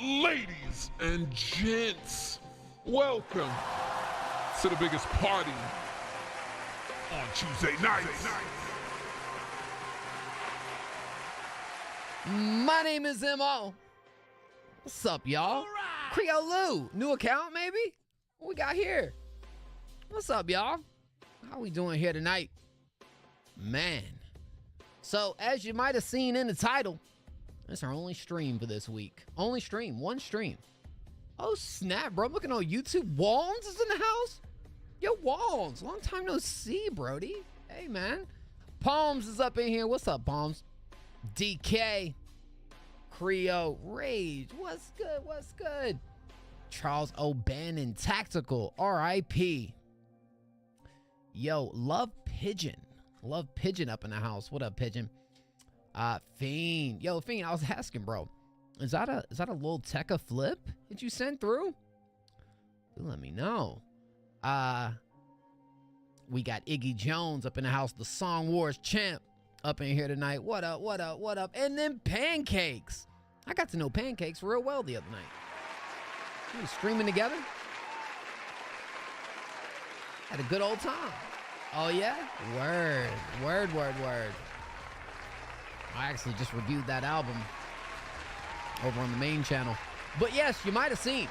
Ladies and gents, welcome to the biggest party on Tuesday nights. My name is M.O. What's up, y'all? Creole Lou. New account, maybe? What we got here? What's up, y'all? How we doing here tonight? Man. So, as you might have seen in the title, it's our only stream for this week. Only stream. One stream. Oh, snap, bro. I'm looking on YouTube. Walns is in the house? Yo, Walns. Long time no see, Brody. Hey, man. Palms is up in here. What's up, Palms? DK. Creole. Rage. What's good? What's good? Charles O'Bannon. Tactical. R.I.P. Yo, Love Pigeon. Love Pigeon up in the house. What up, Pigeon? Fiend. Yo, Fiend, I was asking, bro. Is that a little Tekka flip that you sent through? Do let me know. We got Iggy Jones up in the house, the Song Wars champ up in here tonight. What up, what up, what up? And then Pancakes. I got to know Pancakes real well the other night. We were streaming together. Had a good old time. Oh, yeah? Word. Word, word, word. I actually just reviewed that album over on the main channel. But yes, you might have seen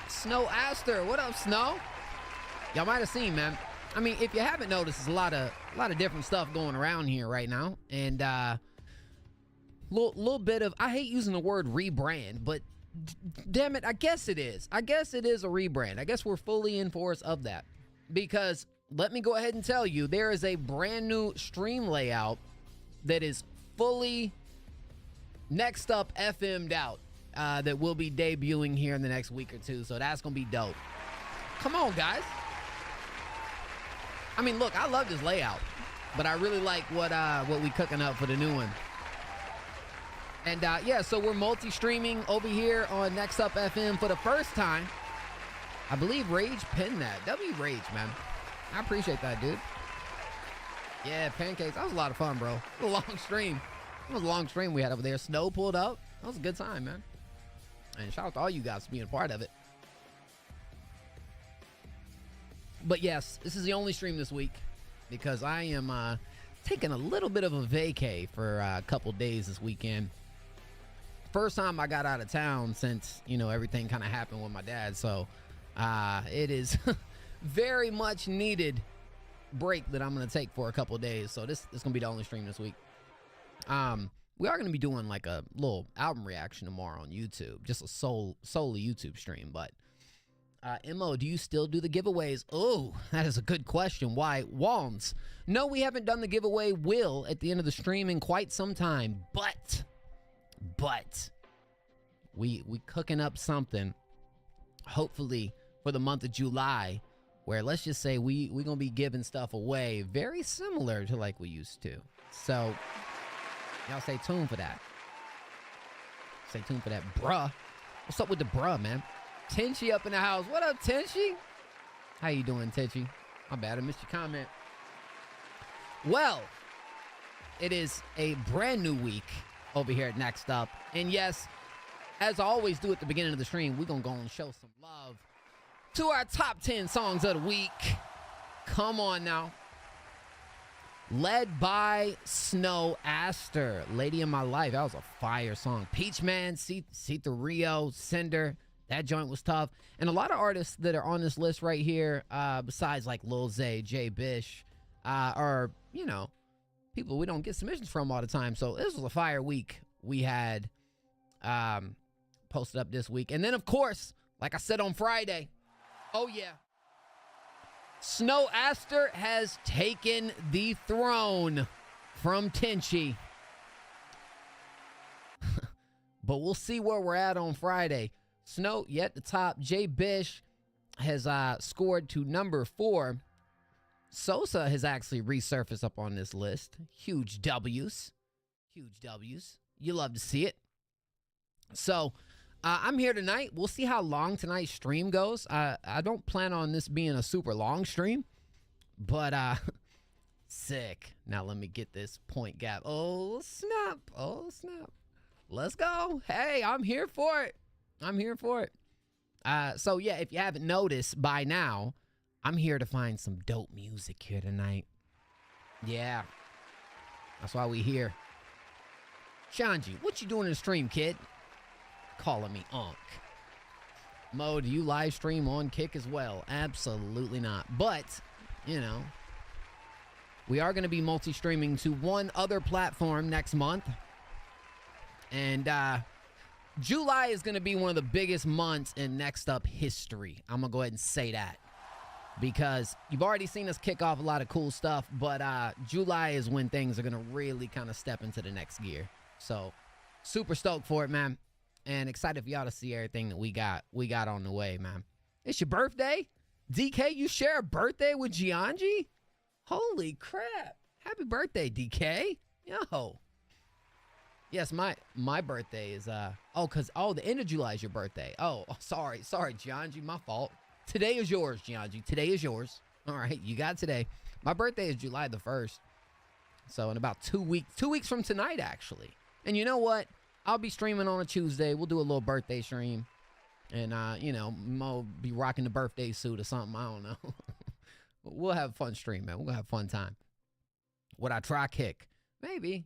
Snow Aster. What up, Snow? Y'all might have seen, man. I mean, if you haven't noticed, there's a lot of different stuff going around here right now. And little bit of, I hate using the word rebrand, but damn it, I guess it is. I guess it is a rebrand. I guess we're fully in force of that. Because let me go ahead and tell you, there is a brand new stream layout that is fully next up FM'd out that will be debuting here in the next week or two. So that's gonna be dope. Come on, guys. I mean, look, I love this layout, but I really like what we cooking up for the new one. And yeah, so we're multi-streaming over here on Next Up FM for the first time. I believe Rage pinned that. W Rage, man. I appreciate that, dude. Yeah, Pancakes. That was a lot of fun, bro. It was a long stream. It was a long stream we had over there. Snow pulled up. That was a good time, man. And shout out to all you guys for being a part of it. But yes, this is the only stream this week because I am taking a little bit of a vacay for a couple days this weekend. First time I got out of town since, you know, everything kind of happened with my dad. So it is very much needed break that I'm going to take for a couple of days. So this is going to be the only stream this week. We are going to be doing like a little album reaction tomorrow on YouTube. Just a solely YouTube stream. But MO, do you still do the giveaways? Oh, that is a good question. Why? Walns. No, we haven't done the giveaway will at the end of the stream in quite some time. But we cooking up something, hopefully for the month of July, where let's just say we're going to be giving stuff away very similar to like we used to. So y'all stay tuned for that. Stay tuned for that, bruh. What's up with the bruh, man? Tenchi up in the house. What up, Tenchi? How you doing, Tenchi? My bad, I missed your comment. Well, it is a brand new week over here at Next Up. And yes, as I always do at the beginning of the stream, we're going to go and show some love to our top 10 songs of the week. Come on now. Led by Snow Aster, Lady in My Life. That was a fire song. Peach Man, Cita Rio, Cinder. That joint was tough. And a lot of artists that are on this list right here, besides like Lil Zay, Jay Bish, are, you know, people we don't get submissions from all the time. So this was a fire week we had posted up this week. And then, of course, like I said on Friday, oh, yeah. Snow Aster has taken the throne from Tenchi. But we'll see where we're at on Friday. Snow, yet the top. Jay Bish has scored to number 4. Sosa has actually resurfaced up on this list. Huge W's. Huge W's. You love to see it. So I'm here tonight. We'll see how long tonight's stream goes. I don't plan on this being a super long stream, but sick. Now let me get this point gap. Oh, snap. Oh, snap. Let's go. Hey, I'm here for it. I'm here for it. So yeah, if you haven't noticed by now, I'm here to find some dope music here tonight. Yeah, that's why we here. Shanji, what you doing in the stream, kid? Calling me Unc. Mo, do you live stream on Kick as well? Absolutely not. But, you know, we are going to be multi-streaming to one other platform next month. And July is going to be one of the biggest months in Next Up history. I'm going to go ahead and say that. Because you've already seen us kick off a lot of cool stuff. But July is when things are going to really kind of step into the next gear. So, super stoked for it, man. And excited for y'all to see everything that we got on the way, man. It's your birthday? DK, you share a birthday with Gianji? Holy crap. Happy birthday, DK. Yo. Yes, my birthday is, the end of July is your birthday. Oh, sorry, Gianji, my fault. Today is yours, Gianji. Today is yours. All right, you got today. My birthday is July the 1st. So in about 2 weeks from tonight, actually. And you know what? I'll be streaming on a Tuesday. We'll do a little birthday stream. And, you know, Mo be rocking the birthday suit or something. I don't know. We'll have a fun stream, man. We'll have a fun time. Would I try Kick? Maybe.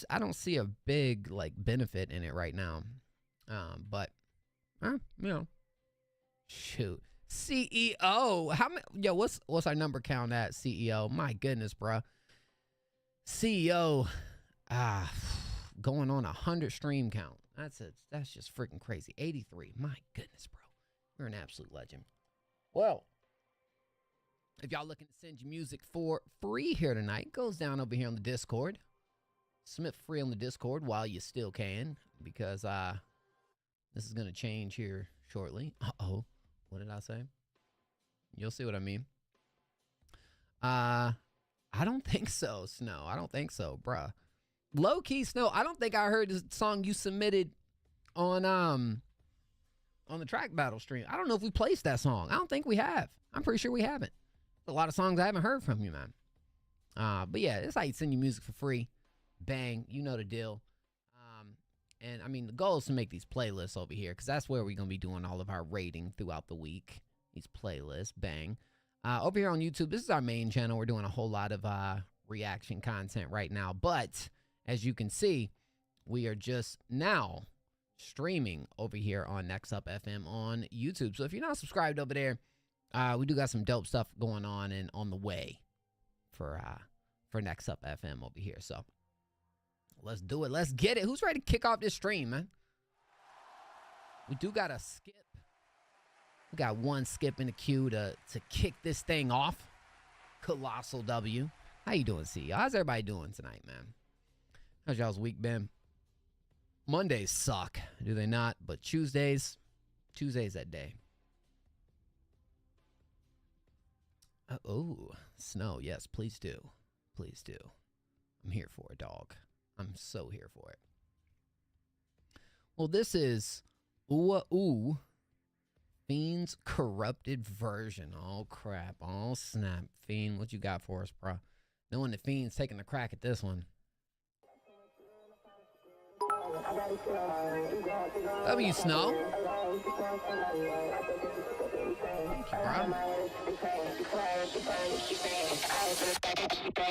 I don't see a big, like, benefit in it right now. But, you know. Shoot. CEO. How many? Yo, what's our number count at, CEO? My goodness, bruh. CEO. Going on 100 stream count. That's just freaking crazy. 83. My goodness, bro. You're an absolute legend. Well, if y'all looking to send your music for free here tonight, it goes down over here on the Discord. Submit free on the Discord while you still can, because this is gonna change here shortly. Uh-oh. What did I say? You'll see what I mean. I don't think so, Snow. I don't think so, bruh. Low key, Snow. I don't think I heard the song you submitted on the track battle stream. I don't know if we placed that song. I don't think we have. I'm pretty sure we haven't. A lot of songs I haven't heard from you, man. But yeah, it's how you send your music for free. Bang, you know the deal. And I mean, the goal is to make these playlists over here, because that's where we're gonna be doing all of our rating throughout the week. These playlists, bang. Over here on YouTube, this is our main channel. We're doing a whole lot of reaction content right now, but as you can see, we are just now streaming over here on Next Up FM on YouTube. So if you're not subscribed over there, we do got some dope stuff going on and on the way for Next Up FM over here. So let's do it. Let's get it. Who's ready to kick off this stream, man? We do got a skip. We got one skip in the queue to kick this thing off. Colossal W. How you doing, CEO? How's everybody doing tonight, man? How's y'all's week been? Mondays suck, do they not? But Tuesdays that day. Oh, Snow, yes, please do. Please do. I'm here for it, dog. I'm so here for it. Well, this is Ooh Ooh, Fiend's corrupted version. Oh, crap. Oh, snap. Fiend, what you got for us, bro? Knowing the Fiend's taking a crack at this one. W Snow. Thank you, bro.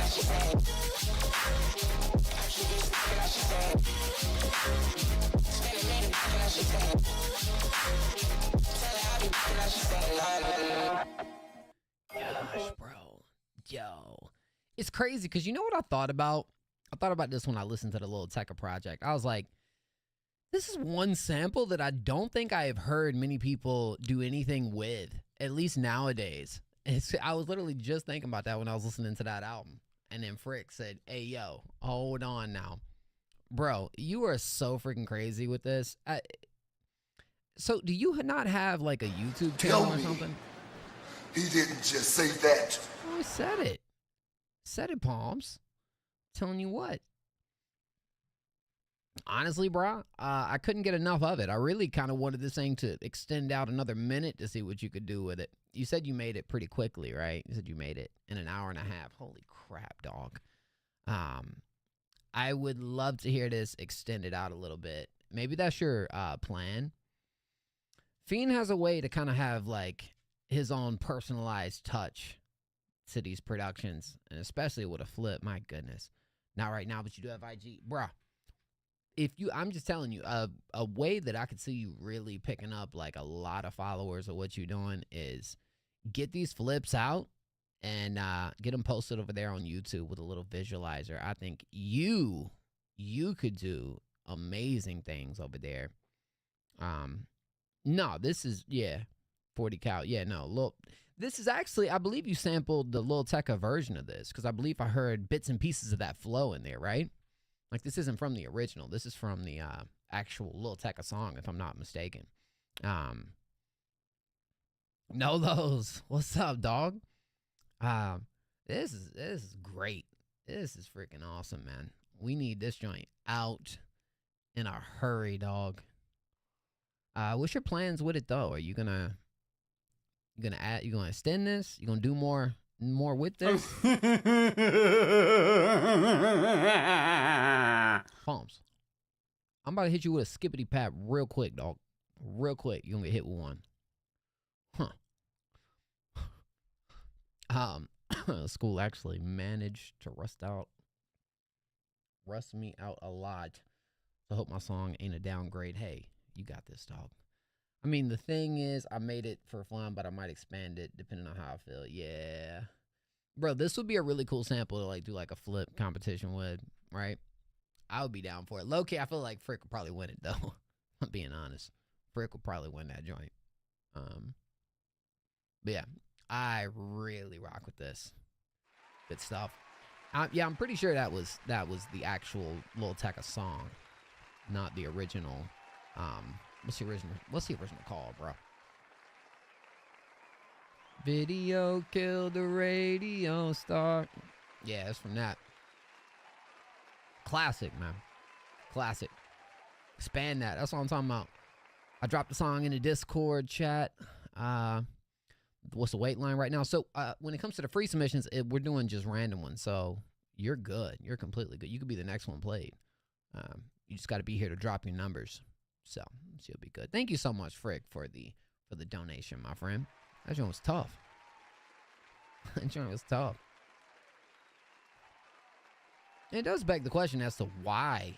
Gosh, bro. Yo. It's crazy because you know what I thought about? I thought about this when I listened to the Lil Tecca project. I was like, this is one sample that I don't think I have heard many people do anything with, at least nowadays. I was literally just thinking about that when I was listening to that album. And then Frick said, hey, yo, hold on now. Bro, you are so freaking crazy with this. So do you not have like a YouTube channel or something? He didn't just say that. Oh, he said it. Said it, Palms. Telling you what. Honestly, bro, I couldn't get enough of it. I really kind of wanted this thing to extend out another minute to see what you could do with it. You said you made it pretty quickly, right? You said you made it in an hour and a half. Holy crap, dog. I would love to hear this extended out a little bit. Maybe that's your plan. Fiend has a way to kind of have like his own personalized touch to these productions, and especially with a flip. My goodness. Not right now, but you do have IG. Bruh. I'm just telling you, a way that I could see you really picking up like a lot of followers of what you're doing is get these flips out and get them posted over there on YouTube with a little visualizer. I think you could do amazing things over there. No, this is, 40 cal. Yeah, no, look, this is actually, I believe you sampled the Lil Tecca version of this because I believe I heard bits and pieces of that flow in there, right? Like, this isn't from the original. This is from the actual Lil Tecca song, if I'm not mistaken. Know those. What's up, dog? This is great. This is freaking awesome, man. We need this joint out in a hurry, dog. What's your plans with it, though? Are you gonna extend this? You gonna do more with this? Palms. I'm about to hit you with a skippity pap real quick, dog. Real quick. You're gonna get hit with one. School actually managed to rust me out a lot. So I hope my song ain't a downgrade. Hey, you got this, dog. I mean, the thing is, I made it for fun, but I might expand it depending on how I feel. Yeah. Bro, this would be a really cool sample to like do like a flip competition with, right? I would be down for it. Low-key, I feel like Frick would probably win it, though. I'm being honest. Frick would probably win that joint. But yeah, I really rock with this. Good stuff. Yeah, I'm pretty sure that was the actual Lil Tecca song, not the original. What's the original call, bro? Video killed the radio star. Yeah, it's from that. Classic, man. Classic. Expand that. That's what I'm talking about. I dropped the song in the Discord chat. What's the wait line right now? So when it comes to the free submissions, we're doing just random ones. So you're good. You're completely good. You could be the next one played. You just got to be here to drop your numbers. So you'll be good. Thank you so much, Frick, for the donation, my friend. That joint was tough. That joint was tough. It does beg the question as to why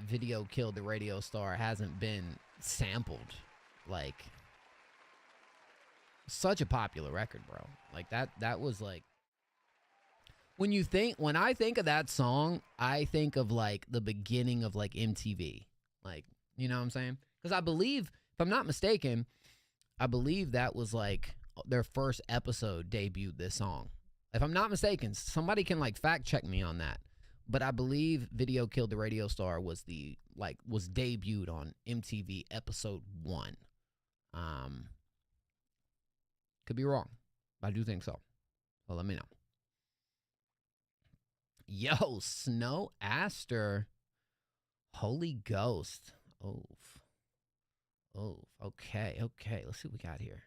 Video Killed the Radio Star hasn't been sampled. Like, such a popular record, bro. Like, that was like, when I think of that song, I think of like the beginning of like MTV. Like, you know what I'm saying? Because I believe, if I'm not mistaken, I believe that was like their first episode debuted this song. If I'm not mistaken, somebody can like fact check me on that. But I believe Video Killed the Radio Star was debuted on MTV episode 1. Could be wrong, but I do think so. Well, let me know. Yo, Snow Aster. Holy Ghost. Oh, okay. Let's see what we got here.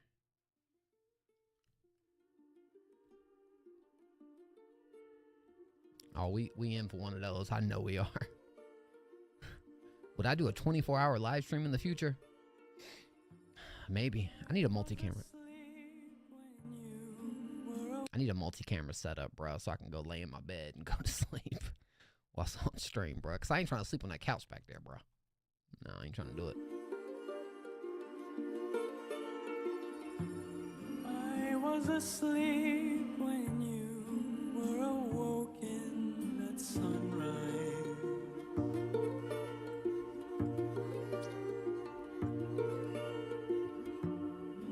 Oh, we in for one of those. I know we are. Would I do a 24-hour live stream in the future? Maybe. I need a multi-camera. I need a multi-camera setup, bro, so I can go lay in my bed and go to sleep while I'm on stream, bro. Because I ain't trying to sleep on that couch back there, bro. No, I ain't trying to do it. I was asleep when you were awoken at sunrise.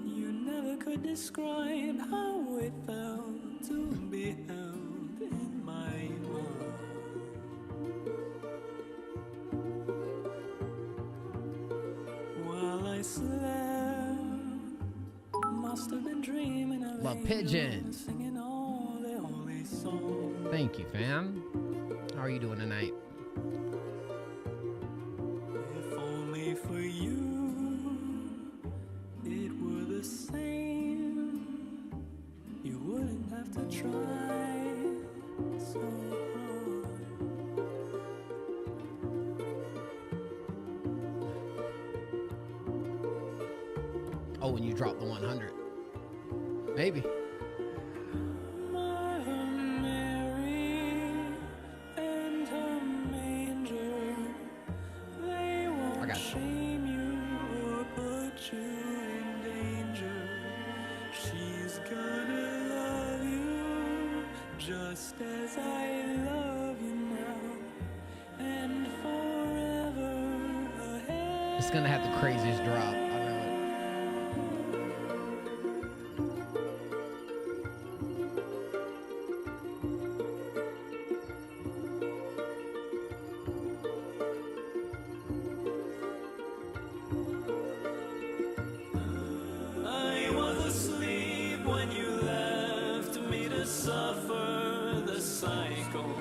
You never could describe how it felt to be held in my arms. While I slept, must have been dreaming of Love Pigeon. singing all the holy songs. Thank you, fam. How are you doing tonight? If only for you it were the same, you wouldn't have to try so hard. Oh, when you drop the 100. Maybe. Mother Mary and her manger, they won't got you. shame you or put you in danger. She's gonna love you just as I love you now and forever ahead. It's gonna have the craziest drop. I know it. I was asleep when you left me to suffer the cycle.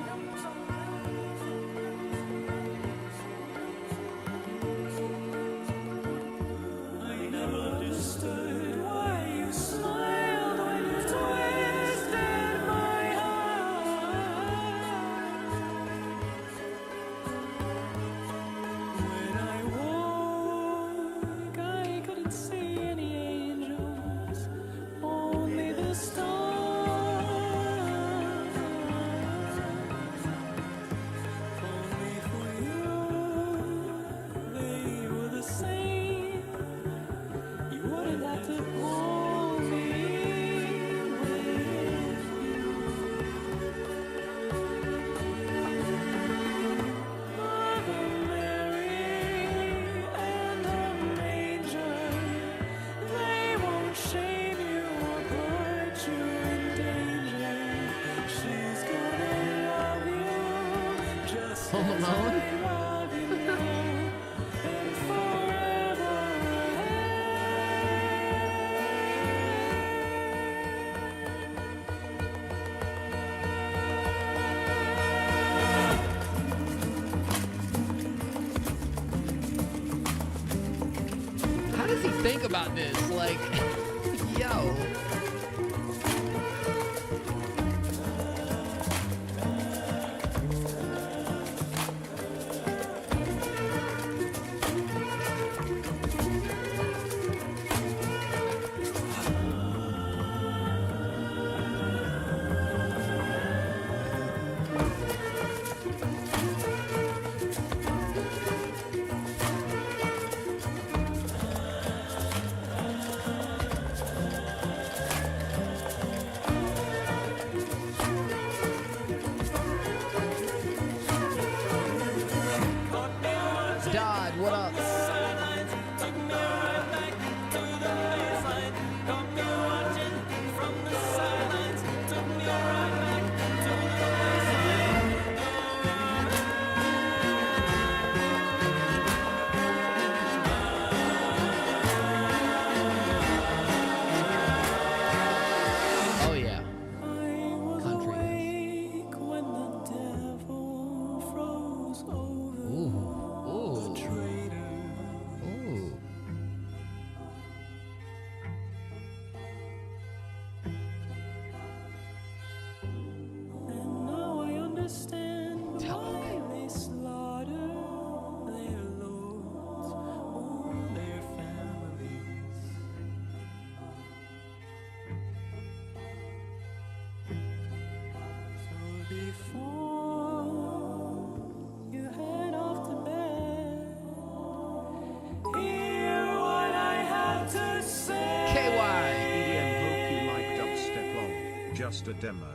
I never understood why you smiled when you twisted my heart. When I woke, I couldn't see any angels, only the stars. Only for you, they were the same. You wouldn't have to hold me with you. Mother Mary and her manger, they won't shame you or put you in danger. She's gonna love you just Home as Alone? I love you now and forever How does he think about this? Like, yo. just a demo.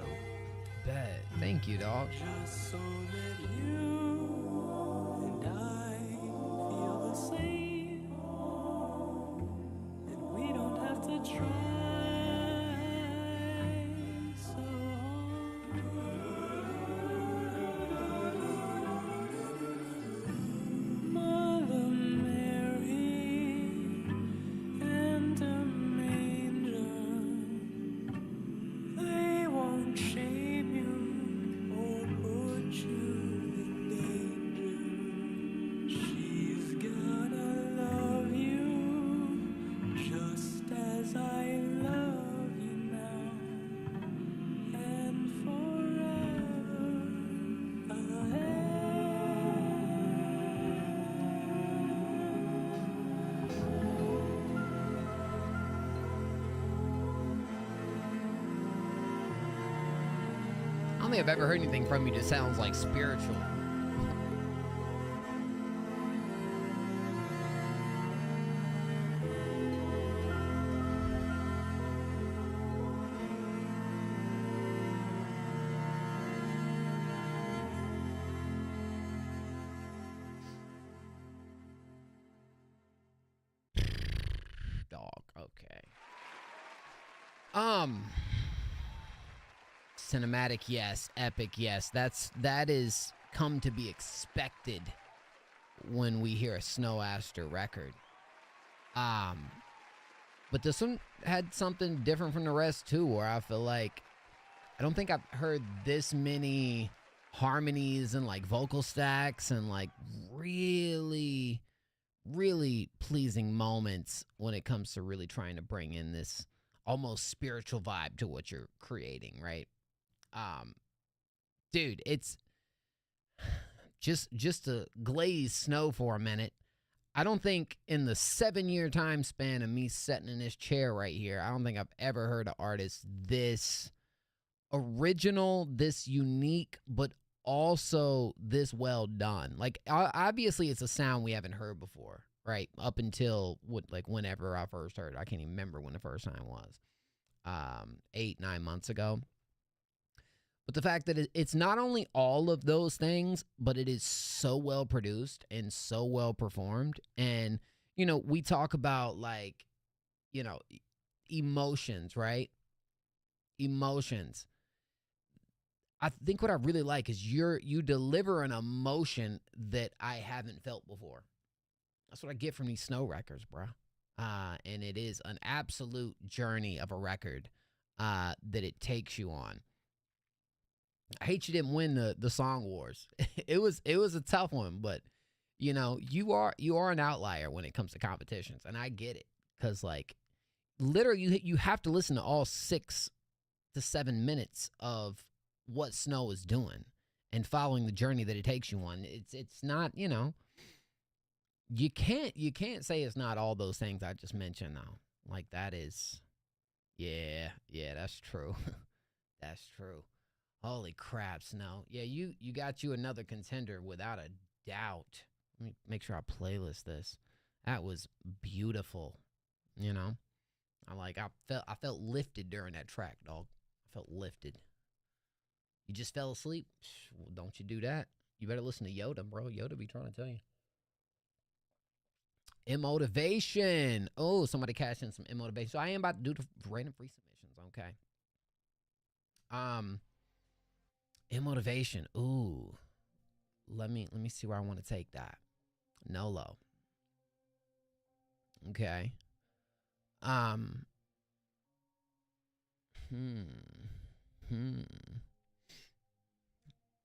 Bet. Thank you, dog. Just so that you and I feel the same, and we don't have to try so hard. Mother Mary and a manger, they won't shame you or put you in danger. She's gonna love you just as I love you now and forever. I don't think I've ever heard anything from you that sounds like spiritual. Dog, okay. Cinematic, yes. Epic, yes. That is come to be expected when we hear a Snow Aster record. But this one had something different from the rest too, where I feel like I don't think I've heard this many harmonies and like vocal stacks and like really, really pleasing moments when it comes to really trying to bring in this almost spiritual vibe to what you're creating, right? Dude, it's just to glaze snow for a minute. I don't think in the 7-year time span of me sitting in this chair right here, I don't think I've ever heard an artist this original, this unique, but also this well done. Like, obviously it's a sound we haven't heard before, right? Up until whenever I first heard it. I can't even remember when the first time was. 8-9 months ago. But the fact that it's not only all of those things, but it is so well produced and so well performed. And, you know, we talk about like, you know, emotions, right? Emotions. I think what I really like is you deliver an emotion that I haven't felt before. That's what I get from these Snow records, bro. And it is an absolute journey of a record that it takes you on. I hate you didn't win the Song Wars. It was a tough one, but you know, you are an outlier when it comes to competitions, and I get it, because like literally you have to listen to all 6 to 7 minutes of what Snow is doing and following the journey that it takes you on. It's not, you know, you can't say it's not all those things I just mentioned though. Like that is, yeah, that's true. That's true. Holy crap, Snow. Yeah, you got you another contender without a doubt. Let me make sure I playlist this. That was beautiful. You know? I felt lifted during that track, dog. I felt lifted. You just fell asleep? Well, don't you do that. You better listen to Yoda, bro. Yoda be trying to tell you. Immotivation. Oh, somebody cashed in some immotivation. So I am about to do the random free submissions, okay? Immotivation. Ooh. Let me see where I want to take that. Nolo. Okay.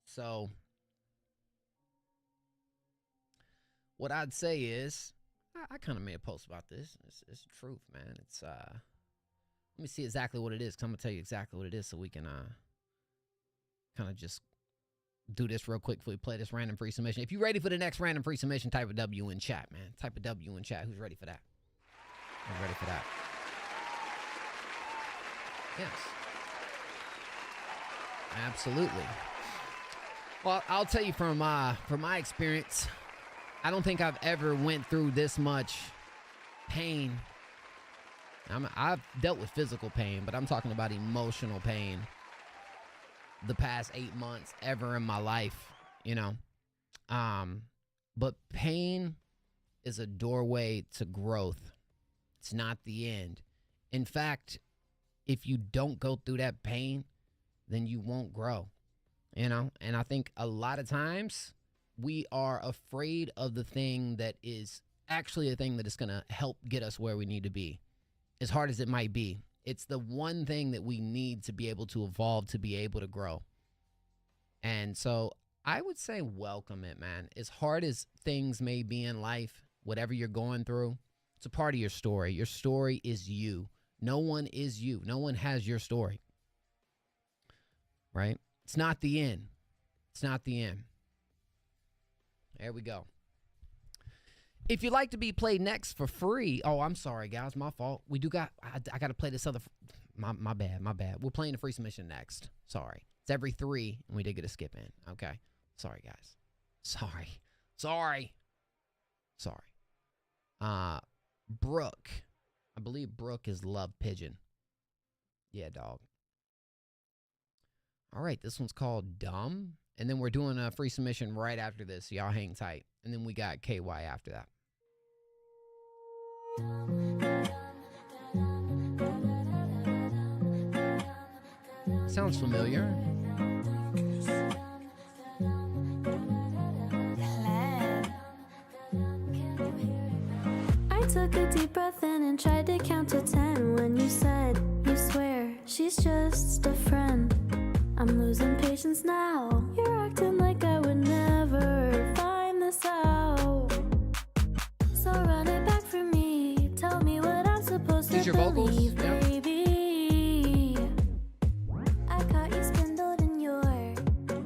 So what I'd say is I kind of made a post about this. It's the truth, man. It's let me see exactly what it is, because I'm gonna tell you exactly what it is so we can kind of just do this real quick before we play this random free submission. If you're ready for the next random free submission, type a W in chat, man. Type a W in chat. Who's ready for that? Who's ready for that? Yes. Absolutely. Well, I'll tell you from my experience, I don't think I've ever went through this much pain. I've dealt with physical pain, but I'm talking about emotional pain the past 8 months ever in my life, you know. But pain is a doorway to growth. It's not the end. In fact, if you don't go through that pain, then you won't grow, you know? And I think a lot of times we are afraid of the thing that is actually a thing that is going to help get us where we need to be. As hard as it might be, it's the one thing that we need to be able to evolve, to be able to grow. And so I would say welcome it, man. As hard as things may be in life, whatever you're going through, it's a part of your story. Your story is you. No one is you. No one has your story. Right? It's not the end. It's not the end. There we go. If you'd like to be played next for free. Oh, I'm sorry, guys. My fault. We do got, I got to play this other. My bad. We're playing the free submission next. Sorry. It's every 3, and we did get a skip in. Okay. Sorry, guys. Sorry. Brooke. I believe Brooke is Love Pigeon. Yeah, dog. All right. This one's called Dumb. And then we're doing a free submission right after this. So y'all hang tight. And then we got KY after that. Sounds familiar. I took a deep breath in and tried to count to 10 when you said, you swear, she's just a friend. I'm losing patience now. You're acting like I would never find this out. So run it back for me. Tell me what I'm supposed to These your vocals? believe, Yeah. baby. I caught you spindled in your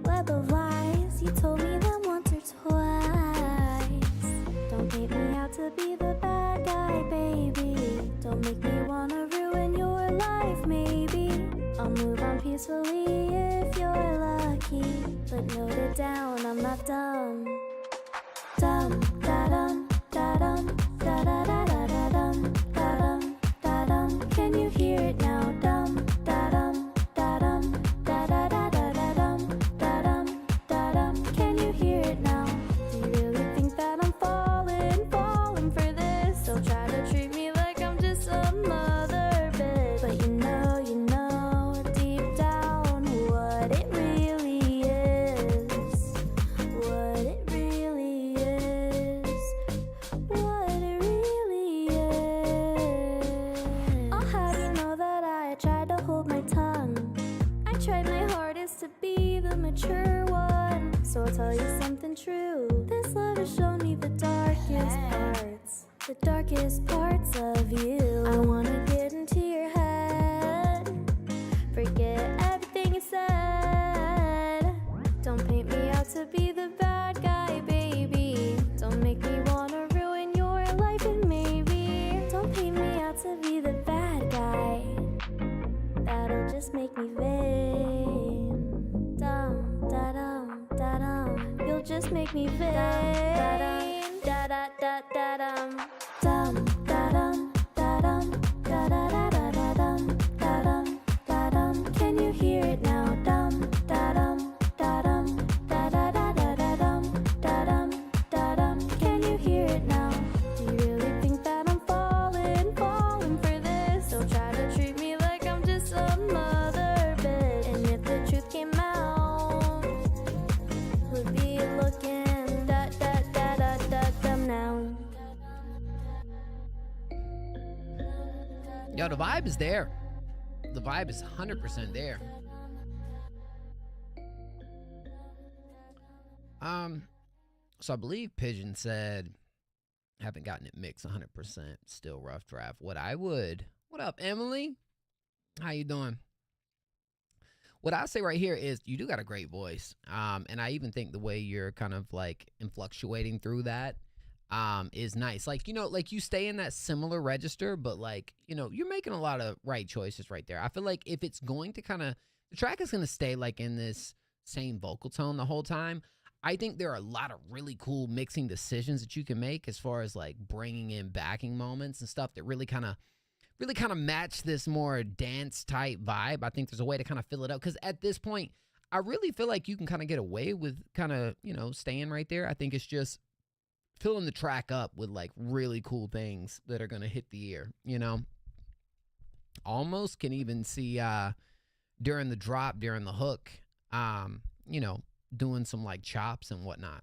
web of lies. You told me them once or twice. Don't paint me out to be the bad guy, baby. Don't make me wanna ruin your life, maybe. I'll move on peacefully if you're lucky. But note it down, I'm not dumb. Dumb, da-dum, da-dum, da-da-da-da-da-dum, da-dum, da-dum. Can you hear it now? Dumb, da-dum, da-dum, da-da-da-da-da-dum, da-dum, da-dum. Can you hear it now? Do you really think that I'm falling for this? Don't try to treat me like I'm just some other bitch. But you know deep down what it really is. What it really is. What it really is. I'll have you know that I tried to hold my tongue. I tried my hardest to be the mature one. So I'll tell you something true. This love has shown me the darkest parts. The darkest parts of you. I wanna get into your head. Forget everything you said. Don't paint me out to be the bad guy, baby. Don't make me wanna ruin your life, and maybe don't paint me out to be the bad guy. That'll just make me vain. Dum, da-dum, da-dum. You'll just make me vain. Da-da-da-da-dum. Dum, da-dum, da-dum, da-da-da-da-da-dum, da-dum, da-dum. Can you hear it now? Dum, da-dum, da-dum, da-da-da-da-da-dum, da-dum, da-dum. Can you hear it now? Do you really think that I'm falling for this? Don't try to treat me like I'm just some other bitch. And if the truth came out, would be looking da-da-da-da-da-dum now. Yo, the vibe is there. The vibe is 100% there. So I believe Pigeon said, haven't gotten it mixed 100%, still rough draft. What up, Emily? How you doing? What I say right here is you do got a great voice. And I even think the way you're kind of like fluctuating through that is nice. Like, you know, like you stay in that similar register, but like, you know, you're making a lot of right choices right there. I feel like if it's going to kind of, the track is going to stay like in this same vocal tone the whole time. I think there are a lot of really cool mixing decisions that you can make as far as like bringing in backing moments and stuff that really kind of match this more dance type vibe. I think there's a way to kind of fill it up. Because at this point, I really feel like you can kind of get away with kind of, you know, staying right there. I think it's just filling the track up with like really cool things that are going to hit the ear, you know. Almost can even see during the drop, during the hook, you know, doing some like chops and whatnot.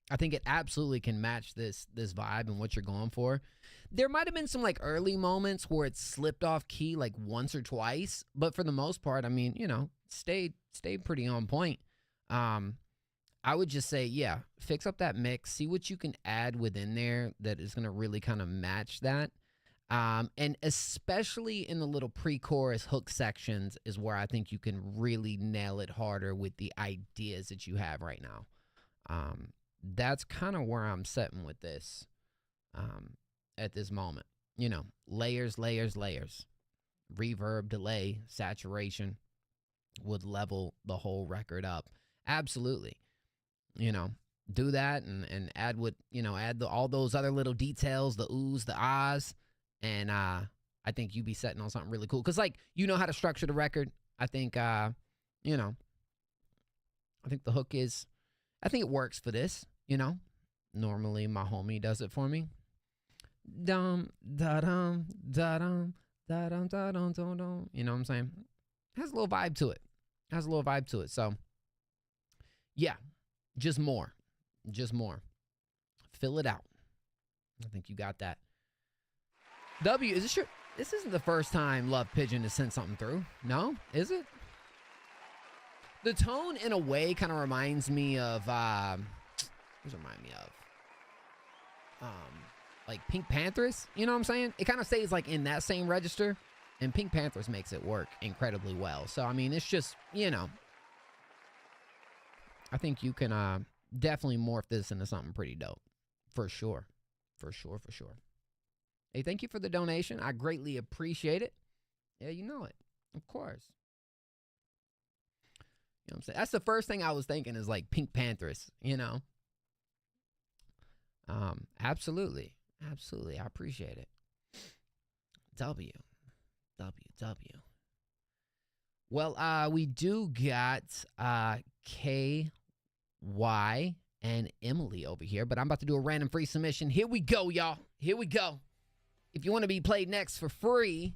I think it absolutely can match this vibe and what you're going for. There might have been some like early moments where it slipped off key like once or twice, but for the most part, I mean, you know, stayed pretty on point. I would just say, yeah, fix up that mix, see what you can add within there that is going to really kind of match that. And especially in the little pre-chorus hook sections is where I think you can really nail it harder with the ideas that you have right now. That's kind of where I'm setting with this at this moment. You know, layers, layers, layers. Reverb, delay, saturation would level the whole record up. Absolutely. You know, do that and add what, you know, add all those other little details, the oohs, the ahs, and I think you'd be setting on something really cool. Because, like, you know how to structure the record. I think, you know, I think the hook is, I think it works for this, you know. Normally, my homie does it for me. Dum, da-dum, da-dum, da-dum, da-dum, da-dum. You know what I'm saying? Has a little vibe to it. So, yeah, just more. Fill it out. I think you got that. W, is this your... This isn't the first time Love Pigeon has sent something through. No? Is it? The tone, in a way, kind of reminds me of... what does it remind me of? Like Pink Panthers. You know what I'm saying? It kind of stays, like, in that same register. And Pink Panthers makes it work incredibly well. So, I mean, it's just, you know... I think you can definitely morph this into something pretty dope. For sure. Hey, thank you for the donation. I greatly appreciate it. Yeah, you know it. Of course. You know what I'm saying? That's the first thing I was thinking is like Pink Panthers, you know? Absolutely. I appreciate it. W. Well, we do got KY and Emily over here, but I'm about to do a random free submission. Here we go, y'all. Here we go. If you want to be played next for free,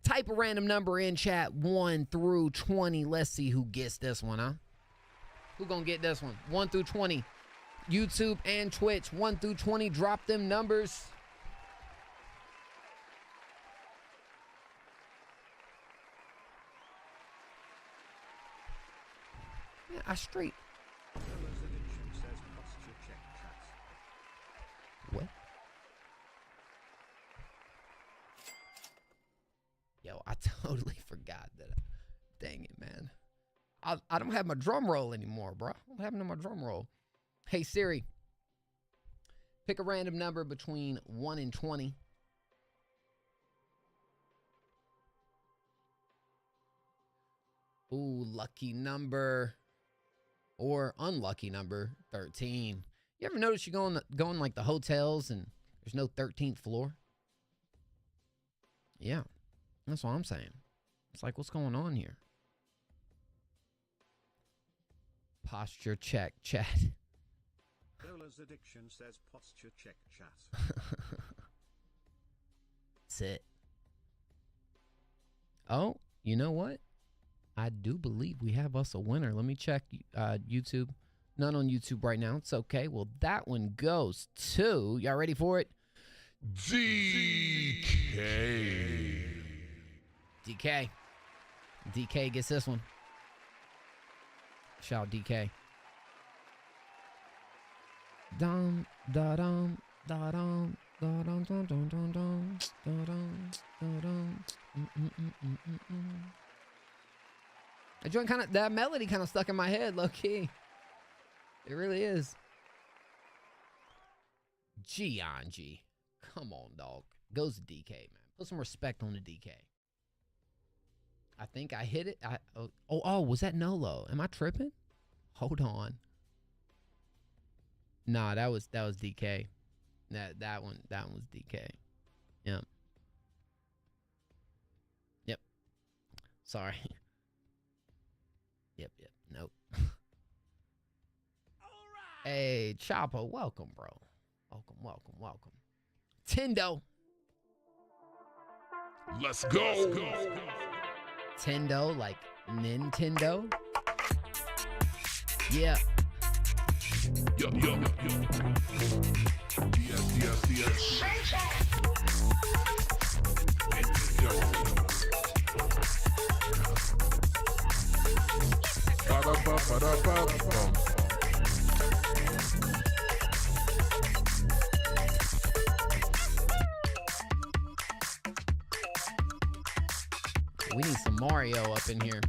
type a random number in chat 1 through 20. Let's see who gets this one, huh? Who gonna get this one? 1 through 20. YouTube and Twitch, 1 through 20. Drop them numbers. Yeah, I straight. What? Yo, I totally forgot that. Dang it, man. I don't have my drum roll anymore, bro. What happened to my drum roll? Hey, Siri. Pick a random number between 1 and 20. Ooh, lucky number. Or unlucky number, 13. You ever notice you going like the hotels and there's no 13th floor? Yeah, that's what I'm saying. It's like, what's going on here? Posture check, chat. Dola's addiction says posture check, chat. That's it. Oh, you know what? I do believe we have us a winner. Let me check YouTube. None on YouTube right now. It's okay. Well, that one goes to... Y'all ready for it? DK. DK gets this one. Shout out DK. Dum da dum da dum da dum dum dum dum dum da dum da dum. That joint that melody kind of stuck in my head, low key. It really is. G on G. Come on, dog. Goes to DK, man. Put some respect on the DK. I think I hit it. Oh, was that Nolo? Am I tripping? Hold on. Nah, that was DK. That one was DK. Yep. Sorry. Yep. Nope. Hey, Chopper, welcome, bro. Welcome. Tendo. Let's go. Tendo, like Nintendo. Yeah. Yo. Yes. Ba-da-ba-ba-da-ba-bum. We need some Mario up in here.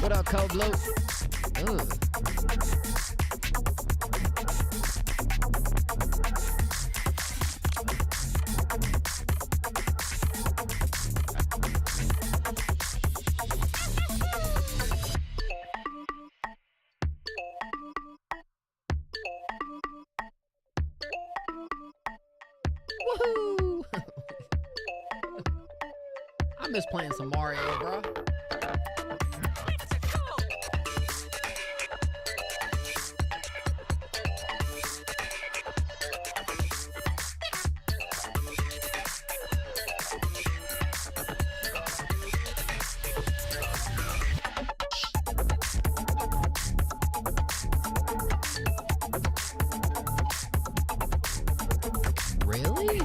What up, Cold Blue? Ooh. Woohoo! I miss playing some Mario, bro. Really?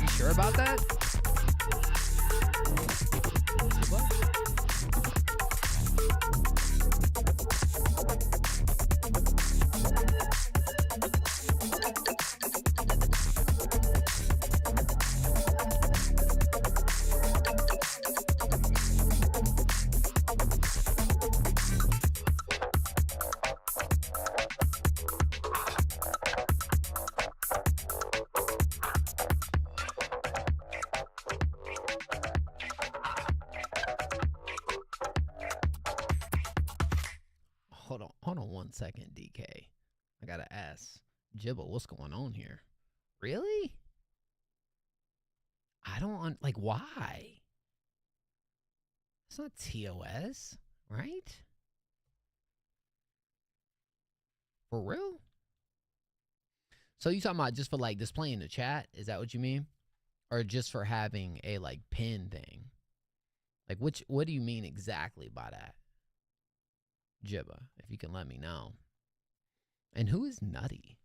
You sure about that? What? Hold on 1 second, DK. I gotta ask Jibba, what's going on here? Really? I don't like why? It's not TOS, right? For real? So you talking about just for like displaying the chat? Is that what you mean? Or just for having a like pin thing? Like what do you mean exactly by that? Jibba, if you can let me know. And who is Nutty?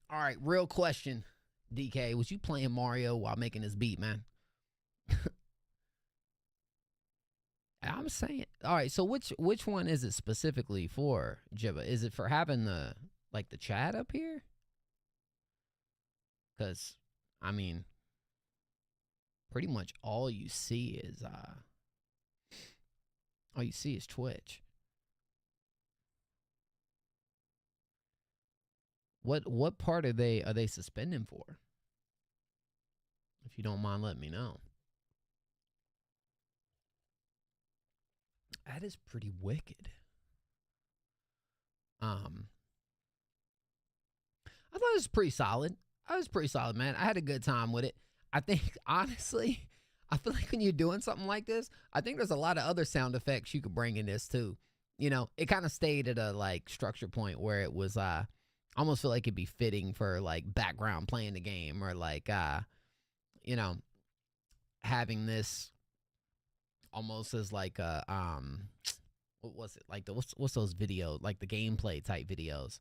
All right, real question, DK. Was you playing Mario while making this beat, man? I'm saying, all right, so which one is it specifically for, Jibba? Is it for having the chat up here? Because, I mean, pretty much all you see is Twitch. What part are they suspending for? If you don't mind letting me know. That is pretty wicked. I thought it was pretty solid. I was pretty solid, man. I had a good time with it. I think, honestly, I feel like when you're doing something like this, I think there's a lot of other sound effects you could bring in this too. You know, it kind of stayed at a like structure point where it was I almost feel like it'd be fitting for like background playing the game, or like you know, having this almost as like a what was it, like the what's those videos, like the gameplay type videos.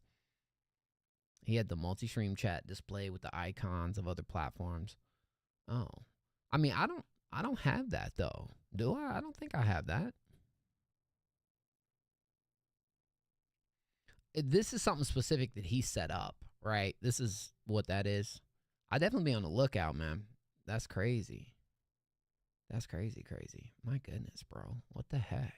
He had the multi-stream chat display with the icons of other platforms. Oh, I mean, I don't have that though, do I? I don't think I have that. This is something specific that he set up, right? This is what that is. I definitely be on the lookout, man. That's crazy. That's crazy. My goodness, bro. What the heck?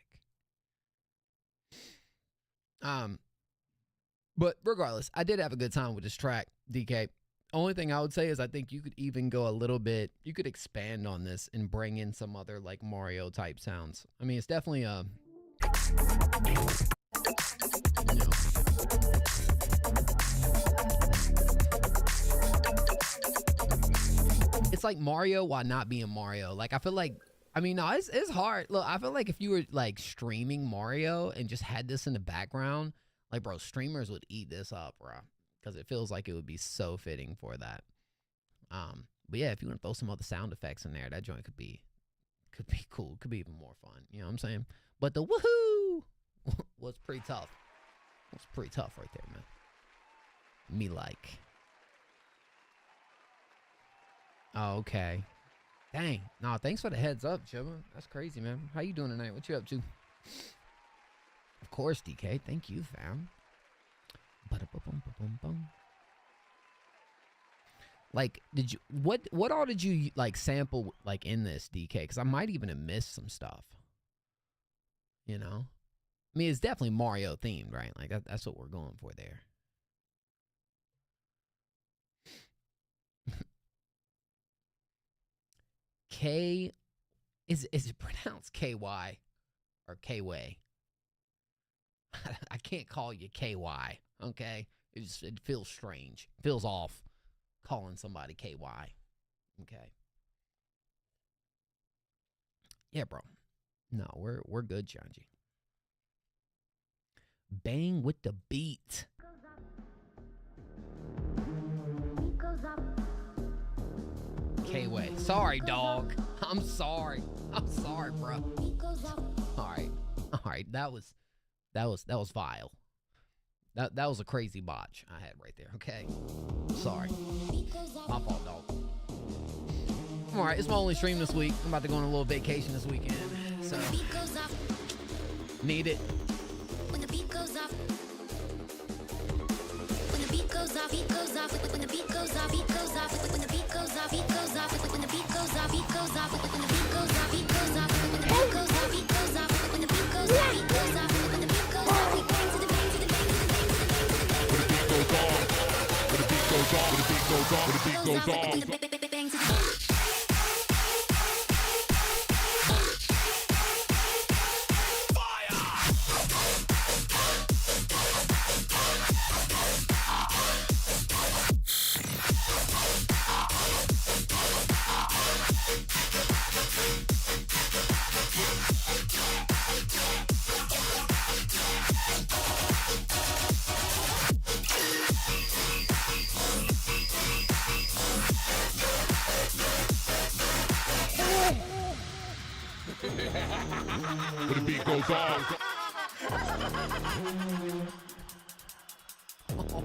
But regardless, I did have a good time with this track, DK. Only thing I would say is I think you could even go a little bit, you could expand on this and bring in some other like Mario type sounds. I mean, it's definitely a, it's like Mario while not being Mario. Like, I feel like, I mean, no, it's hard. Look, I feel like if you were like streaming Mario and just had this in the background, like, bro, streamers would eat this up, bro, because it feels like it would be so fitting for that. But yeah, if you want to throw some other sound effects in there, that joint could be cool. Could be even more fun. You know what I'm saying? But the woohoo was pretty tough. It was pretty tough right there, man. Me like. Oh, okay. Dang. Nah, thanks for the heads up, Jibba. That's crazy, man. How you doing tonight? What you up to? Of course, DK. Thank you, fam. Like, did you what all did you like sample like in this, DK? Because I might even have missed some stuff. You know, I mean, it's definitely Mario themed, right? Like that's what we're going for there. K, is it pronounced KY or K-Way? I can't call you KY, okay? It feels strange. It feels off calling somebody KY, okay? Yeah, bro. No, we're good, Janji. Bang with the beat. K-Way. Sorry, dog. I'm sorry. I'm sorry, bro. All right. That was vile. That was a crazy botch I had right there. Okay. Sorry. My fault, dog. All right, it's my only stream this week. I'm about to go on a little vacation this weekend, so need it. When the beat goes off. When the beat goes off, beat goes off. When the beat goes off, beat goes off. When the beat goes off, beat goes off. When the beat goes off, beat goes off. When the beat goes off, beat goes off. When the beat goes off, beat goes off. When the beat goes off, beat goes off. When the beat goes off, we bang to the bang to the bang to the bang to the bang to the bang. When the beat goes on, when the beat goes on, when the beat goes on, when the beat goes on. When the bang to the bang. When the beat goes on.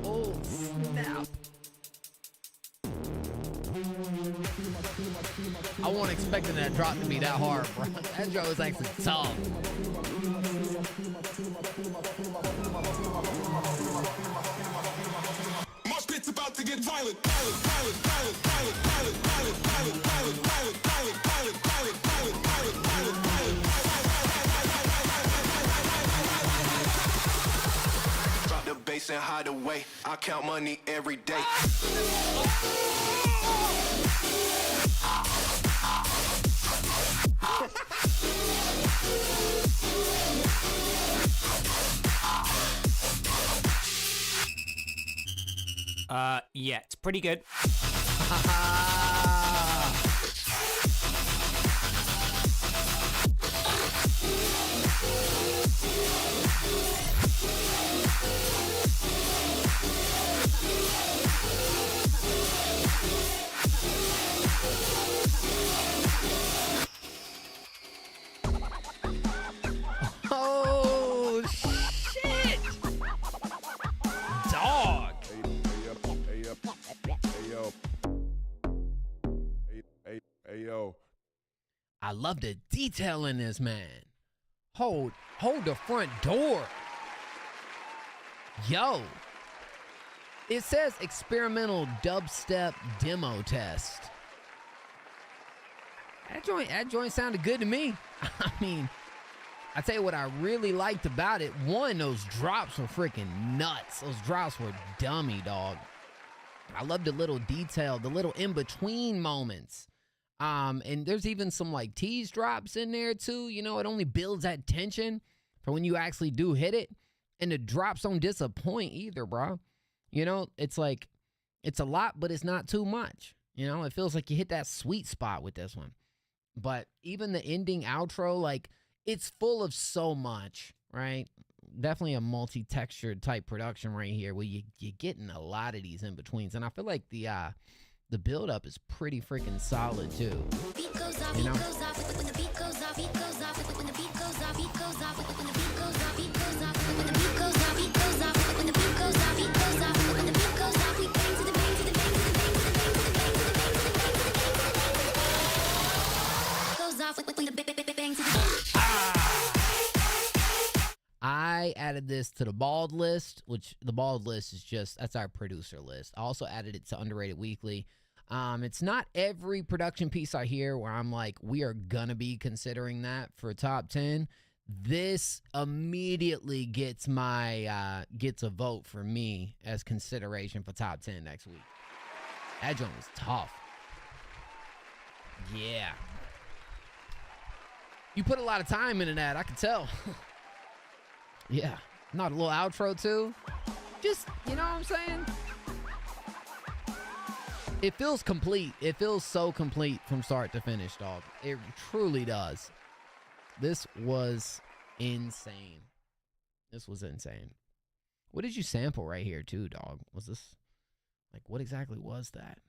Oh, snap. I wasn't expecting that drop to be that hard, bro. That drop was actually tough. Mosh pit's about to get violent, violent, violent, violent, violent, violent, violent, violent, violent, violent, violent, violent, violent, violent, violent, violent, violent. Drop the bass and hide away. I count money every day. Yeah, it's pretty good. Oh, shit. Dog. Hey, yo. I love the detail in this, man. Hold the front door. Yo. It says experimental dubstep demo test. That joint sounded good to me. I mean, I tell you what I really liked about it. One, those drops were freaking nuts. Those drops were dummy, dog. I love the little detail, the little in-between moments. And there's even some like tease drops in there too. You know, it only builds that tension for when you actually do hit it. And the drops don't disappoint either, bro. You know, it's like, it's a lot, but it's not too much. You know, it feels like you hit that sweet spot with this one. But even the ending outro, like, it's full of so much, right? Definitely a multi-textured type production right here where you're getting a lot of these in-betweens. And I feel like the build-up is pretty freaking solid, too. You know? I added this to the bald list, which the bald list is just, that's our producer list. I also added it to Underrated Weekly. It's not every production piece I hear where I'm like, we are gonna be considering that for top 10. This immediately gets my, gets a vote for me as consideration for top 10 next week. That joint was tough. Yeah. You put a lot of time into that, I can tell. Yeah. Not a little outro too. Just, you know what I'm saying? It feels complete. It feels so complete from start to finish, dog. It truly does. This was insane. This was insane. What did you sample right here too, dog? Was this, like, what exactly was that?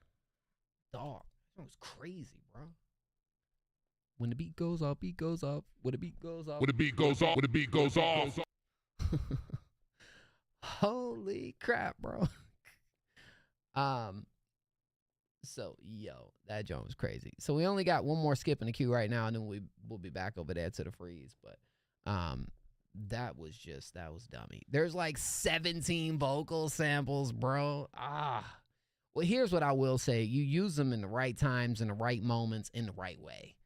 Dog, that was crazy, bro. When the beat goes up, beat goes up. When the beat goes up. When the beat goes off, when the beat goes off. Holy crap, bro. So, yo, that joint was crazy. So we only got one more skip in the queue right now, and then we'll be back over there to the freeze. But that was dummy. There's like 17 vocal samples, bro. Well, here's what I will say. You use them in the right times, in the right moments, in the right way.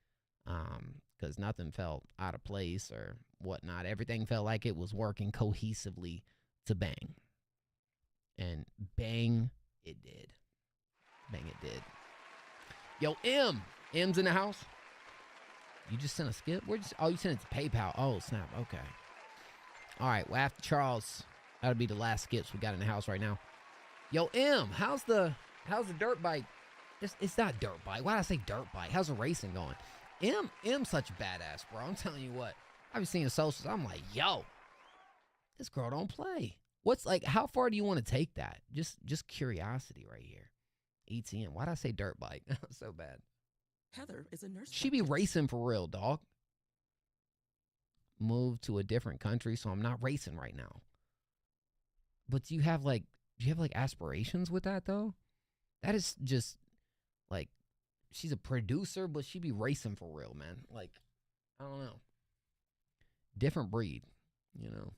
Because nothing felt out of place or whatnot. Everything felt like it was working cohesively to bang. And bang, it did. Bang, it did. Yo, M's in the house. You just sent a skip? Oh, you sent it to PayPal. Oh, snap. Okay. All right. Well, after Charles, that'll be the last skips we got in the house right now. Yo, M, how's the dirt bike? It's not dirt bike. Why did I say dirt bike? How's the racing going? M's such a badass, bro. I'm telling you what. I've been seeing socials. I'm like, yo, this girl don't play. What's like, how far do you want to take that? Just curiosity right here. ETM. Why'd I say dirt bike? So bad. Heather is a nurse. She be racing for real, dog. Moved to a different country, so I'm not racing right now. But do you have like aspirations with that though? That is just like, she's a producer, but she be racing for real, man. Like, I don't know. Different breed, you know.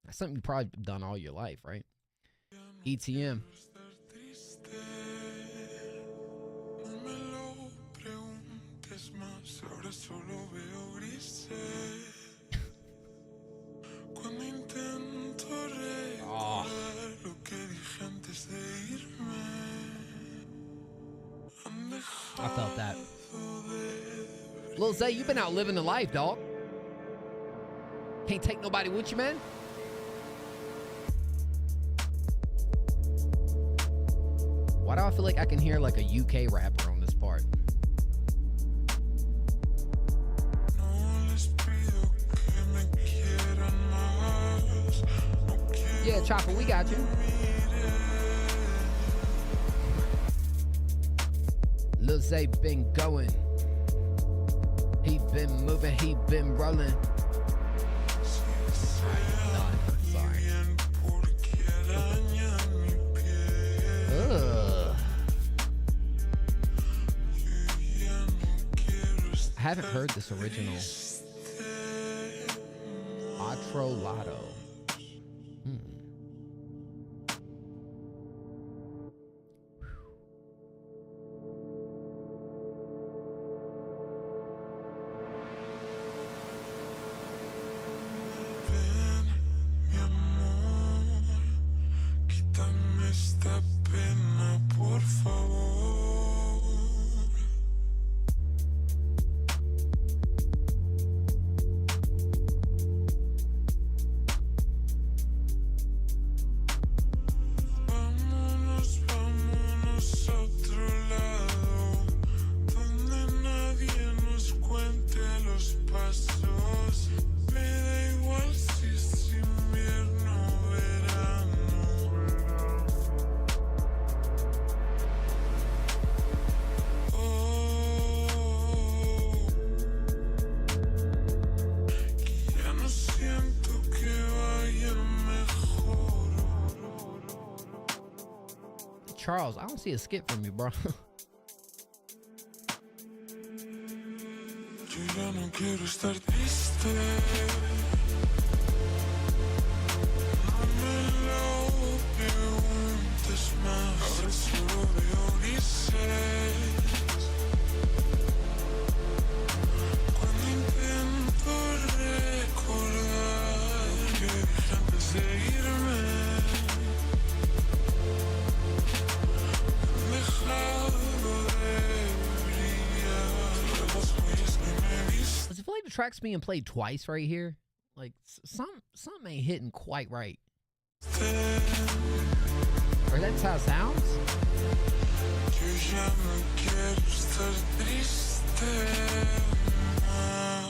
That's something you've probably done all your life, right? ETM. Oh. I felt that. Lil Zay, you've been out living the life, dog. Can't take nobody with you, man. Why do I feel like I can hear like a UK rapper on this part? Yeah, Chopper, we got you. Lil Zay been going. He been moving, he been rolling. Sorry. Ugh. I haven't heard this original. Otro Lotto. Charles, I don't see a skip from you, bro. Yo ya no quiero estar triste. No me lo preguntes más. Ahora solo veo grises. Cuando intento recordar que dije antes de irme, han dejado de brillar las joyas que me viste. Does it feel like the track's being played twice right here? Like something ain't hitting quite right. Or that's how it sounds? Yo ya no quiero estar triste más.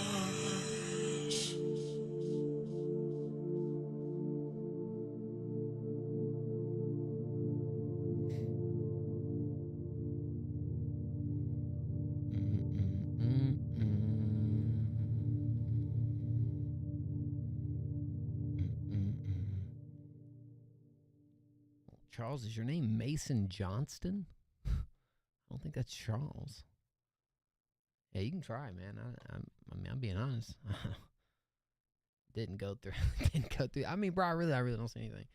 Charles, is your name Mason Johnston? I don't think that's Charles. Yeah, you can try, man. I mean, I'm being honest. Didn't go through. I mean, bro, I really don't see anything.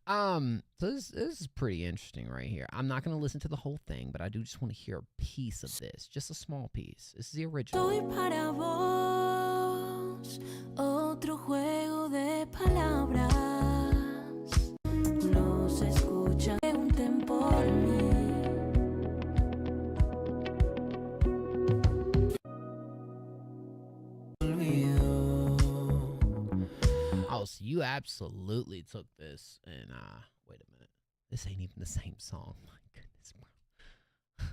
So this is pretty interesting right here. I'm not gonna listen to the whole thing, but I do just want to hear a piece of this, just a small piece. This is the original. Soy para vos otro juego de palabras. No se escucha, pregunten por mí. Oh, so you absolutely took this and wait a minute. This ain't even the same song. My goodness, bro.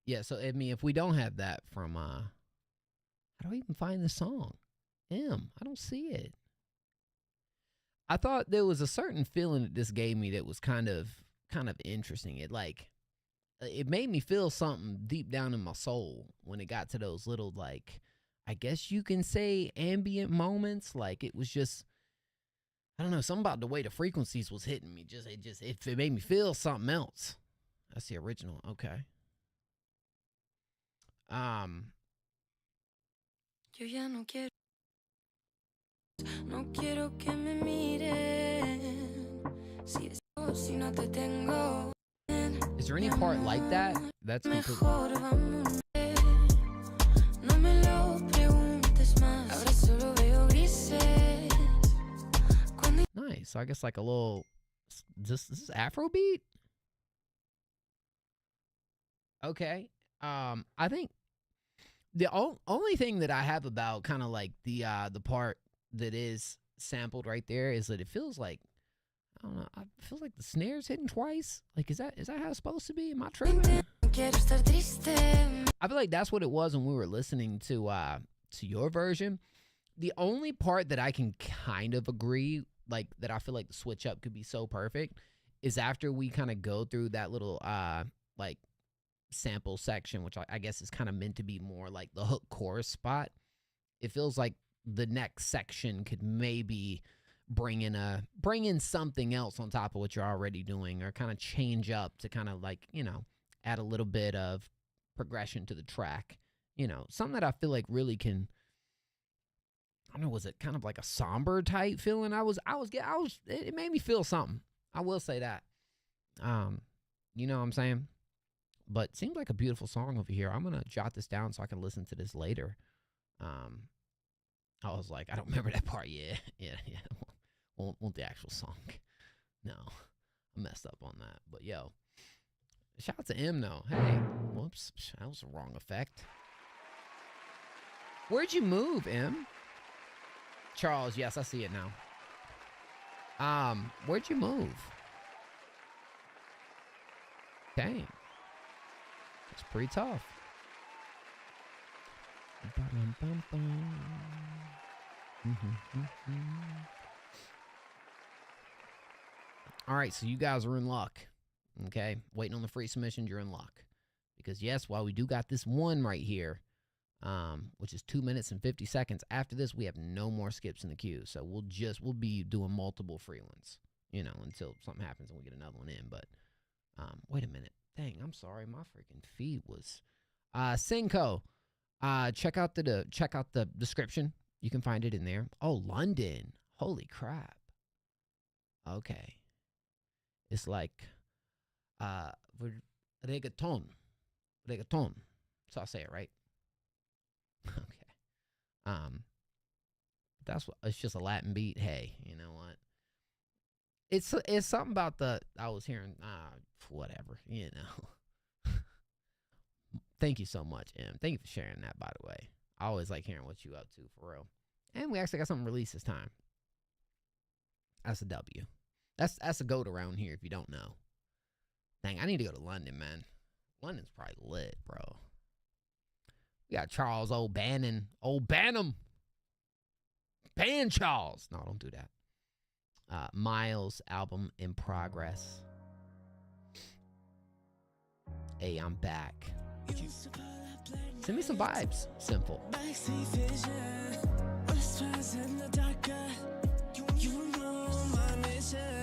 Yeah, so I mean, if we don't have that from how do I even find the song? I don't see it. I thought there was a certain feeling that this gave me that was kind of interesting. It made me feel something deep down in my soul when it got to those little, like, I guess you can say ambient moments. Like, it was just, I don't know, something about the way the frequencies was hitting me. It made me feel something else. That's the original. Okay. Yo ya no quiero. No quiero que me miren. Si no te tengo. Is there any part like that? That's completely... Mejor vamos. No me lo preguntes más. Ahora solo veo grises. Nice. So I guess like a little... This is Afrobeat? Okay. I think the only thing that I have about kind of like the part that is sampled right there is that it feels like, I don't know, I feel like the snare's hitting twice. Like, is that how it's supposed to be? Am I tripping? I feel like that's what it was when we were listening to your version. The only part that I can kind of agree, like, that I feel like the switch up could be so perfect is after we kind of go through that little like sample section, which I guess is kind of meant to be more like the hook chorus spot. It feels like the next section could maybe bring in something else on top of what you're already doing, or kind of change up to kind of like, you know, add a little bit of progression to the track. You know, something that I feel like really can, I don't know, was it kind of like a somber type feeling? It made me feel something. I will say that. You know what I'm saying? But it seems like a beautiful song over here. I'm going to jot this down so I can listen to this later. I was like, I don't remember that part. Yeah. Won't the actual song. No, I messed up on that. But yo, shout out to M though. Hey, whoops, that was the wrong effect. Where'd you move, M? Charles, yes, I see it now. Where'd you move? Dang. It's pretty tough. All right, so you guys are in luck. Okay, waiting on the free submissions, you're in luck. Because yes, while we do got this one right here, which is 2 minutes and 50 seconds, after this we have no more skips in the queue. So we'll be doing multiple free ones. you know, until something happens and we get another one in. But wait a minute. Dang, I'm sorry. My freaking feed was Cinco. Check out the description. You can find it in there. Oh, London. Holy crap. Okay. It's like reggaeton. Reggaeton. So I'll say it right. Okay. That's what, it's just a Latin beat. Hey, you know what? It's something about I was hearing whatever, you know. Thank you so much, Em. Thank you for sharing that, by the way. I always like hearing what you up to, for real. And we actually got something released this time. That's a W. That's a goat around here if you don't know. Dang, I need to go to London, man. London's probably lit, bro. We got Charles O'Bannon. O'Bannon. Ban Charles. No, don't do that. Miles album in progress. Hey, I'm back. Send me some vibes. Simple.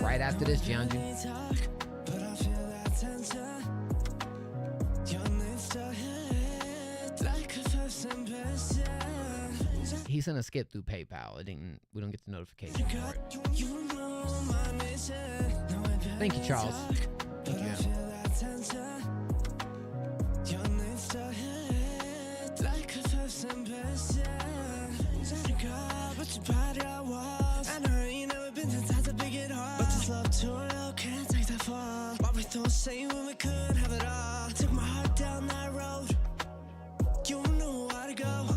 Right after this, Jianju. He sent a skip through PayPal. We don't get the notification for it. Thank you, Charles. Thank you. Say when we could have it all. Took my heart down that road. You know where to go.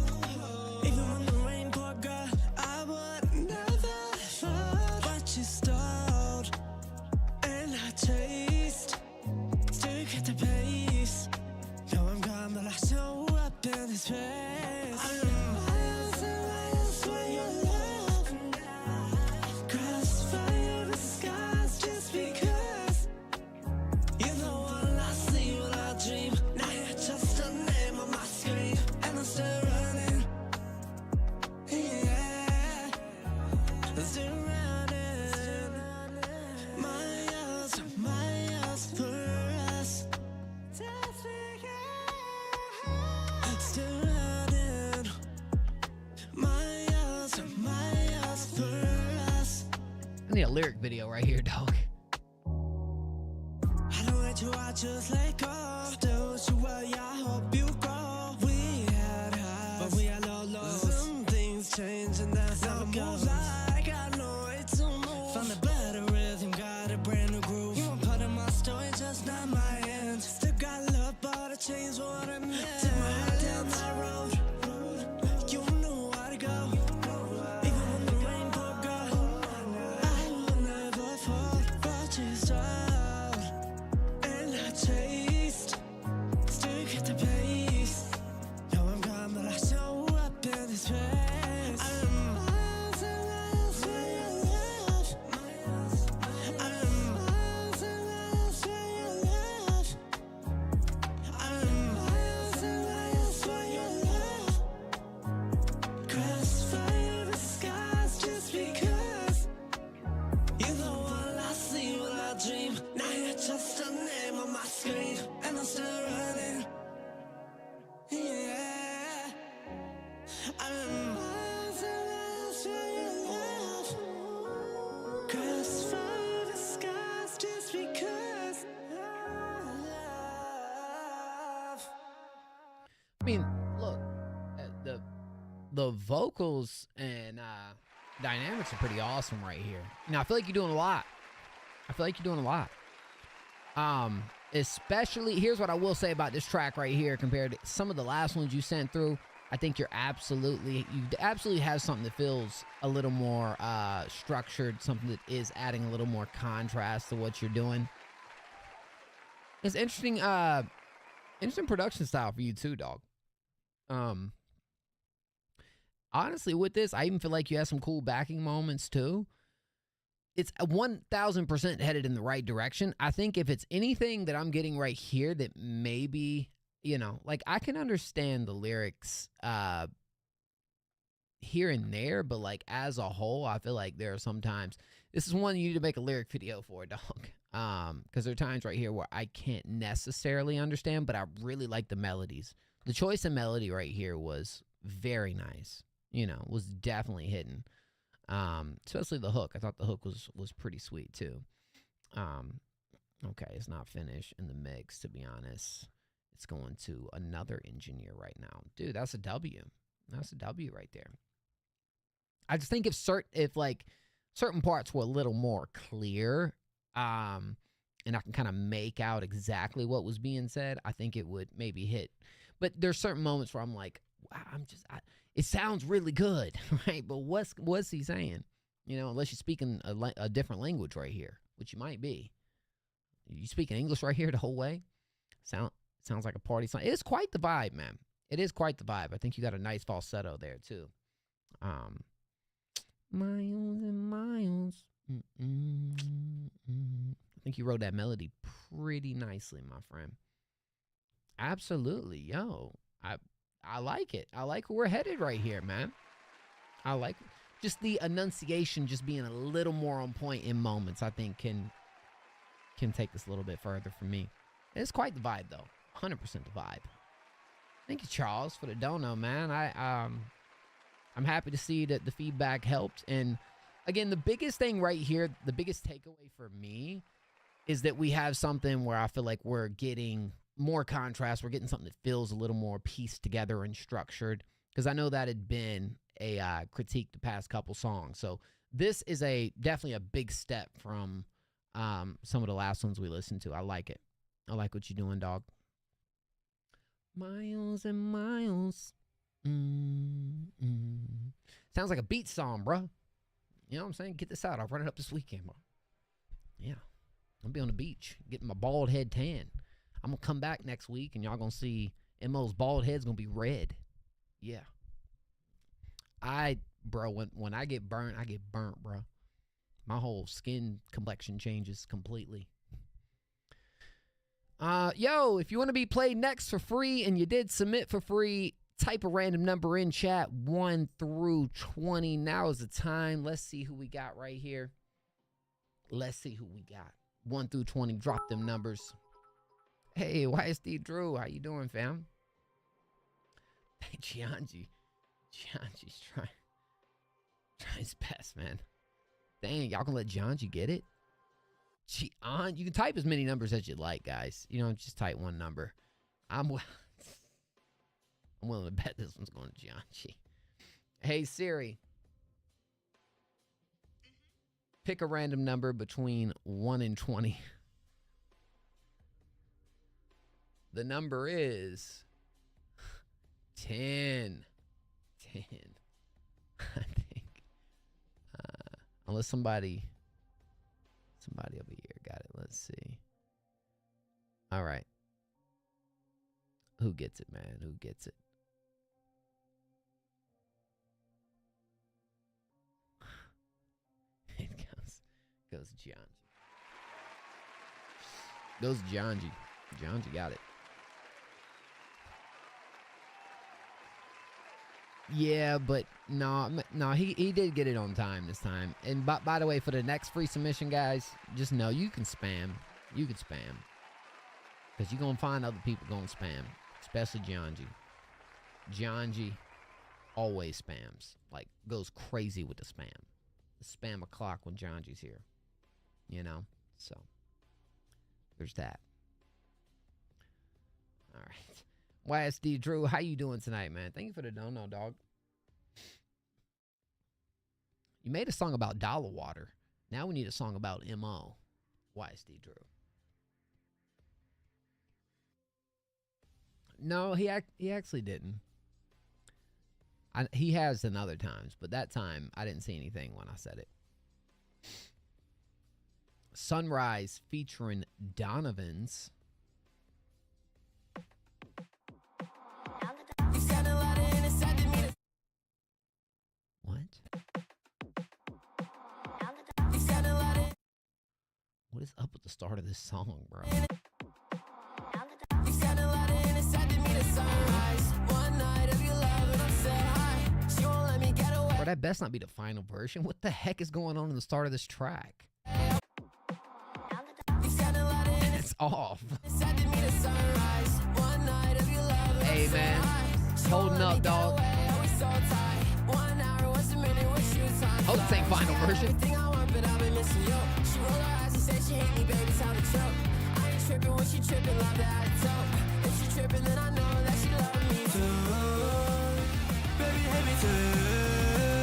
Even when the rain poured, girl, I would never fall. But you stalled, and I chased. Still get the pace. Now I'm gone, but I show up in this place. I'm miles and miles for your love. Crossfire the skies just because. You know what I see when I dream. Now you're just a name on my screen, and I'm still running. Yeah, still running. Miles for us. Still running. Miles for us. I need a lyric video right here, dog. I just let go. Still wish you well, yeah, I hope you go. We had highs, but we had lows. Some things change and that's how it goes. Like I know it to move. Found a better rhythm, got a brand new groove. You were part of my story, just not my end. Still got love, but I changed what I meant. Took my heart down that road. You know where to go. Even when the rain poured, girl, I will never fall. But you start. Taste, still get the pace. Now I'm gone, but I show up in this place. I'm miles and miles for your love. I'm miles and miles for your love. I'm miles and miles for your love. Crossfire the skies just because. You know what I see when I dream. Now you're just a name on my screen, and I'm still running. Yeah, I'm miles and miles for your love. Crossfire the skies just because. Love. I mean, look, the vocals and dynamics are pretty awesome right here. Now, I feel like you're doing a lot. Especially, here's what I will say about this track right here compared to some of the last ones you sent through. I think you absolutely have something that feels a little more structured, something that is adding a little more contrast to what you're doing. It's interesting, interesting production style for you too, dog. Honestly, with this, I even feel like you have some cool backing moments too. It's 1,000% headed in the right direction. I think if it's anything that I'm getting right here that maybe, you know, like I can understand the lyrics here and there, but like as a whole, I feel like there are sometimes This is one you need to make a lyric video for, dog. Because there are times right here where I can't necessarily understand, but I really like the melodies. The choice of melody right here was very nice. You know, was definitely hidden. Especially the hook. I thought the hook was pretty sweet too. Okay, it's not finished in the mix, to be honest. It's going to another engineer right now. Dude, that's a W. That's a W right there. I just think if certain parts were a little more clear, and I can kind of make out exactly what was being said, I think it would maybe hit. But there's certain moments where I'm like, wow, it sounds really good, right? But what's he saying? You know, unless you're speaking a different language right here, which you might be. You speaking English right here the whole way? Sounds like a party song. It is quite the vibe, man. It is quite the vibe. I think you got a nice falsetto there too. Miles and miles. I think you wrote that melody pretty nicely, my friend. Absolutely, yo. I like it. I like where we're headed right here, man. I like just the enunciation just being a little more on point in moments, I think can take this a little bit further for me. It's quite the vibe, though. 100% the vibe. Thank you, Charles, for the dono, man. I'm happy to see that the feedback helped. And again, the biggest thing right here, the biggest takeaway for me is that we have something where I feel like we're getting more contrast. We're getting something that feels a little more pieced together and structured. Because I know that had been a critique the past couple songs. So this is definitely a big step from some of the last ones we listened to. I like it. I like what you're doing, dog. Miles and miles. Sounds like a beat song, bro. You know what I'm saying? Get this out. I'll run it up this weekend, bro. Yeah. I'll be on the beach getting my bald head tan. I'm going to come back next week and y'all going to see MO's bald head's going to be red. Yeah. Bro, when I get burnt, bro. My whole skin complexion changes completely. Yo, if you want to be played next for free and you did submit for free, type a random number in chat, 1 through 20. Now is the time. Let's see who we got right here. Let's see who we got. 1 through 20. Drop them numbers. Hey, YSD Drew, how you doing, fam? Hey, Gianji. Gianji's trying his best, man. Dang, y'all can let Gianji get it? You can type as many numbers as you like, guys. You know, just type one number. I'm willing to bet this one's going to Gianji. Hey, Siri. Pick a random number between 1 and 20. The number is 10. 10. I think. Unless somebody over here got it. Let's see. All right. Who gets it, man? Who gets it? It goes Gianji. Goes Gianji. Gianji got it. Yeah, but no, he did get it on time this time. And by the way, for the next free submission, guys, just know you can spam. You can spam. Because you're going to find other people going to spam. Especially Gianji. Gianji always spams. Like, goes crazy with the spam. The spam o'clock when Gianji's here. You know? So, there's that. All right. YSD Drew, how you doing tonight, man? Thank you for the dono, dog. You made a song about dollar water. Now we need a song about MO. YSD Drew. No, he actually didn't. He has in other times, but that time I didn't see anything when I said it. Sunrise featuring Donovan's. What? What is up with the start of this song, bro? Bro, that best not be the final version. What the heck is going on in the start of this track? It's off. Hey, man. Holding up, dog. Hope this ain't final version.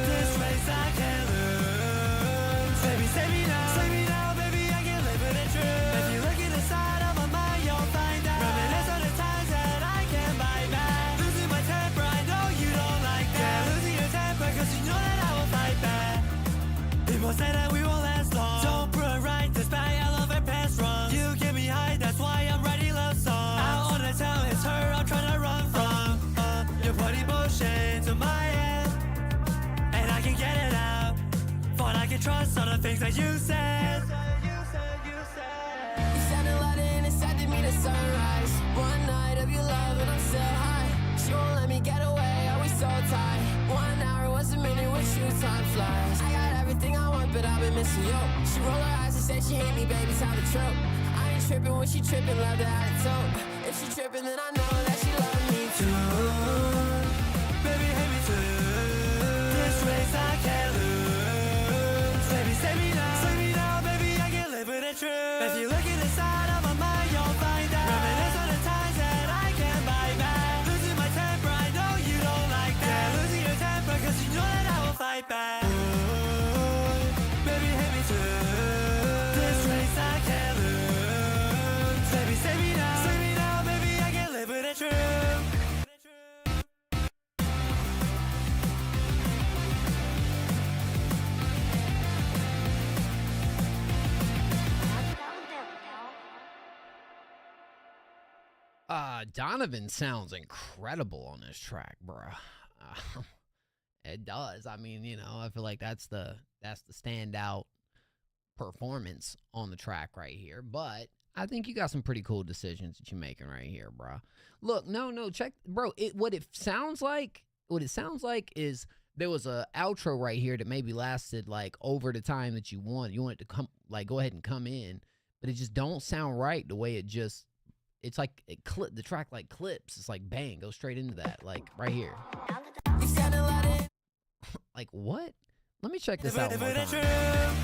This race I can't lose. Baby, save me now, baby, I can live with it true. If you look at the side of my mind, you'll find out. Reminisce on the times that I can't buy back. Losing my temper, I know you don't like that. Losing your temper, cause you know that I will fight back. People say that we won't last long. Don't put right, despite elevate past wrong. You get me high, that's why I'm writing love songs. Out on the town, it's her I'm trying to run from. You put emotion to my head, and I can get it out. Thought I could trust all the things that you said. You sounded loud and inside to me the sunrise. One night of your love and I'm still high. She won't let me get away, always so tight. 1 hour was a minute with you, time flies. I got everything I want, but I've been missing you. She rolled her eyes and said she hate me, baby, time to trope. I ain't tripping when she tripping, love the attitude. If she tripping, then I know that she love me too. Baby, hate me too. This race I can't lose. Baby, save me now, baby, I can live with it true. If you look at the side of my mind, you'll find out. Reminisce on the times that I can't buy back. Losing my temper, I know you don't like that. Losing your temper, cause you know that I will fight back. Baby, hate me too. This race I can't lose. Baby, save me now, baby, I can live with it true. Donovan sounds incredible on this track, bruh. It does. I mean, you know, I feel like that's the standout performance on the track right here. But I think you got some pretty cool decisions that you're making right here, bruh. Look, no, check, bro. What it sounds like is there was a outro right here that maybe lasted like over the time that you want. You want it to come, like, go ahead and come in, but it just don't sound right the way it just. It's like the track like clips. It's like bang, go straight into that, like right here. Like what? Let me check this out one more time.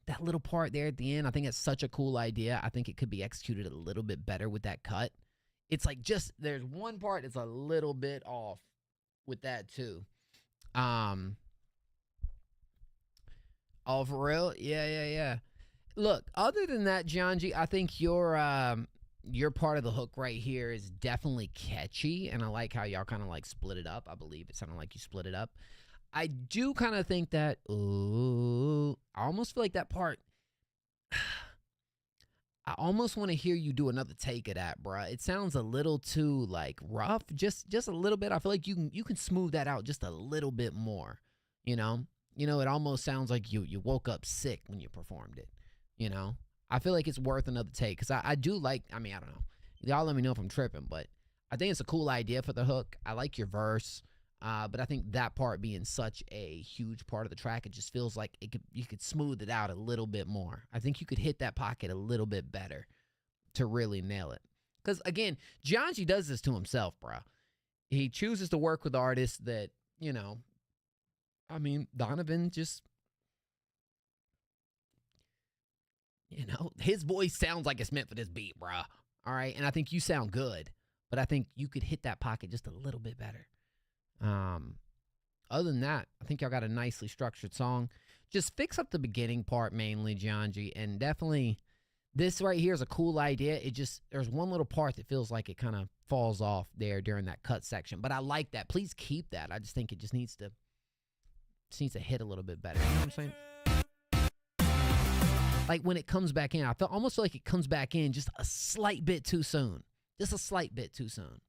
That little part there at the end, I think it's such a cool idea. I think it could be executed a little bit better with that cut. It's like just there's one part that's a little bit off with that too. Oh, for real? Yeah. Look, other than that, John G, I think your part of the hook right here is definitely catchy, and I like how y'all kind of like split it up. I believe it sounded like you split it up. I do kind of think that, I almost feel like that part, I almost want to hear you do another take of that, bruh. It sounds a little too like rough, just a little bit. I feel like you can smooth that out just a little bit more, you know? You know, it almost sounds like you woke up sick when you performed it. You know, I feel like it's worth another take because I do like, I mean, I don't know. Y'all let me know if I'm tripping, but I think it's a cool idea for the hook. I like your verse, but I think that part being such a huge part of the track, it just feels like you could smooth it out a little bit more. I think you could hit that pocket a little bit better to really nail it. Because, again, Gianji does this to himself, bro. He chooses to work with artists that, you know, I mean, Donovan just... You know, his voice sounds like it's meant for this beat, bruh. All right, and I think you sound good, but I think you could hit that pocket just a little bit better. Other than that, I think y'all got a nicely structured song. Just fix up the beginning part mainly, Gianji, and definitely this right here is a cool idea. It just, there's one little part that feels like it kind of falls off there during that cut section, but I like that. Please keep that. I just think it just needs to hit a little bit better. You know what I'm saying? Like when it comes back in, I almost feel like it comes back in just a slight bit too soon. Just a slight bit too soon.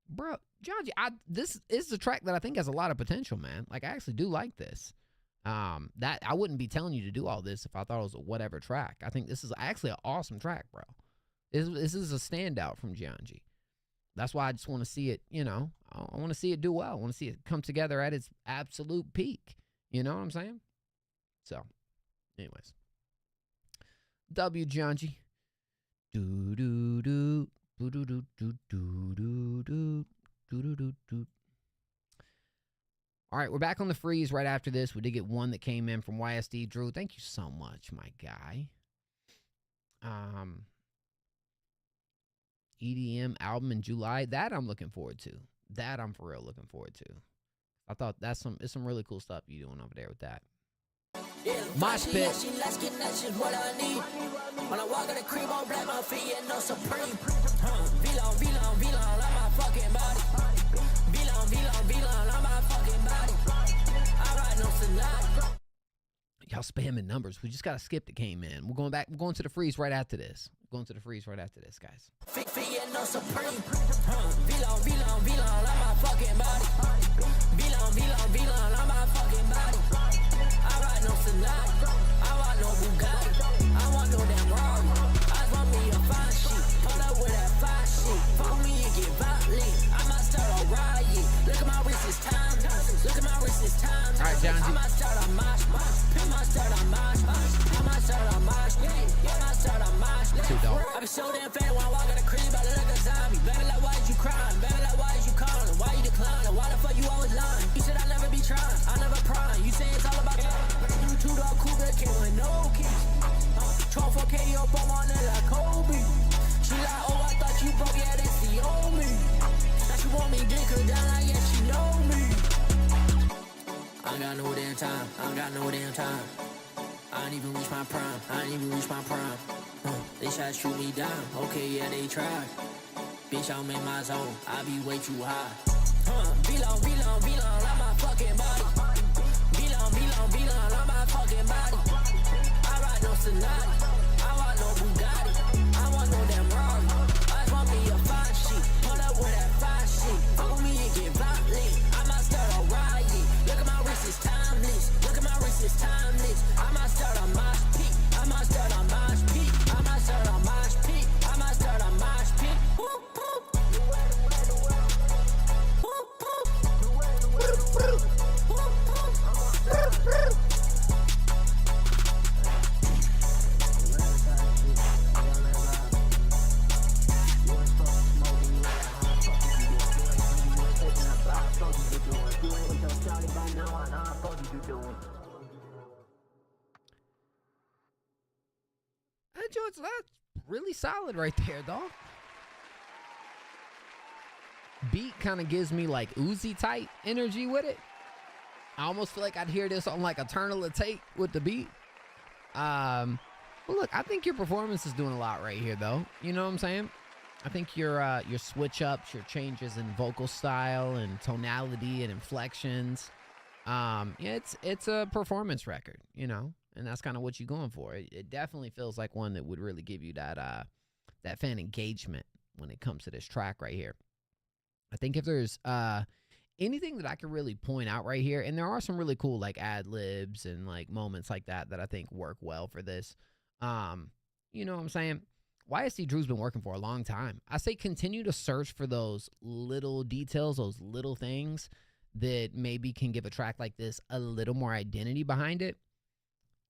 Bro, John, this is a track that I think has a lot of potential, man. Like I actually do like this. That I wouldn't be telling you to do all this if I thought it was a whatever track. I think this is actually an awesome track, bro. This is a standout from Gianji. That's why I just want to see it, you know, I want to see it do well. I want to see it come together at its absolute peak. You know what I'm saying? So, anyways. W. Johnji. Do do do do do do do do do do do do. All right, we're back on the freeze right after this. We did get one that came in from YSD Drew. Thank you so much, my guy. EDM album in July. That I'm looking forward to. That I'm for real looking forward to. I thought it's some really cool stuff you doing over there with that. Mosh pit. Let's get that shit what I need. When I walk in the crib on black, my feet and no supreme. V-long, on my fucking body. V-long, on my fucking body. I ride no tonight. Y'all spamming numbers. We just got a skip that came in. We're going to the freeze right after this. Going to the freeze right after this, guys. Feet and no supreme. V-long, on my fucking body. V-long, on my fucking body. I ride no tonight. I want no Bugatti. I want no damn Rari. I want me a fine shit. Pull up with that fine shit. Follow me and get violent. I might start a riot. Look at my wrist, it's time. Look at my wrist, it's time. All right, John. I might start a mosh. I might start a mosh. I might start a mosh. Yeah, I might start a mosh. Too dope. I be so damn fat when I walk in the crib. I look like a zombie. Baby, like, why is you crying? Baby, like, why is you calling? Why you declining? Why the fuck you always lying? You said I never be trying. I never prime. You say it's all about time. You two-dog cougar came with no keys. 12-4K up on my neck like Kobe. She like, oh, I thought you broke. Yeah, that's the old me. Now she want me dick her down like, yeah, she know me. I ain't got no damn time. I ain't got no damn time. I ain't even reach my prime. I ain't even reach my prime. They try to shoot me down. Okay, yeah, they tried. Bitch, I'm in my zone. I be way too high. V-long, on my fucking body. V-long, on my fucking body. I ride no Sonata. I want no Bugatti. I want no damn Rari. I want me a fine shit. Pull up with that fine shit. Follow me and get violent. I might start a riot. Look at my wrist, it's timeless. Look at my wrist, it's timeless. I might start a mosh pit. I might start a mosh pit. I might start a mosh pit. I might start a mosh pit. Whoop, whoop. Whoop, whoop. That's really solid right there, dog. Beat kind of gives me like Uzi type energy with it. I almost feel like I'd hear this on like Eternal Take with the beat. But look, I think your performance is doing a lot right here, though. You know what I'm saying? I think your switch ups, your changes in vocal style and tonality and inflections. It's a performance record, you know, and that's kind of what you're going for. It definitely feels like one that would really give you that fan engagement when it comes to this track right here. I think if there's anything that I could really point out right here, and there are some really cool like ad libs and like moments like that I think work well for this. You know what I'm saying? YSD Drew's been working for a long time. I say continue to search for those little details, those little things that maybe can give a track like this a little more identity behind it.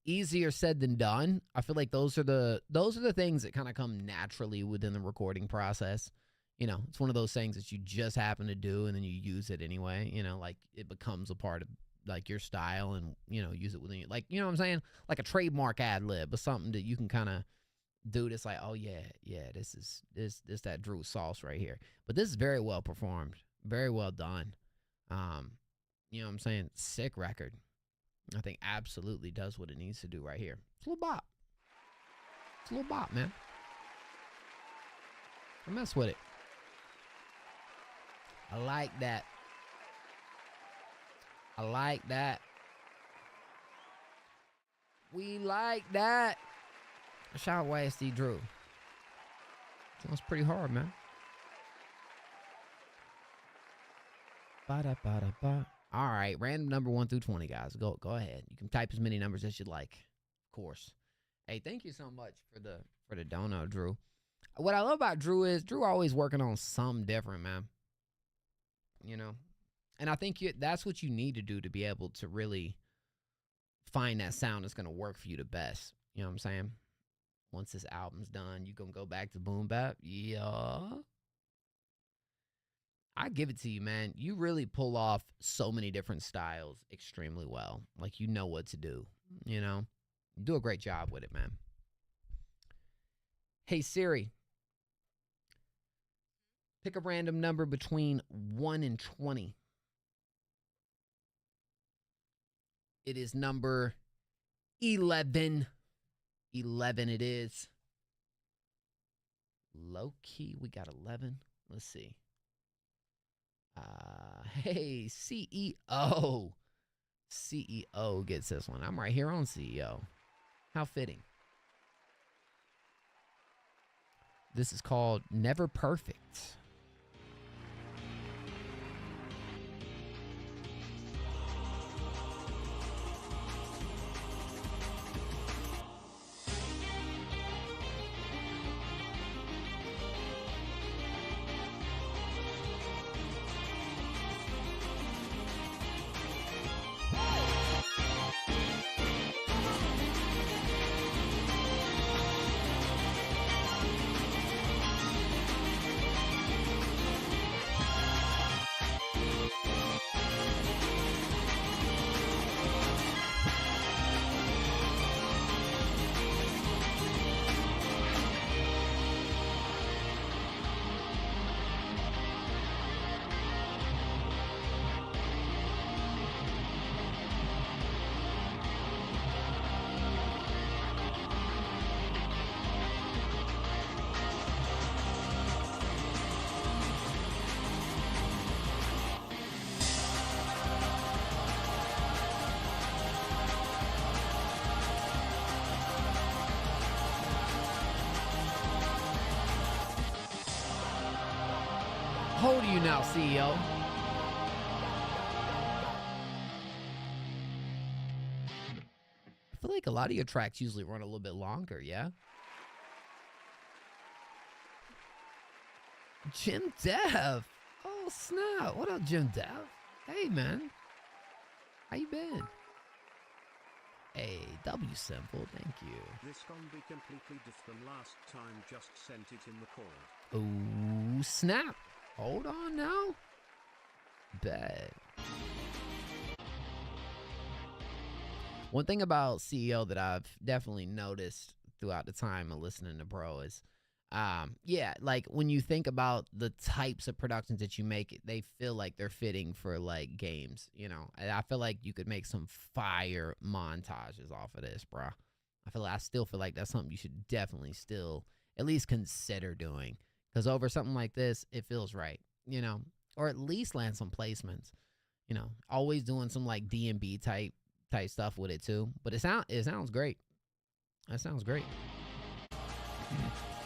Easier said than done. I feel like those are the things that kind of come naturally within the recording process. You know, it's one of those things that you just happen to do and then you use it anyway. You know, like it becomes a part of like your style and, you know, use it within you. Like, you know what I'm saying? Like a trademark ad lib or something that you can kind of do that's like, oh yeah, this is that Drew sauce right here. But this is very well performed, very well done. You know what I'm saying? Sick record. I think absolutely does what it needs to do right here. It's a little bop. It's a little bop, man. I mess with it. I like that. I like that. We like that. Shout out YSD Drew. Sounds pretty hard, man. Ba-da-ba-da-ba. All right, random number 1 through 20, guys. Go ahead. You can type as many numbers as you'd like, of course. Hey, thank you so much for the dono, Drew. What I love about Drew is Drew always working on something different, man. You know, and I think that's what you need to do to be able to really find that sound that's gonna work for you the best. You know what I'm saying? Once this album's done, you gonna go back to boom bap? Yeah. I give it to you, man. You really pull off so many different styles extremely well. Like, you know what to do, you know? You do a great job with it, man. Hey, Siri. Pick a random number between 1 and 20. It is number 11. 11 it is. Low key, we got 11. Let's see. Hey, CEO. CEO gets this one. I'm right here on CEO. How fitting. This is called Never Perfect. How old are you now, CEO? I feel like a lot of your tracks usually run a little bit longer, yeah? Jim Dev. Oh, snap. What up, Jim Dev? Hey, man. How you been? Hey, W Simple, thank you. This gon' be completely different last time, just sent it in the call. Oh, snap. Hold on now. Bet. One thing about CEO that I've definitely noticed throughout the time of listening to Bro is, yeah, like when you think about the types of productions that you make, they feel like they're fitting for like games, you know. And I feel like you could make some fire montages off of this, bro. I still feel like that's something you should definitely still at least consider doing. Because over something like this, it feels right, you know, or at least land some placements, you know, always doing some like D&B type stuff with it too. But it sounds great. That sounds great.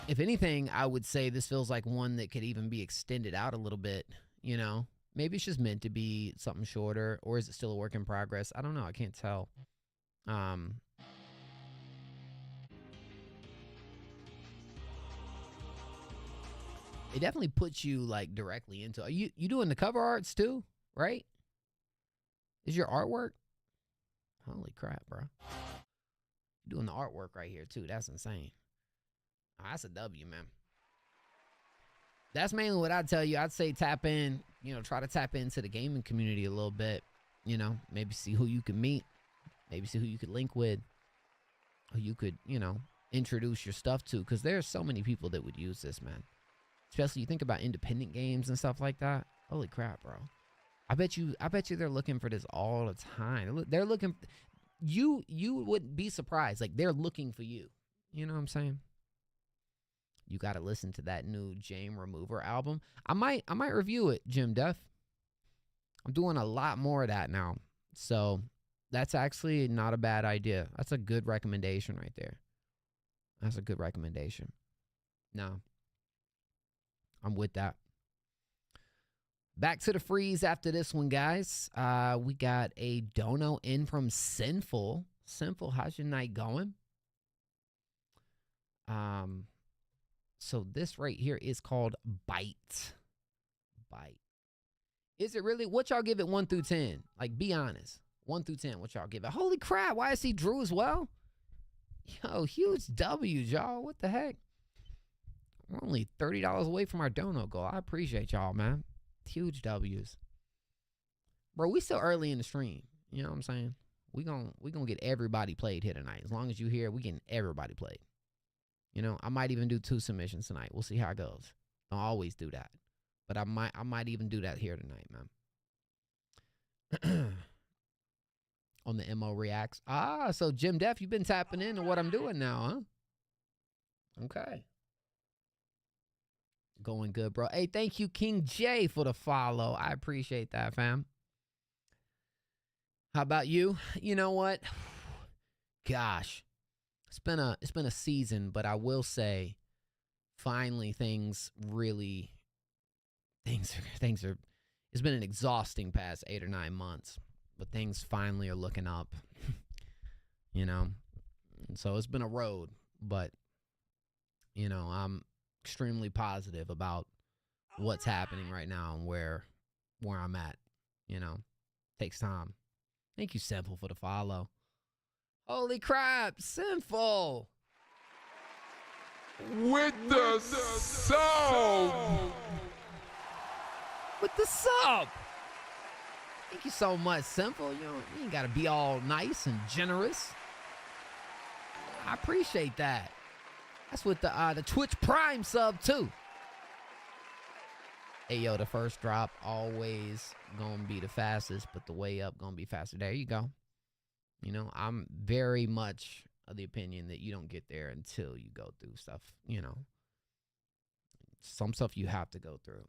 If anything, I would say this feels like one that could even be extended out a little bit, you know, maybe it's just meant to be something shorter, or is it still a work in progress? I don't know. I can't tell. It definitely puts you like directly into. Are you doing the cover arts too, right? Is your artwork? Holy crap, bro! You're doing the artwork right here too. That's insane. Oh, that's a W, man. That's mainly what I'd tell you. I'd say tap in. You know, try to tap into the gaming community a little bit. You know, maybe see who you can meet. Maybe see who you could link with. Who you could, you know, introduce your stuff to. Because there's so many people that would use this, man. Especially you think about independent games and stuff like that. Holy crap, bro. I bet you they're looking for this all the time. They're looking, you wouldn't be surprised. Like, they're looking for you. You know what I'm saying? You got to listen to that new Jame Remover album. I might review it, Jim Def. I'm doing a lot more of that now. So that's actually not a bad idea. That's a good recommendation right there. That's a good recommendation. No. I'm with that. Back to the freeze after this one, guys. We got a dono in from Sinful. Sinful, how's your night going? So this right here is called Bite. Bite. Is it really? What y'all give it 1 through 10? Like, be honest. 1 through 10, what y'all give it? Holy crap, YSC Drew as well? Yo, huge W's, y'all. What the heck? We're only $30 away from our dono goal. I appreciate y'all, man. Huge W's. Bro, we still early in the stream. You know what I'm saying? We gonna get everybody played here tonight. As long as you here, we getting everybody played. You know, I might even do 2 submissions tonight. We'll see how it goes. Don't always do that. But I might even do that here tonight, man. On the MO Reacts. Ah, so Jim Def, you've been tapping into what I'm doing now, huh? Okay. Going good, bro. Hey, thank you, King J, for the follow. I appreciate that, fam. How about you? You know what? Gosh. It's been a season, but I will say finally things are it's been an exhausting past 8 or 9 months, but things finally are looking up. You know. And so it's been a road, but you know, I'm extremely positive about what's happening right now and where I'm at. You know, takes time. Thank you, Simple, for the follow. Holy crap, Sinful! With the sub. With the sub! Thank you so much, Simple. You ain't gotta be all nice and generous. I appreciate that. That's with the Twitch Prime sub, too. Hey, yo, the first drop always gonna be the fastest, but the way up gonna be faster. There you go. You know, I'm very much of the opinion that you don't get there until you go through stuff, you know. Some stuff you have to go through.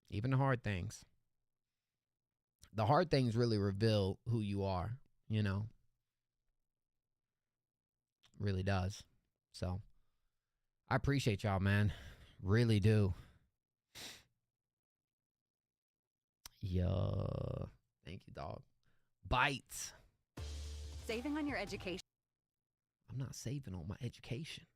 Even the hard things. The hard things really reveal who you are, you know. Really does. So, I appreciate y'all, man. Really do. Yeah. Thank you, dog. Bites. Saving on your education. I'm not saving on my education.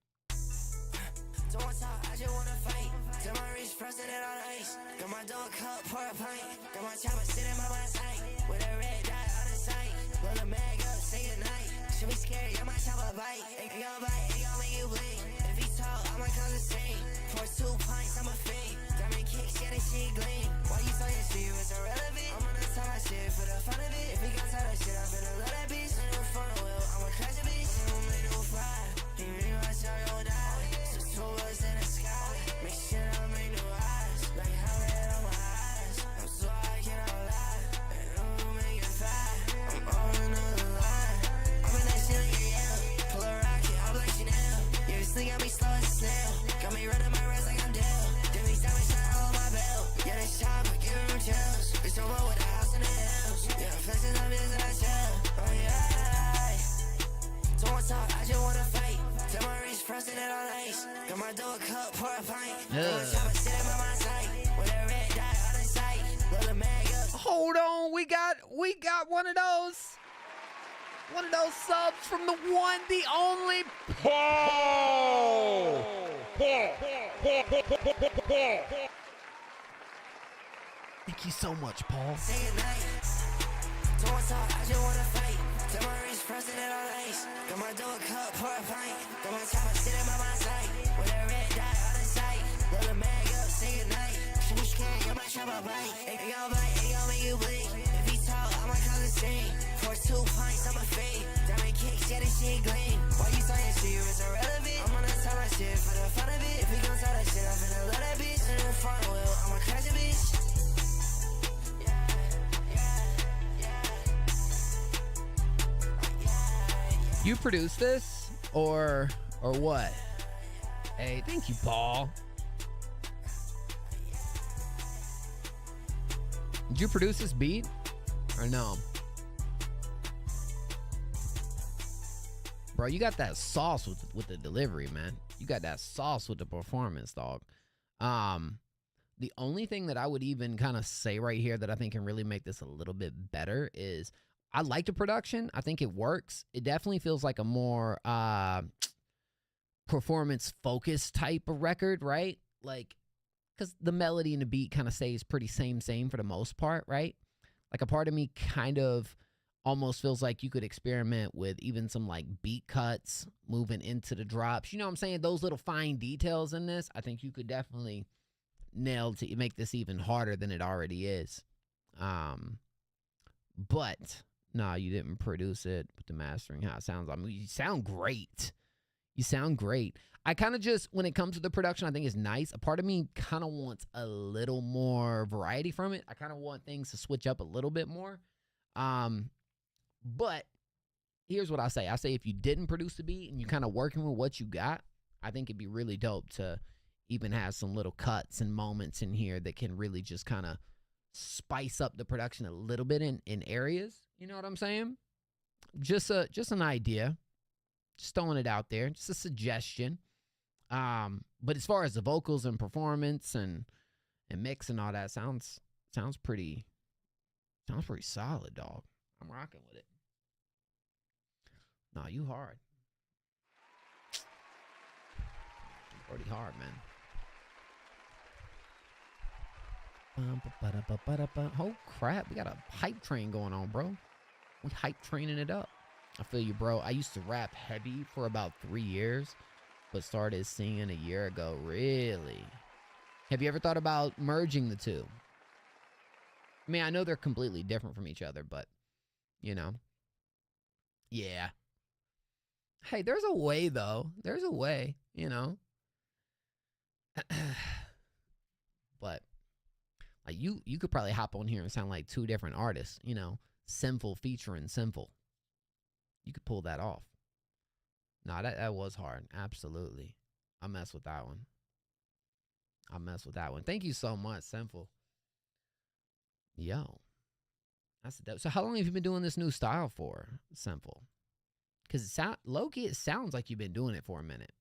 Don't talk, I just wanna fight. Till my wrist frozen and on ice. Got my dog cup, pour a pint. Got my chopper sitting by my side. With a red dot on the side. Roll a mag up, say goodnight. Should be scary, I might chopper bite. Ain't gon' bite, ain't gon' make you bleed. If he talk, I might cause a scene. Pour 2 pints, I'm a fiend. Diamond kicks, yeah, this shit gleam. Why you so your shit was irrelevant? I'm gonna tell my shit for the fun of it. If he gon' tell that shit, I'm finna love that bitch. In the front wheel, I'ma crash a bitch. I'm in no fire. He really my shot, yo, die. So 2 us in the sky. Make sure I make new eyes. Like how red on my eyes. I'm so I cannot lie. And I'm gonna make it fire. I'm on another line. I'm in that shit like a yell. Pull a rocket, I'm like Chanel. Yeah, this thing got me slow as a snail. Got me running my race like I'm Dell. Then we diamond shine all on my belt. Yeah, this chop, I give him chills. Bitch, I'm with a house in the hills. Yeah, I'm flexing up this and I chill. Oh yeah. Don't wanna talk, I just wanna fight. Till my wrist frozen and on ice. Got my dog cup, pour a pint. Got my chopper sitting by my side. With a red dot on the side. Roll a mag up. Hold on, we got one of those subs from the one, the only Paul. Thank you so much, Paul. Say goodnight. Don't wanna talk, I just wanna fight. Till my wrist frozen and on ice. Got my dog cup, pour a pint. Got my chopper sitting by my side. With a red dot on the side. Roll a mag up, say goodnight. Should be scared, yeah, my chopper bite. Ain't gon' bite, ain't gon' make you bleed. If he talk, I might cause a scene. Pour 2 pints, I'm a fiend. Diamond kicks, yeah, this shit gleam. Why you saying shit was irrelevant? I'm gonna tell my shit for the fun of it. If he gon' tell that shit, I'm finna love that bitch. In the front wheel, I'ma crash a bitch. You produced this or what? Hey, thank you, Paul. Did you produce this beat or no? Bro, you got that sauce with the delivery, man. You got that sauce with the performance, dog. The only thing that I would even kind of say right here that I think can really make this a little bit better is I like the production. I think it works. It definitely feels like a more performance focused type of record, right? Like, because the melody and the beat kind of stays pretty same for the most part, right? Like a part of me kind of almost feels like you could experiment with even some like beat cuts moving into the drops. You know what I'm saying? Those little fine details in this, I think you could definitely nail to make this even harder than it already is. But no, you didn't produce it with the mastering. How it sounds. I mean, you sound great. You sound great. I kind of just, when it comes to the production, I think it's nice. A part of me kind of wants a little more variety from it. I kind of want things to switch up a little bit more. But here's what I say. I say if you didn't produce the beat and you kind of working with what you got, I think it'd be really dope to even have some little cuts and moments in here that can really just kind of spice up the production a little bit in areas. You know what I'm saying? Just an idea. Just throwing it out there. Just a suggestion. But as far as the vocals and performance and mix and all that, sounds pretty solid, dog. I'm rocking with it. Nah, you hard. Pretty hard, man. Oh crap, we got a hype train going on, bro. We hype training it up. I feel you, bro. I used to rap heavy for about 3 years, but started singing a year ago. Really? Have you ever thought about merging the two? I mean, I know they're completely different from each other, but, you know. Yeah. Hey, there's a way, though. There's a way, you know. But like you could probably hop on here and sound like two different artists, you know. Sinful featuring Sinful. You could pull that off. Nah, that was hard. Absolutely. I mess with that one. Thank you so much, Sinful. Yo. That's dope. So how long have you been doing this new style for, Sinful? Because low-key, it sounds like you've been doing it for a minute.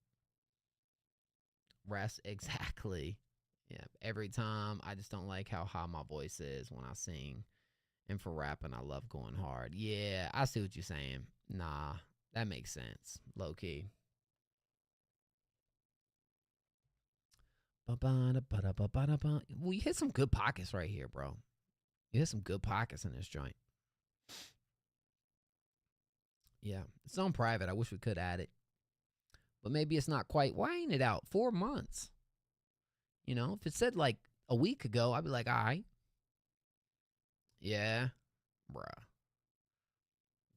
Rest, exactly. Yeah, every time, I just don't like how high my voice is when I sing. And for rapping, I love going hard. Yeah, I see what you're saying. Nah, that makes sense. Low-key. Well, you hit some good pockets right here, bro. You hit some good pockets in this joint. Yeah, it's on private. I wish we could add it. But maybe it's not quite. Why ain't it out? 4 months. You know, if it said like a week ago, I'd be like, all right. Yeah. Bruh.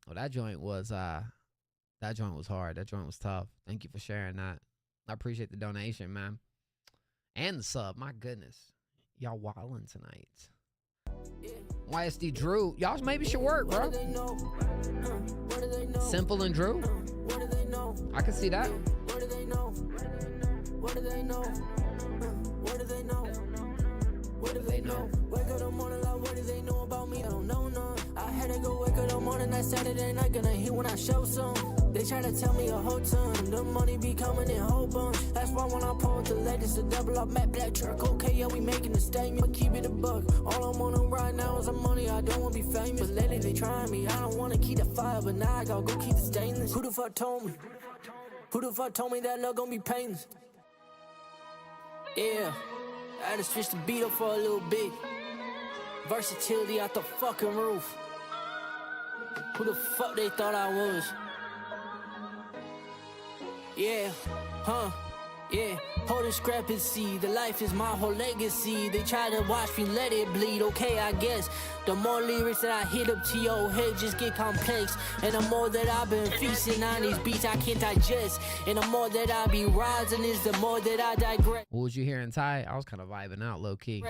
Oh, that joint was hard. That joint was tough. Thank you for sharing that. I appreciate the donation, man. And the sub. My goodness. Y'all wildin' tonight. YSD Drew. Y'all maybe should work, bro. Simple and Drew. I can see that. What do they know? What do they know? What do they know? What do they know? Wake up in the morning like, what do they know about me? I don't know none. I had to go wake up in the morning that Saturday night, gonna hear when I show some. They try to tell me a whole ton. The money be coming in whole bunch. That's why when I pull with the latest, a double up matte black truck. Okay, yeah, we making a statement. Keep it a buck. All I'm on right now is the money. I don't wanna be famous. But lately they trying me. I don't wanna keep the fire, but now I gotta go keep the stainless. Who the fuck told me? Who the fuck told me that love gon' be painless? Yeah, I had to switch the beat up for a little bit. Versatility out the fucking roof. Who the fuck they thought I was? Yeah, yeah, hold discrepancy. The life is my whole legacy. They try to watch me let it bleed. Okay, I guess the more lyrics that I hit up to your head just get complex. And the more that I've been feasting on these beats I can't digest. And the more that I be rising is the more that I digress. What was you hearing, Ty? I was kind of vibing out low-key.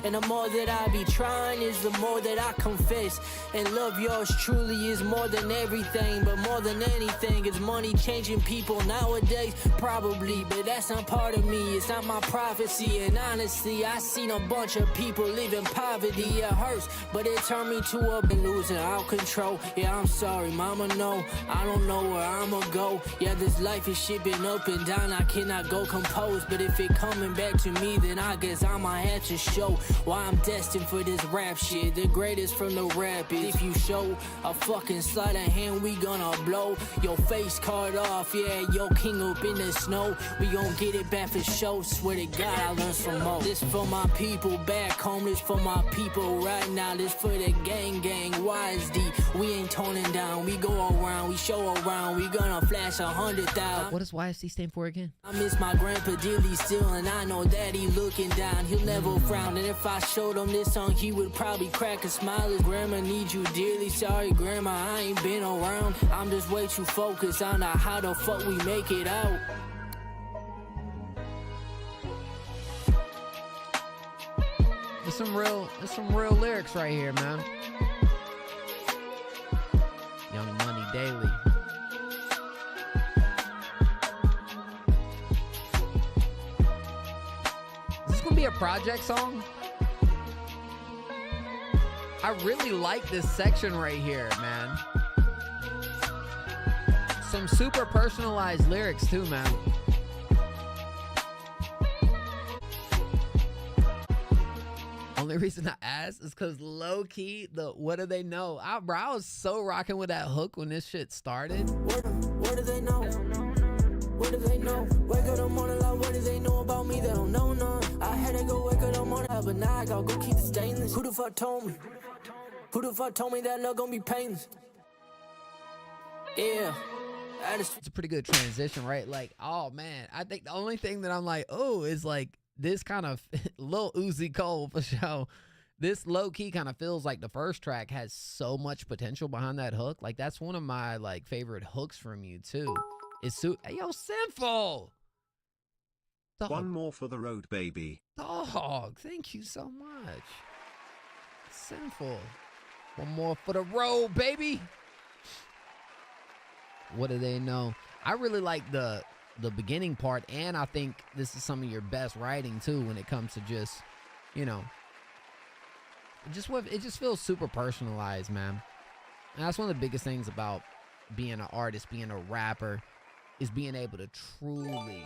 And the more that I be trying is the more that I confess. And love yours truly is more than everything. But more than anything, it's money changing people nowadays. Probably, but that's not part of me, it's not my prophecy. And honestly, I seen a bunch of people live in poverty. It hurts, but it turned me to a losing out control. Yeah, I'm sorry, mama, no, I don't know where I'ma go. Yeah, this life is shit been up and down, I cannot go composed. But if it coming back to me, then I guess I might have to show why I'm destined for this rap shit. The greatest from the rapids. If you show a fucking sleight of hand, we gonna blow your face card off. Yeah, yo, king up in the snow, we gon' get it back for show. Swear to God, I learned some more. This for my people back home, this for my people right now. This for the gang, YSD. We ain't toning down, we go around, we show around, we gonna flash 100,000. What does YSD stand for again? I miss my grandpa dearly still, and I know that he looking down. He'll never frown, and if I showed him this song, he would probably crack a smile. His grandma needs you dearly. Sorry, grandma, I ain't been around. I'm just way too focused on how the fuck we make it out. There's some real lyrics right here, man. Young Money Daily. Is this gonna be a project song? I really like this section right here, man. Some super personalized lyrics too, man. Only reason I asked is because low key, what do they know? I was so rocking with that hook when this shit started. What do they know? What do they know? Wake up in the morning, like, what do they know about me? They don't know none. I had to go wake up in the morning, but now I gotta go keep the stainless. Who the fuck told me? Who the fuck told me that love gonna be painless? Yeah. It's a pretty good transition, right? Like, oh man, I think the only thing that I'm like, oh, is like this kind of Lil Uzi Cole for sure. This low key kind of feels like the first track has so much potential behind that hook. Like that's one of my like favorite hooks from you too. It's hey, yo, Sinful. Dog. One more for the road, baby. Dog, thank you so much. Sinful. One more for the road, baby. What do they know? I really like the beginning part, and I think this is some of your best writing too when it comes to just, you know, it just feels super personalized, man. And that's one of the biggest things about being an artist, being a rapper, is being able to truly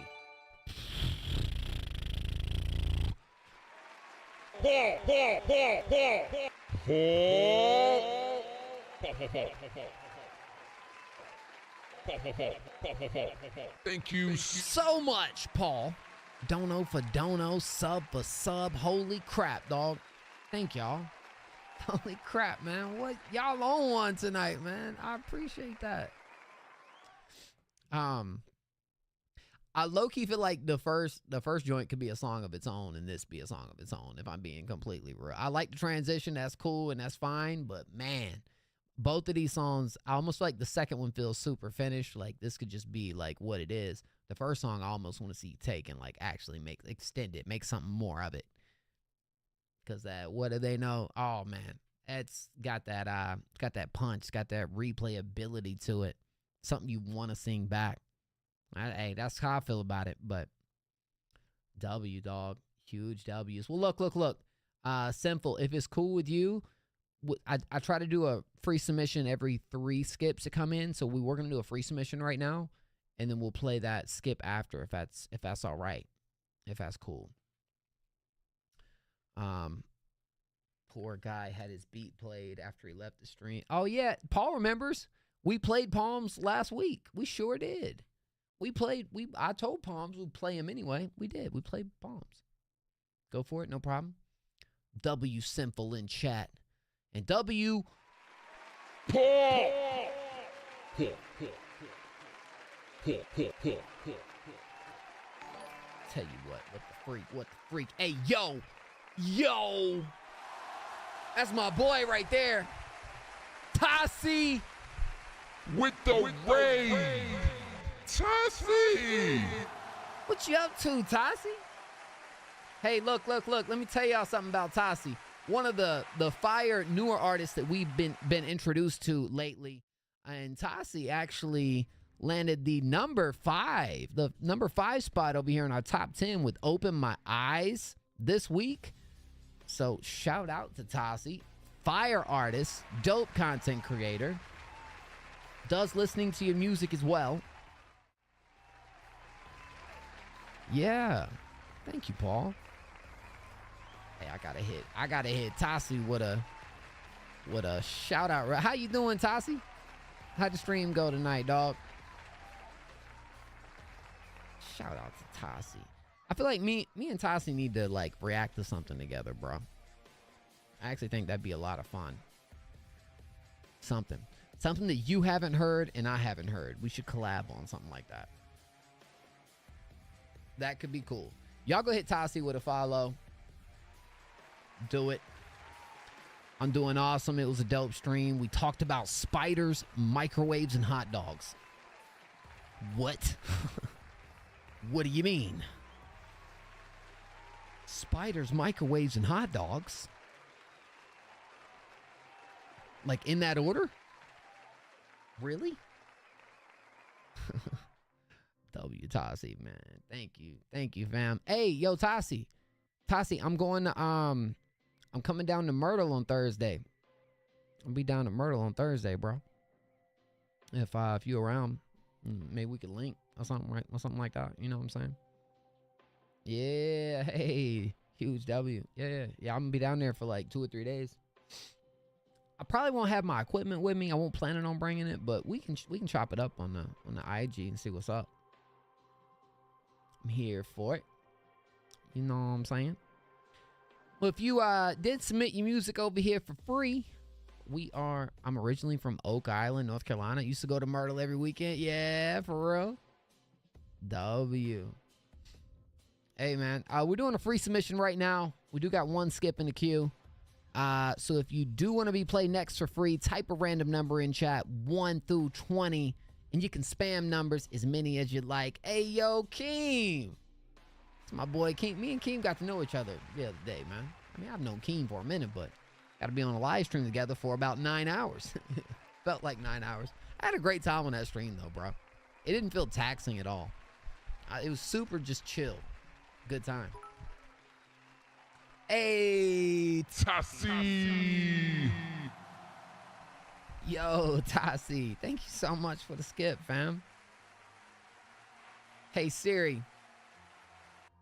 Thank you so much, Paul. Dono for dono, sub for sub. Holy crap, dog. Thank y'all. Holy crap, man. What y'all on one tonight, man? I appreciate that. I low-key feel like the first joint could be a song of its own, and this be a song of its own, if I'm being completely real. I like the transition, that's cool and that's fine, but man, both of these songs, I almost feel like the second one feels super finished. Like this could just be like what it is. The first song I almost want to see taken, like actually extend it, make something more of it. Cause that what do they know? Oh man, it's got that punch, got that replayability to it. Something you want to sing back. Hey, that's how I feel about it. But W, dog, huge W's. Well, look. Sinful. If it's cool with you, I try to do a free submission every 3 skips that come in. So we're gonna do a free submission right now, and then we'll play that skip after if that's all right, if that's cool. Poor guy had his beat played after he left the stream. Oh yeah, Paul remembers. We played Palms last week. We sure did. I told Palms we'd play him anyway. We did. We played Palms. Go for it, no problem. W Sinful in chat. And W Paul. Tell you what the freak. Hey, yo. That's my boy right there. Tassie with the raid. Tassie. What you up to, Tassie? Hey, look. Let me tell y'all something about Tassie. One of the fire newer artists that we've been introduced to lately. And Tassie actually landed the number 5 spot over here in our top 10 with Open My Eyes this week. So shout out to Tassi, fire artist, dope content creator, does listening to your music as well. Yeah, thank you, Paul. Hey, I gotta hit Tassi with a shout out. How you doing, Tassi? How'd the stream go tonight, dog? Shout out to Tassi. I feel like me and Tassi need to like react to something together, bro. I actually think that'd be a lot of fun. Something that you haven't heard and I haven't heard. We should collab on something like that. That could be cool. Y'all go hit Tassi with a follow. Do it. I'm doing awesome. It was a dope stream. We talked about spiders, microwaves, and hot dogs. What? What do you mean? Spiders, microwaves, and hot dogs? Like in that order? Really? W Tassi, man. Thank you, fam. Hey, yo, Tassi, I'm going to I'm coming down to Myrtle on Thursday. I'll be down to Myrtle on Thursday, bro. If you around, maybe we could link or something, right? Or something like that. You know what I'm saying? Yeah. Hey, huge W. Yeah. I'm gonna be down there for like 2 or 3 days. I probably won't have my equipment with me. I won't plan on bringing it, but we can chop it up on the IG and see what's up. I'm here for it. You know what I'm saying? Well, if you did submit your music over here for free, I'm originally from Oak Island, North Carolina. Used to go to Myrtle every weekend. Yeah, for real. W. Hey, man, we're doing a free submission right now. We do got one skip in the queue. So if you do want to be played next for free, type a random number in chat, 1 through 20, and you can spam numbers as many as you'd like. Hey, yo, Keem. It's my boy Keem. Me and Keem got to know each other the other day, man. I mean, I've known Keem for a minute, but got to be on a live stream together for about 9 hours. Felt like 9 hours. I had a great time on that stream, though, bro. It didn't feel taxing at all. It was super just chill. Good time. Hey, Tassi. Yo, Tassi. Thank you so much for the skip, fam. Hey, Siri.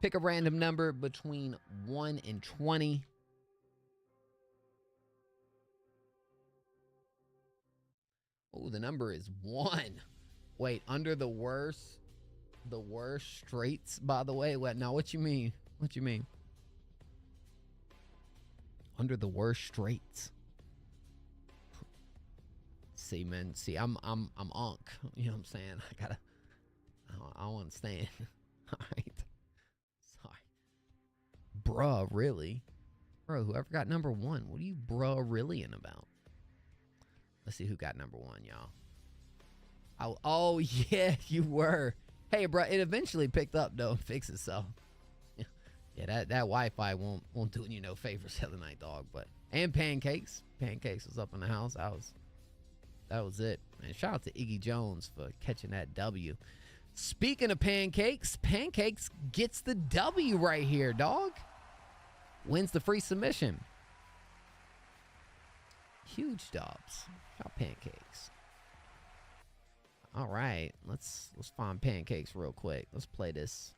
Pick a random number between 1 and 20. Oh, the number is 1. Wait, under the worst straits, by the way. What? Now, what you mean? What you mean? Under the worst straits. See, man. See, I'm unk. You know what I'm saying? I don't understand. All right. Sorry. Bruh, really? Bro, whoever got number 1, what are you bruh reallying about? Let's see who got number 1, y'all. Oh, yeah, you were. Hey, bro, it eventually picked up, though, and fixed itself. Yeah, that Wi-Fi won't do you no favors the other night, dog. But and pancakes was up in the house. That was it. And shout out to Iggy Jones for catching that W. Speaking of pancakes gets the W right here, dog. Wins the free submission. Huge dubs. Shout out pancakes. All right, let's find pancakes real quick. Let's play this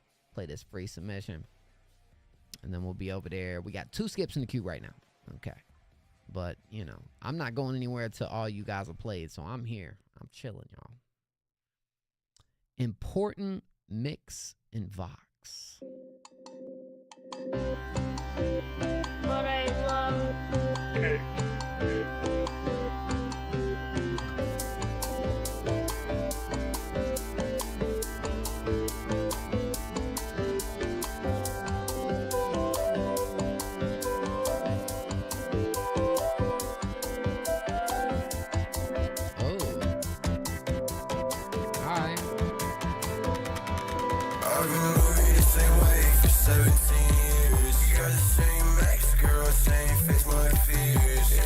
free submission. And then we'll be over there. We got 2 skips in the queue right now. Okay. But, you know, I'm not going anywhere till all you guys have played. So I'm here. I'm chilling, y'all. Important mix in Vox. But I love Same face, my fears.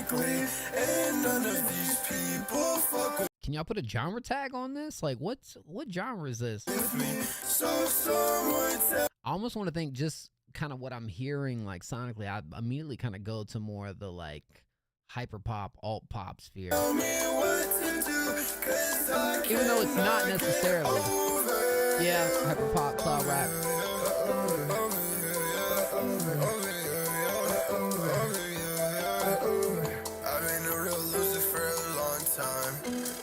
directly. And none of these people fuck with Can y'all put a genre tag on this? Like, what genre is this? me. So someone tell I almost want to think just kind of what I'm hearing, like sonically. I immediately kind of go to more of the like hyper pop, alt pop sphere. me what to do, 'cause I Even though it's not can't necessarily. over. Yeah, hyper pop, cloud rap. I've been a real loser for a long time.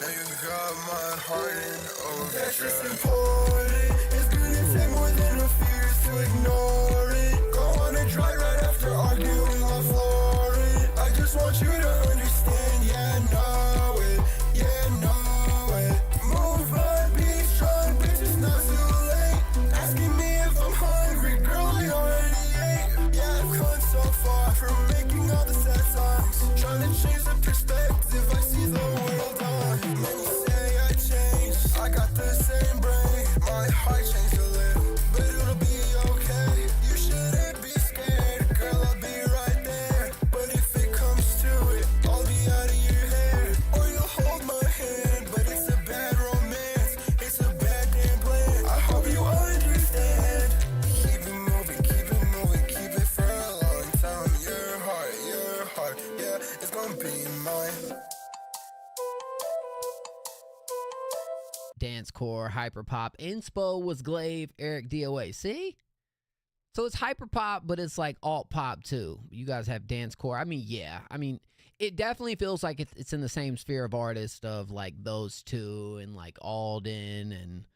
Now you got my heart in overdrive. That's just important. It's gonna take more than a few years to ignore it. Go on a drive right after arguing on Florida. I just want you to understand, yeah, know it, yeah, know it. Move on, be strong, bitch, it's not too late. Asking me if I'm hungry, girl, I already ate. Yeah, I've come so far from making all the sad songs. Trying to change the perspective, I see the world on. Many say I changed, I got the same brain. My heart changed a little, but it'll be okay. You shouldn't be scared, girl, I'll be right there. But if it comes to it, I'll be out of your hair. Or you'll hold my hand, but it's a bad romance. It's a bad damn plan. I hope you understand. Keep it moving, keep it for a long time. Your heart, yeah, it's gonna be mine. Dance core, hyper pop. Inspo was Glaive, Eric DOA. See? So it's hyper pop, but it's like alt pop too. You guys have dance core. I mean, yeah. I mean, it definitely feels like it's in the same sphere of artists of like those two and like Alden and,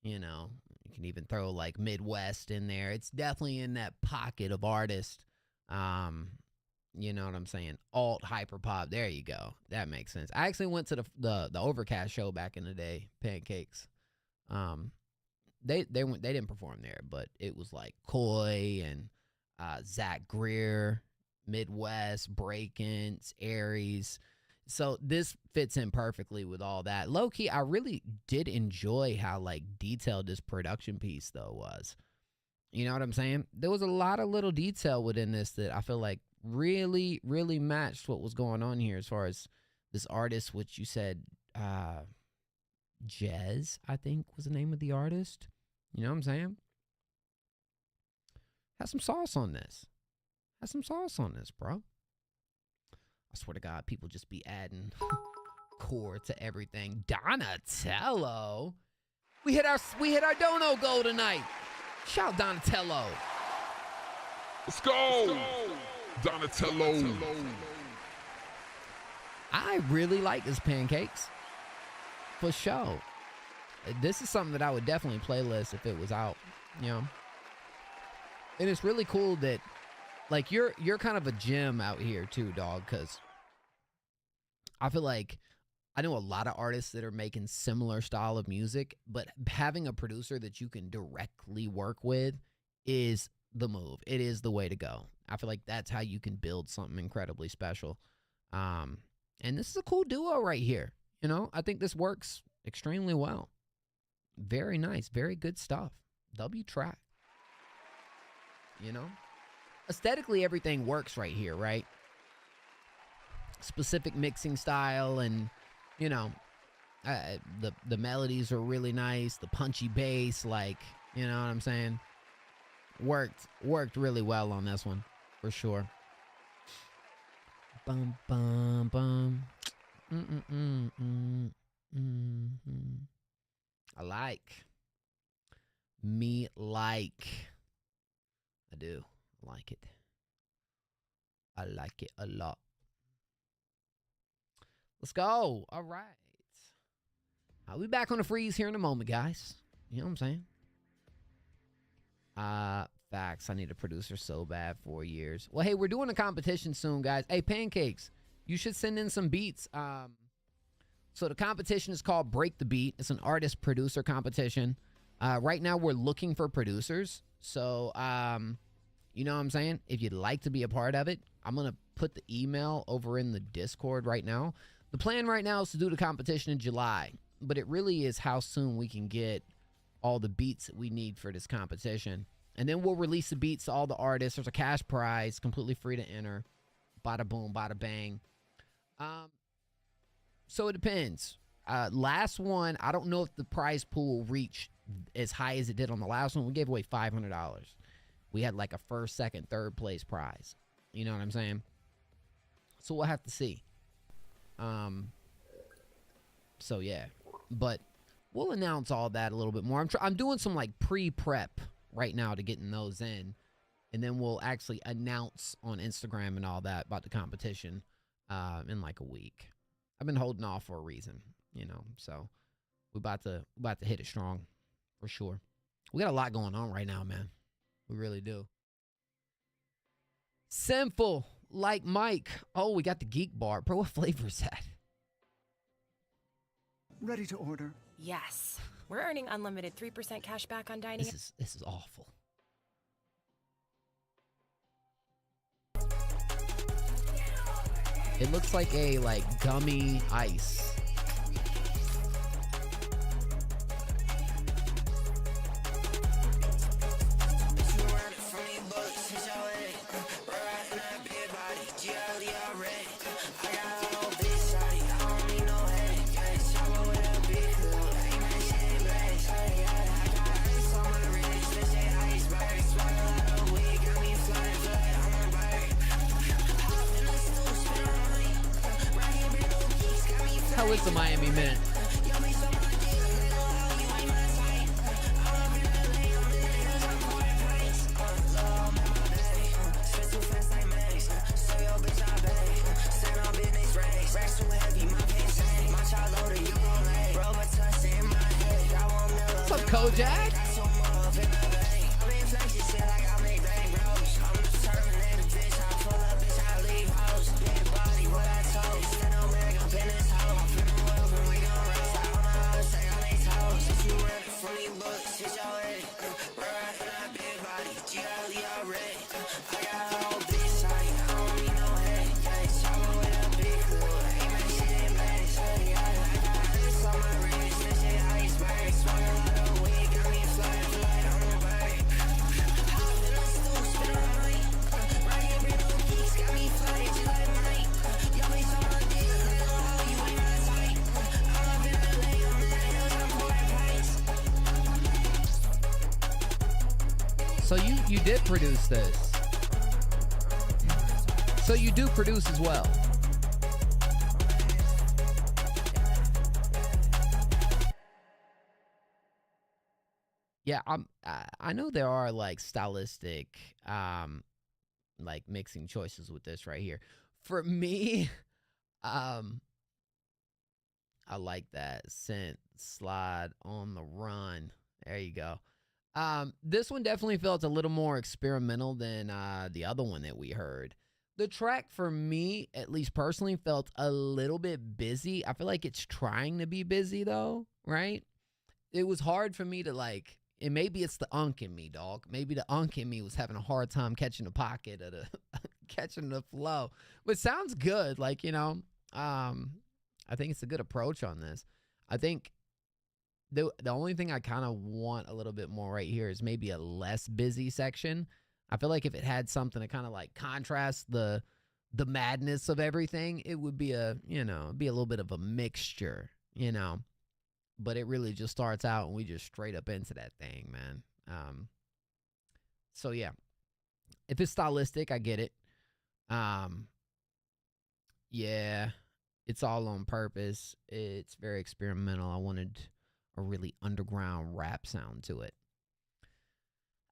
you know, you can even throw like Midwest in there. It's definitely in that pocket of artists. You know what I'm saying? Alt hyper pop. There you go. That makes sense. I actually went to the Overcast show back in the day, Pancakes. They didn't perform there, but it was like Coy and Zach Greer, Midwest, Break-Ins, Aries. So this fits in perfectly with all that. Low key, I really did enjoy how like detailed this production piece though was. You know what I'm saying? There was a lot of little detail within this that I feel like really, really matched what was going on here as far as this artist, which you said Jez, I think was the name of the artist. You know what I'm saying? Have some sauce on this. Have some sauce on this, bro. I swear to God, people just be adding core to everything. Donatello. We hit our dono goal tonight. Shout Donatello. Let's go. Donatello. I really like this Pancakes. For sure. This is something that I would definitely playlist if it was out, you know. And it's really cool that like you're kind of a gem out here too, dog, because I feel like I know a lot of artists that are making similar style of music, but having a producer that you can directly work with is the move. It is the way to go. I feel like that's how you can build something incredibly special. And this is a cool duo right here. You know, I think this works extremely well. Very nice. Very good stuff. W track. You know? Aesthetically, everything works right here, right? Specific mixing style and, you know, the melodies are really nice. The punchy bass, like, you know what I'm saying? Worked really well on this one, for sure. Bum, bum, bum. I like. Me like. I do like it. I like it a lot. Let's go. All right. I'll be back on the freeze here in a moment, guys. You know what I'm saying? Facts. I need a producer so bad. 4 years. Well, hey, we're doing a competition soon, guys. Hey, Pancakes, you should send in some beats. So the competition is called Break the Beat. It's an artist-producer competition. Right now, we're looking for producers. So, you know what I'm saying? If you'd like to be a part of it, I'm going to put the email over in the Discord right now. The plan right now is to do the competition in July, but it really is how soon we can get all the beats that we need for this competition. And then we'll release the beats to all the artists. There's a cash prize, completely free to enter. Bada boom, bada bang. So it depends. Last one, I don't know if the prize pool reached as high as it did on the last one. We gave away $500. We had like a first, second, third place prize. You know what I'm saying? So we'll have to see. So yeah, but we'll announce all that a little bit more. I'm doing some like pre-prep right now to getting those in, and then we'll actually announce on Instagram and all that about the competition in like a week. I've been holding off for a reason, you know. So we're about to hit it strong for sure. We got a lot going on right now, man. We really do. Sinful like Mike. Oh, we got the Geek Bar. Bro, what flavor is that? Ready to order? Yes. We're earning unlimited 3% cash back on dining. This is awful. It looks like a gummy ice. How is the Miami Mint? What's up, Kojak? So you did produce this. So you do produce as well. Yeah, I know there are like stylistic like mixing choices with this right here. For me, I like that synth slide on the run. There you go. This one definitely felt a little more experimental than the other one that we heard. The track for me, at least personally, felt a little bit busy. I feel like it's trying to be busy though, right? It was hard for me to like, and maybe it's the unk in me, dog. Maybe the unk in me was having a hard time catching the pocket of the catching the flow. But sounds good, like, you know. I think it's a good approach on this. I think the only thing I kind of want a little bit more right here is maybe a less busy section. I feel like if it had something to kind of like contrast the madness of everything, it would be a, you know, be a little bit of a mixture, you know. But it really just starts out and we just straight up into that thing, man. So yeah, if it's stylistic, I get it. Yeah, it's all on purpose. It's very experimental. I wanted a really underground rap sound to it.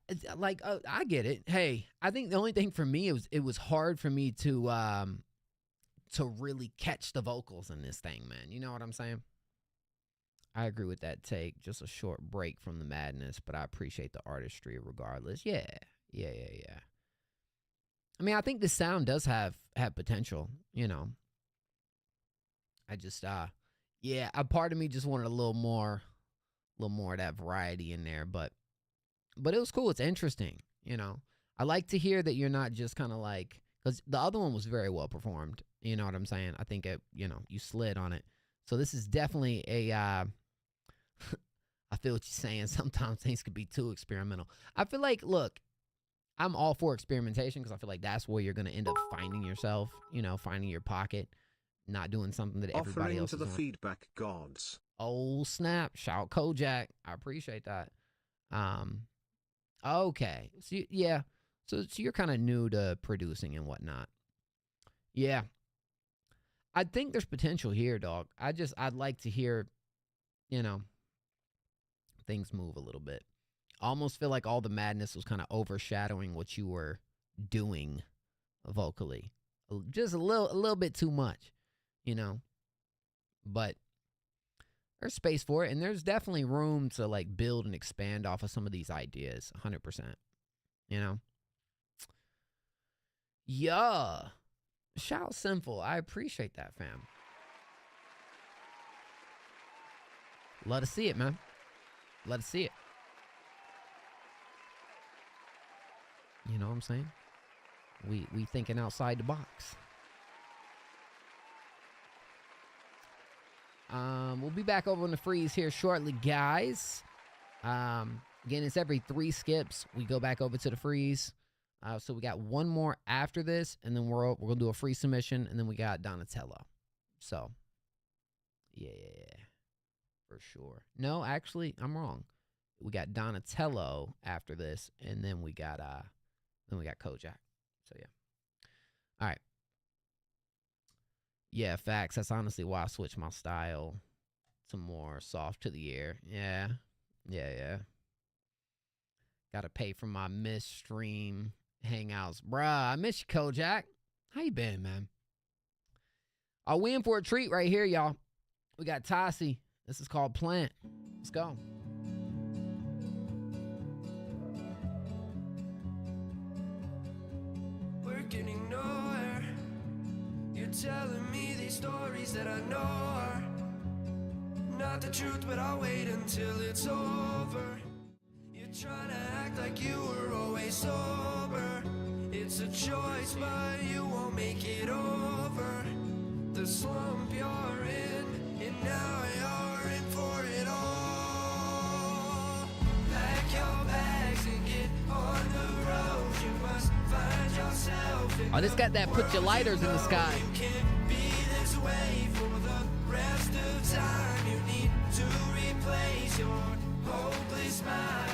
It's like, I get it. Hey, I think the only thing for me, it was hard for me to really catch the vocals in this thing, man. You know what I'm saying? I agree with that take. Just a short break from the madness, but I appreciate the artistry regardless. Yeah. I mean, I think this sound does have potential, you know. I just, yeah, a part of me just wanted a little more of that variety in there, but it was cool. It's interesting, you know. I like to hear that you're not just kind of like, because the other one was very well performed. You know what I'm saying? I think, you know, you slid on it. So this is definitely a, I feel what you're saying. Sometimes things could be too experimental. I feel like, look, I'm all for experimentation because I feel like that's where you're going to end up finding yourself, you know, finding your pocket. not doing something that everybody Offering else to is the doing. feedback gods. Oh snap! Shout Kojak. I appreciate that. Okay. So yeah. So you're kind of new to producing and whatnot. Yeah. I think there's potential here, dog. I'd like to hear, you know, things move a little bit. I almost feel like all the madness was kind of overshadowing what you were doing vocally. Just a little bit too much, you know. But there's space for it, and there's definitely room to like build and expand off of some of these ideas, 100%. You know? Yeah. Shout Sinful. I appreciate that, fam. Love to see it, man. Love to see it. You know what I'm saying? We thinking outside the box. We'll be back over on the freeze here shortly, guys. Again, it's every 3 skips. We go back over to the freeze. So we got one more after this, and then we're gonna do a free submission, and then we got Donatello. So, yeah, for sure. No, actually, I'm wrong. We got Donatello after this, and then we got Kojak. So yeah. All right. Yeah, facts. That's honestly why I switched my style to more soft to the air. Yeah. Gotta pay for my missed stream hangouts. Bruh, I miss you, Kojak. How you been, man? We in for a treat right here, y'all. We got Tassi. This is called Plant. Let's go. We're getting nowhere. You're telling me these stories that I know are not the truth, but I'll wait until it's over. You're trying to act like you were always sober. It's a choice, but you won't make it over the slump you're in, and now you're in for it all. Pack your bags and get on the road. You must find yourself in this got that put your lighters in the sky. You can't be this way for the rest of time. You need to replace your hopeless mind.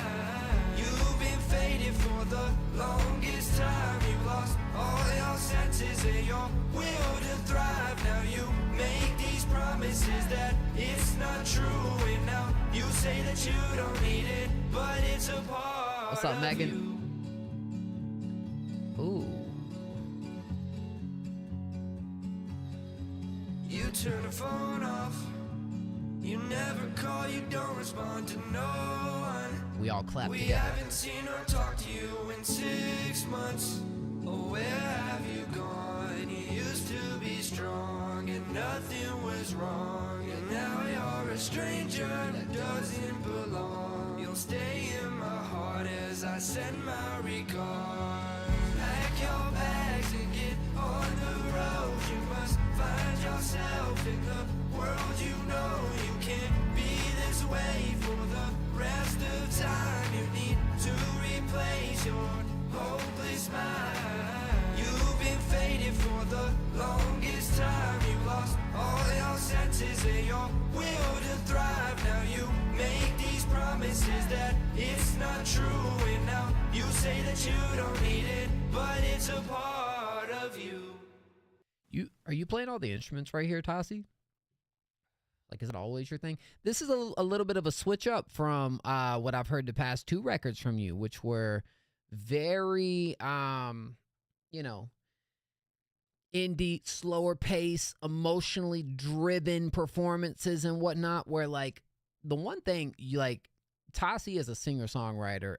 You've been faded for the longest time. You lost all your senses and your will to thrive. Now you make these promises that it's not true, and now you say that you don't need it, but it's a part. What's up, Megan? Ooh. You turn the phone off. You never call, you don't respond to no one. We all clap We together. haven't seen or talked to you in 6 months. Oh, where have you gone? You used to be strong and nothing was wrong, and now you're a stranger that doesn't belong. You'll stay in my heart as I send my regards. Pack your bags and get on the road. You must find yourself in the world. You know you can't be this way for the rest of time. You need to replace your hopeless mind. You've been faded for the longest time. You lost all your senses and your will to thrive. Now you make these promises that it's not true, and now you say that you don't need it, but it's a part of you. Are you playing all the instruments right here, Tassi? Like, is it always your thing? This is a little bit of a switch up from what I've heard the past 2 records from you, which were very, you know, indie, slower pace, emotionally driven performances and whatnot, where, like, the one thing, Tassi is a singer-songwriter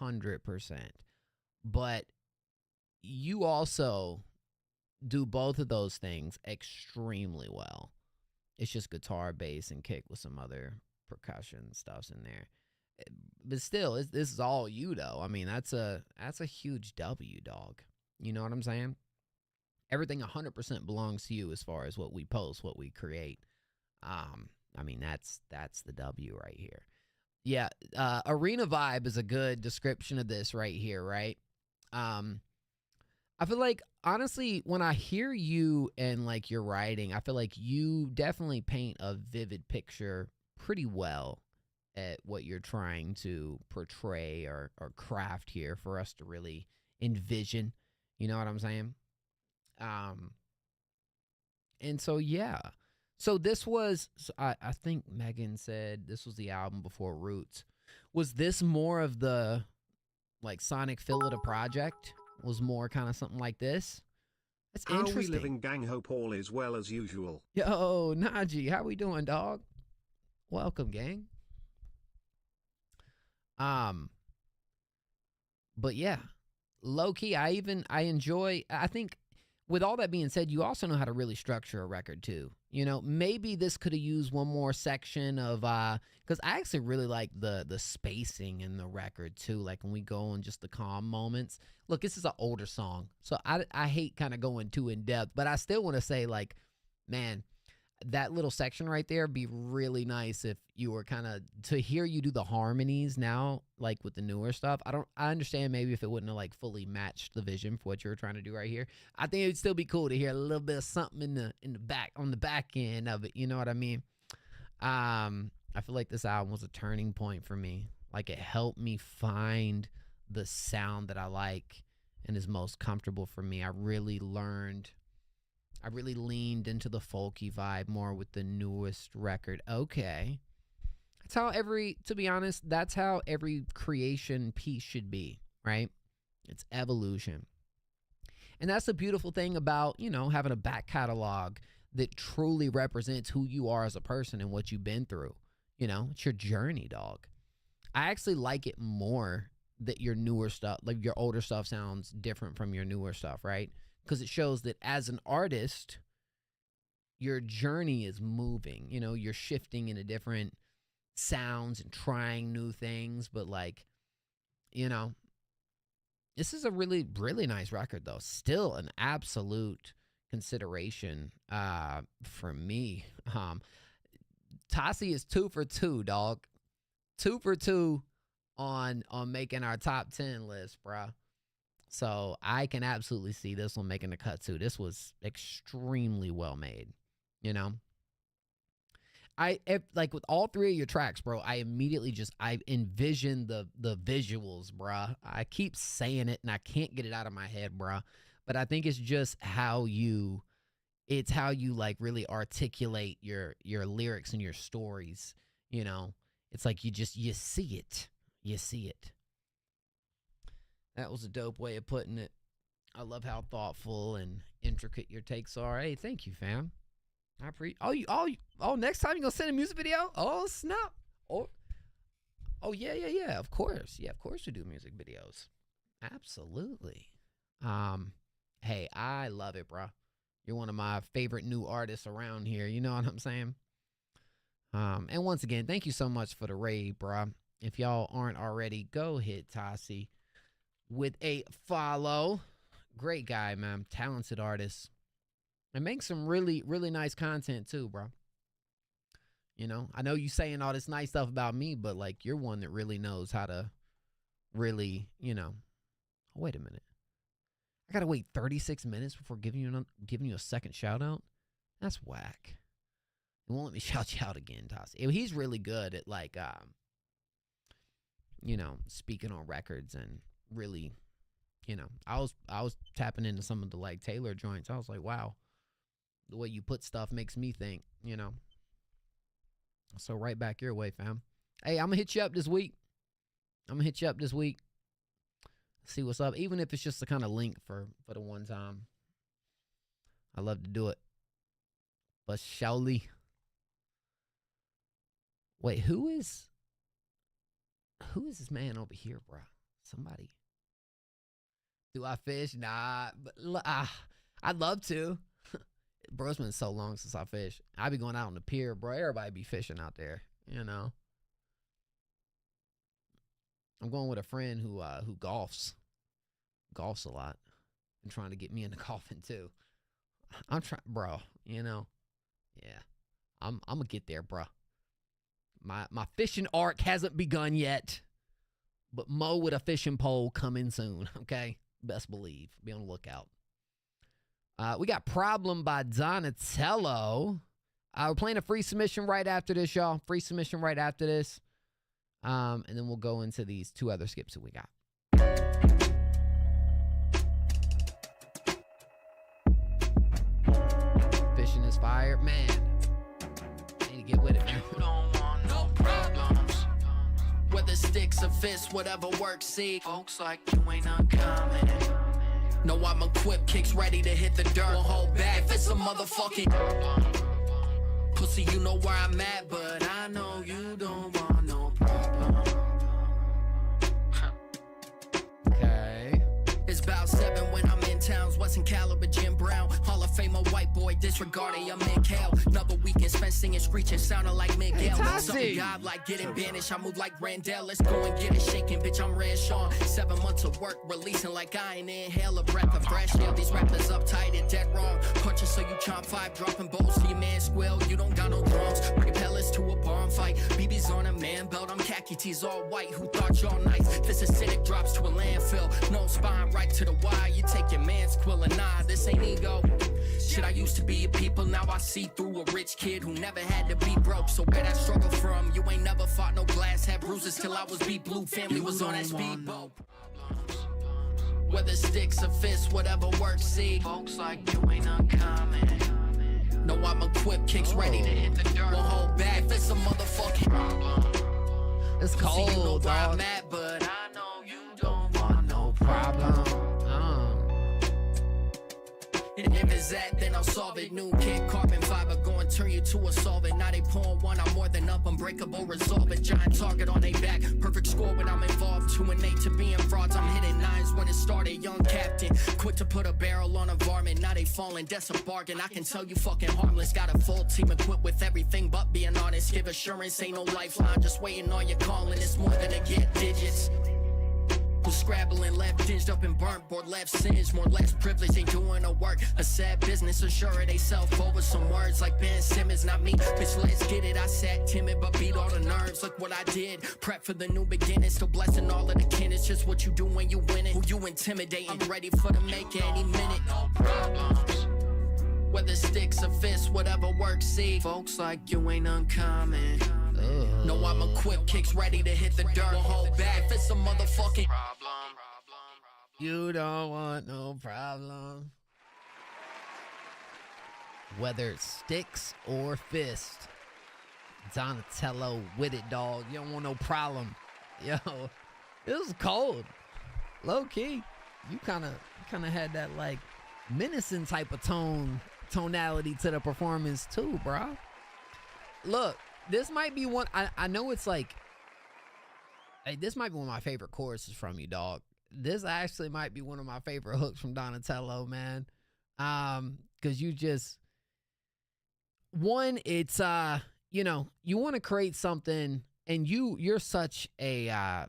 100%, but you also do both of those things extremely well. It's just guitar, bass, and kick with some other percussion stuffs in there. But still, this is all you, though. I mean, that's a huge W, dog. You know what I'm saying? Everything 100% belongs to you as far as what we post, what we create. I mean, that's the W right here. Yeah, Arena Vibe is a good description of this right here, right? I feel like, honestly, when I hear you and like your writing, I feel like you definitely paint a vivid picture pretty well at what you're trying to portray or craft here for us to really envision. You know what I'm saying? Um, and so, yeah. So this was, I think Megan said this was the album before Roots. Was this more of the, like, Sonic Fill It a project? Was more kind of something like this? That's How interesting. we living, gang? Hope all is well as usual. Yo, Najee, how we doing, dog? Welcome, gang. But yeah, low key, I enjoy. I think, with all that being said, you also know how to really structure a record too. You know, maybe this could have used one more section of because I actually really like the spacing in the record too. Like when we go on just the calm moments. Look, this is an older song, so I hate kind of going too in depth, but I still want to say, like, man, that little section right there be really nice if you were kind of to hear you do the harmonies now, like with the newer stuff. I understand maybe if it wouldn't have like fully matched the vision for what you were trying to do right here. I think it'd still be cool to hear a little bit of something in the back, on the back end of it. You know what I mean? I feel like this album was a turning point for me. Like, it helped me find the sound that I like and is most comfortable for me. I really leaned into the folky vibe more with the newest record. Okay. That's how to be honest, that's how every creation piece should be, right? It's evolution. And that's the beautiful thing about, you know, having a back catalog that truly represents who you are as a person and what you've been through. You know, it's your journey, dog. I actually like it more that your newer stuff, like your older stuff, sounds different from your newer stuff, right? Because it shows that as an artist, your journey is moving. You know, you're shifting into different sounds and trying new things. But, like, you know, this is a really, really nice record, though. Still an absolute consideration for me. Tassi is 2 for 2, dog. 2 for 2 on making our top 10 list, bruh. So I can absolutely see this one making the cut too. This was extremely well made, you know. Like with all three of your tracks, bro, I envision the visuals, bruh. I keep saying it and I can't get it out of my head, bruh. But I think it's just how you like really articulate your lyrics and your stories, you know. It's like you see it. You see it. That was a dope way of putting it. I love how thoughtful and intricate your takes are. Hey, thank you, fam. I appreciate. Next time you gonna send a music video? Oh, snap. Oh, yeah. Of course, we do music videos. Absolutely. Hey, I love it, bro. You're one of my favorite new artists around here. You know what I'm saying? And once again, thank you so much for the raid, bro. If y'all aren't already, go hit Tassi with a follow. Great guy, man. Talented artist. And makes some really, really nice content too, bro. You know, I know you saying all this nice stuff about me, but like, you're one that really knows how to really, you know. Wait a minute. I gotta wait 36 minutes before giving you a second shout out? That's whack. It won't let me shout you out again, Tassi. He's really good at like you know, speaking on records and really, you know, I was tapping into some of the like Taylor joints. I was like, wow, the way you put stuff makes me think, you know. So right back your way, fam. Hey, I'm gonna hit you up this week. See what's up, even if it's just a kind of link for the one time. I love to do it. But Shaoli. Wait, who is this man over here, bro? Somebody. Do I fish? Nah, but I'd love to. Bro, it's been so long since I fished. I be going out on the pier, bro. Everybody be fishing out there, you know. I'm going with a friend who golfs a lot, and trying to get me into golfing too. I'm trying, bro. You know, yeah. I'm gonna get there, bro. My fishing arc hasn't begun yet, but Mo with a fishing pole coming soon. Okay, Best believe. Be on the lookout. We got Problem by Donatello. We're playing a free submission right after this, y'all. Free submission right after this. And then we'll go into these two other skips that we got. Fishing is fire. Man, I need to get with it, man. You don't want no problems. Whether sticks or fists, whatever works, see. Folks like you ain't uncommon. No, I'm equipped, kicks ready to hit the dirt. Won't hold back if it's a motherfucking pussy, you know where I'm at, but I know you don't want no problem. Okay. It's about 7 when I'm in towns. Wesson Caliber, Jim Brown, Hall of Famer, white boy, disregarded your Miguel. Another weekend spent singing, screeching, sounding like Miguel. Something God like getting banished. I move like Randall. Let's go and get it shaking, bitch. I'm Red Sean. 7 months of work, releasing like I ain't inhale a breath of fresh air. These rappers uptight and dead wrong. Punching so you chomp 5, dropping bowls to your man squeal. You don't got no drums. Bring pellets to a barn fight. BB's on a man belt. I'm khaki tees all white. Who thought y'all nice? This acidic drops to a landfill. No spine right to the wire. You take your man's quill and nah, this ain't ego. Shit, I used to be a people, now I see through a rich kid who never had to be broke. So where that struggle from? You ain't never fought no glass, had bruises till I was beat blue. Family was on that speedboat. Whether sticks or fists, whatever works, see. Folks like you ain't uncommon. No, I'm equipped, kicks ready to hit the dirt. Won't hold back if it's a motherfucking problem. It's cold, you know where dog. I'm at, but I know you don't want no problem. And if it's that, then I'll solve it. New kid, carbon fiber, going turn you to a solvent. Now they pouring one, I'm more than up, unbreakable, resolve it. Giant target on their back, perfect score when I'm involved. 2 and 8 to being frauds, I'm hitting 9s when it started. Young captain, quick to put a barrel on a varmint. Now they falling, that's a bargain. I can tell you fucking harmless. Got a full team equipped with everything but being honest. Give assurance, ain't no lifeline, just waiting on your calling. It's more than a get digits. Who's scrabbling, left dinged up and burnt, board left singed, more less privilege, ain't doing the work. A sad business, assured they self over some words like Ben Simmons, not me. Bitch, let's get it. I sat timid, but beat all the nerves. Look what I did. Prep for the new beginning, still blessing all of the kin. It's just what you do when you win it. Who you intimidating? I'm ready for the make any minute. No problems. Whether sticks or fists, whatever works, see. Folks like you ain't uncommon. No, I'm equipped, kicks ready to hit the dirt. Won't hold back if it's a motherfucking problem. You don't want no problem. Whether it's sticks or fist. Donatello with it, dog. You don't want no problem. Yo, it was cold. Low key. You kind of had that like menacing type of tonality to the performance too, bro. Look, this might be one. I know it's like, hey, this might be one of my favorite choruses from you, dog. This actually might be one of my favorite hooks from Donatello, man. Because you just, one, it's you know, you want to create something, and you're such a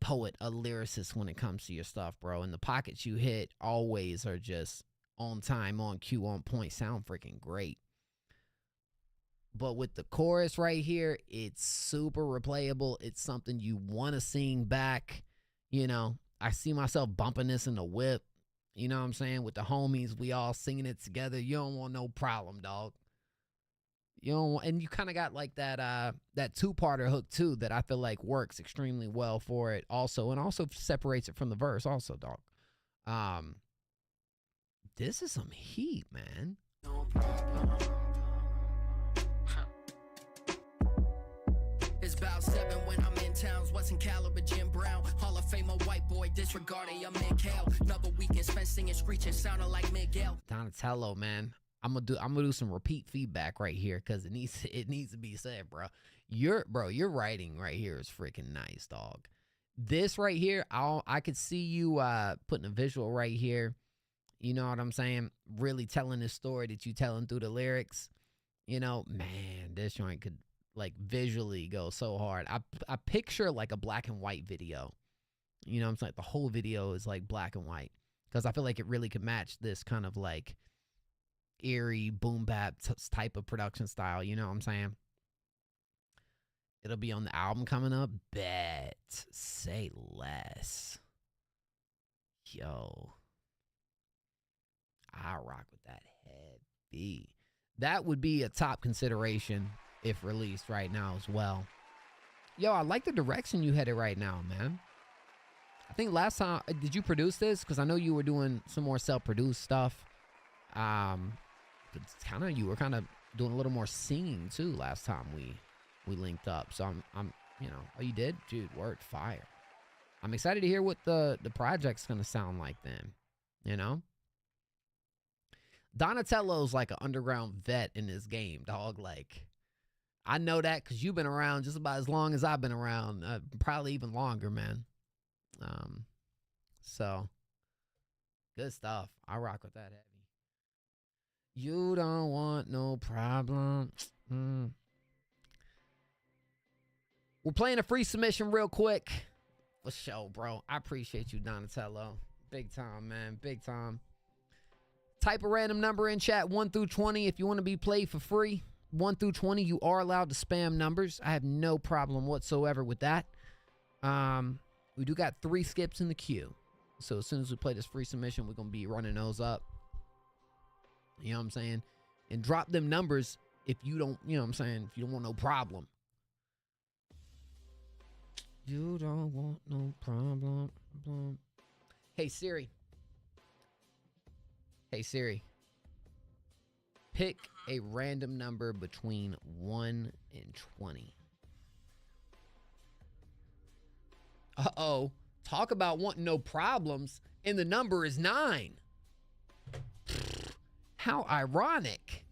poet, a lyricist when it comes to your stuff, bro. And the pockets you hit always are just on time, on cue, on point, sound freaking great. But with the chorus right here, it's super replayable. It's something you want to sing back. You know, I see myself bumping this in the whip. You know what I'm saying? With the homies, we all singing it together. You don't want no problem, dog. You don't want, and you kind of got like that two-parter hook too that I feel like works extremely well for it also, and also separates it from the verse also, dog. This is some heat, man. No problem. It's about 7 when I'm in towns. Wesson Caliber, Jim Brown, Hall of Famer, white boy, disregarded your Miguel. Another weekend spent singing, screeching, sounding like Miguel. Donatello, man. I'm gonna do some repeat feedback right here because it needs to be said, bro. Your writing right here is freaking nice, dog. This right here, I could see you putting a visual right here. You know what I'm saying? Really telling this story that you telling through the lyrics. You know, man, this joint could like visually go so hard. I picture like a black and white video. You know what I'm saying? The whole video is like black and white because I feel like it really could match this kind of like eerie boom bap type of production style. You know what I'm saying? It'll be on the album coming up. Bet. Say less. Yo. I rock with that heavy. That would be a top consideration if released right now as well. Yo, I like the direction you headed right now, man. I think last time, did you produce this? Because I know you were doing some more self-produced stuff. You were kind of doing a little more singing too last time we linked up. So I'm you know, oh, you did? Dude, word fire. I'm excited to hear what the project's gonna sound like then, you know? Donatello's like an underground vet in this game, dog. Like, I know that because you've been around just about as long as I've been around, probably even longer, man. So good stuff. I rock with that heavy. You don't want no problem. We're playing a free submission real quick. For sure, bro. I appreciate you, Donatello. Big time, man. Big time. Type a random number in chat, 1 through 20, if you want to be played for free. 1 through 20, you are allowed to spam numbers. I have no problem whatsoever with that. We do got 3 skips in the queue. So as soon as we play this free submission, we're going to be running those up. You know what I'm saying? And drop them numbers if you don't, you know what I'm saying, if you don't want no problem. You don't want no problem. Hey, Siri. Hey, Siri. Pick a random number between 1 and 20. Uh-oh. Talk about wanting no problems, and the number is 9. How ironic.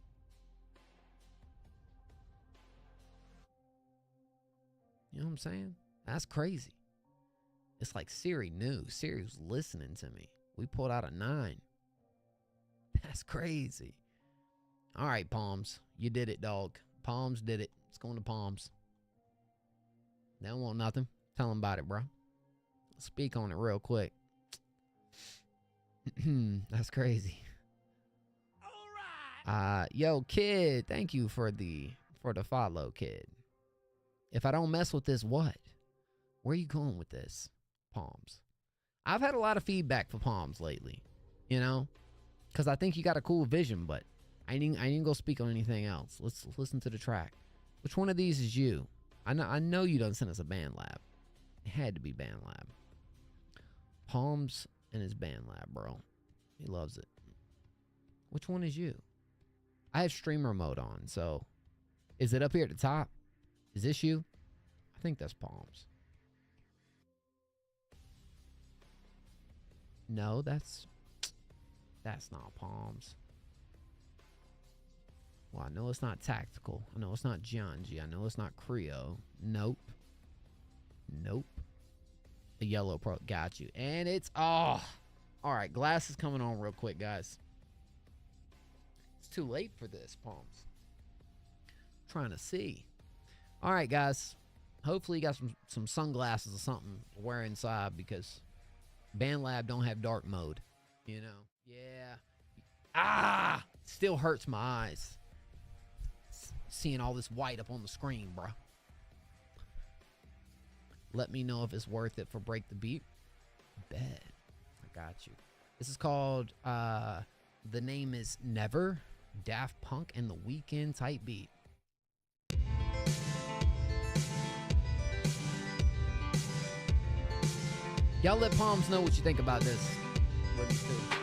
You know what I'm saying? That's crazy. It's like Siri knew. Siri was listening to me. We pulled out a 9. That's crazy. All right, Palms. You did it, dog. Palms did it. It's going to Palms. They don't want nothing. Tell them about it, bro. Speak on it real quick. That's crazy. All right. Yo, kid. Thank you for the follow, kid. If I don't mess with this, what? Where are you going with this, Palms? I've had a lot of feedback for Palms lately, you know, because I think you got a cool vision, but I didn't go speak on anything else. Let's listen to the track. Which one of these is you? I know you done sent us a band lab. It had to be band lab. Palms and his band lab, bro. He loves it. Which one is you? I have streamer mode on, so is it up here at the top? Is this you? I think that's Palms. No, that's not Palms. Well, I know it's not Tactical. I know it's not Gianji. I know it's not Creo. Nope. A yellow pro. Got you. And it's... Oh. All right. Glass is coming on real quick, guys. It's too late for this, Palms. Trying to see. All right, guys. Hopefully you got some sunglasses or something to wear inside because BandLab don't have dark mode. You know? Yeah. Still hurts my eyes. Seeing all this white up on the screen, bro. Let me know if it's worth it for Break the Beat. Bet. I got you. This is called, the name is Never, Daft Punk and the Weeknd type beat. Y'all let Palms know what you think about this. What do you think?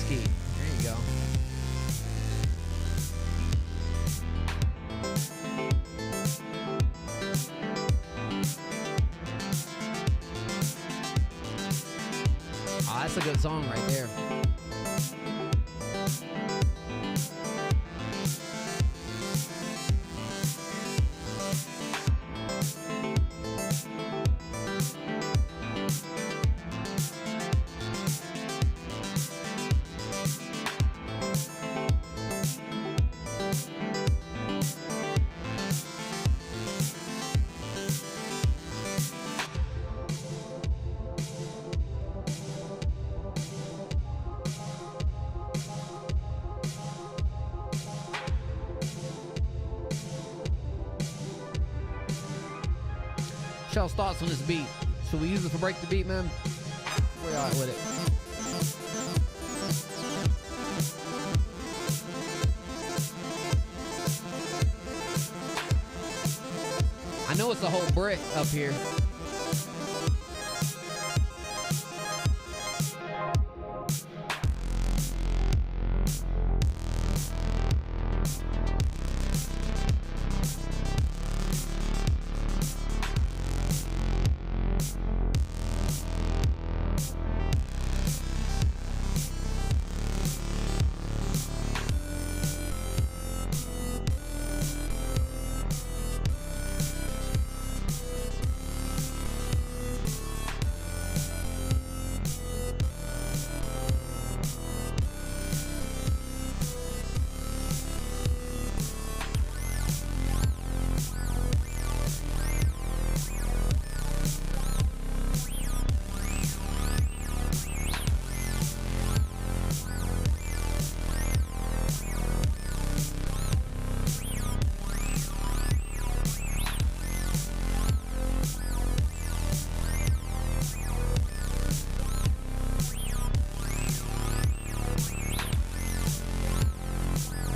There you go. Oh, that's a good song right there. Shell's thoughts on this beat. Should we use it for break the beat, man? Where y'all at with it? I know it's a whole brick up here.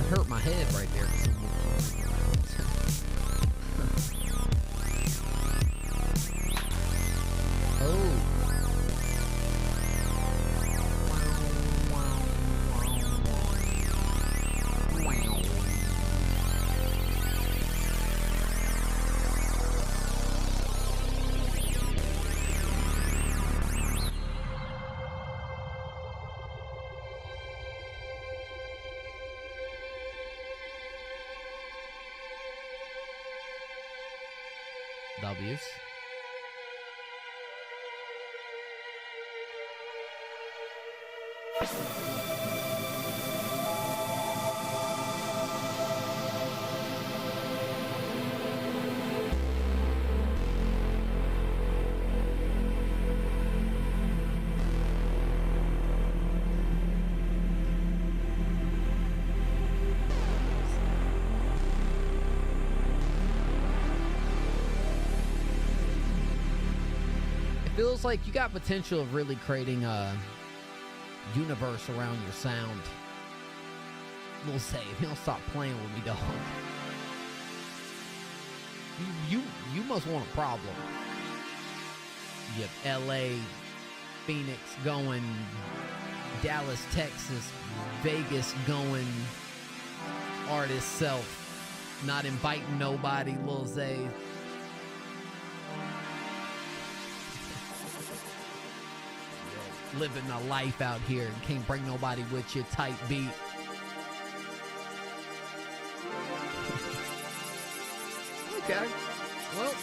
Hurt my head right there. Oh. W's. Feels like you got potential of really creating a universe around your sound. We'll say, if you don't stop playing with me, dog. You must want a problem. You have LA, Phoenix going, Dallas, Texas, Vegas going, artist self, not inviting nobody, Lil Zay. Living a life out here and can't bring nobody with you, tight beat. Okay, well.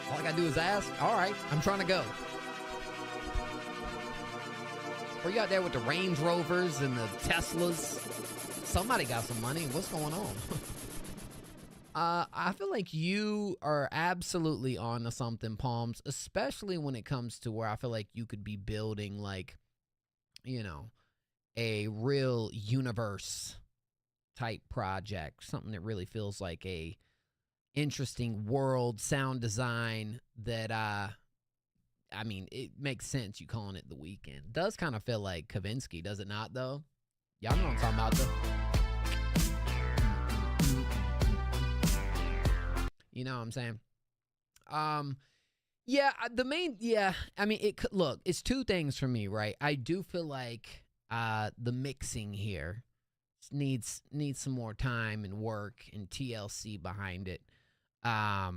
All I gotta do is ask. All right, I'm trying to go. Were you out there with the Range Rovers and the Teslas? Somebody got some money. What's going on? I feel like you are absolutely on to something, Palms, especially when it comes to where I feel like you could be building, like, you know, a real universe type project, something that really feels like a interesting world, sound design that, I mean, it makes sense you calling it The Weeknd. Does kind of feel like Kavinsky, does it not, though? Y'all know what I'm talking about, though. You know what I'm saying? Yeah, I mean, it could, look, it's two things for me, right? I do feel like the mixing here needs some more time and work and TLC behind it. But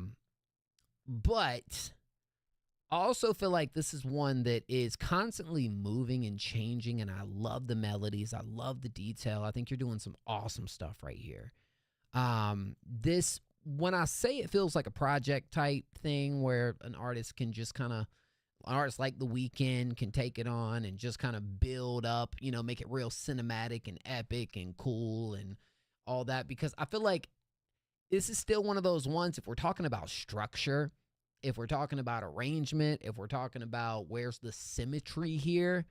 I also feel like this is one that is constantly moving and changing, and I love the melodies. I love the detail. I think you're doing some awesome stuff right here. This, when I say it feels like a project type thing where an artist can just kind of, an artist like The Weeknd can take it on and just kind of build up, you know, make it real cinematic and epic and cool and all that, because I feel like this is still one of those ones, if we're talking about structure, if we're talking about arrangement, if we're talking about where's the symmetry here,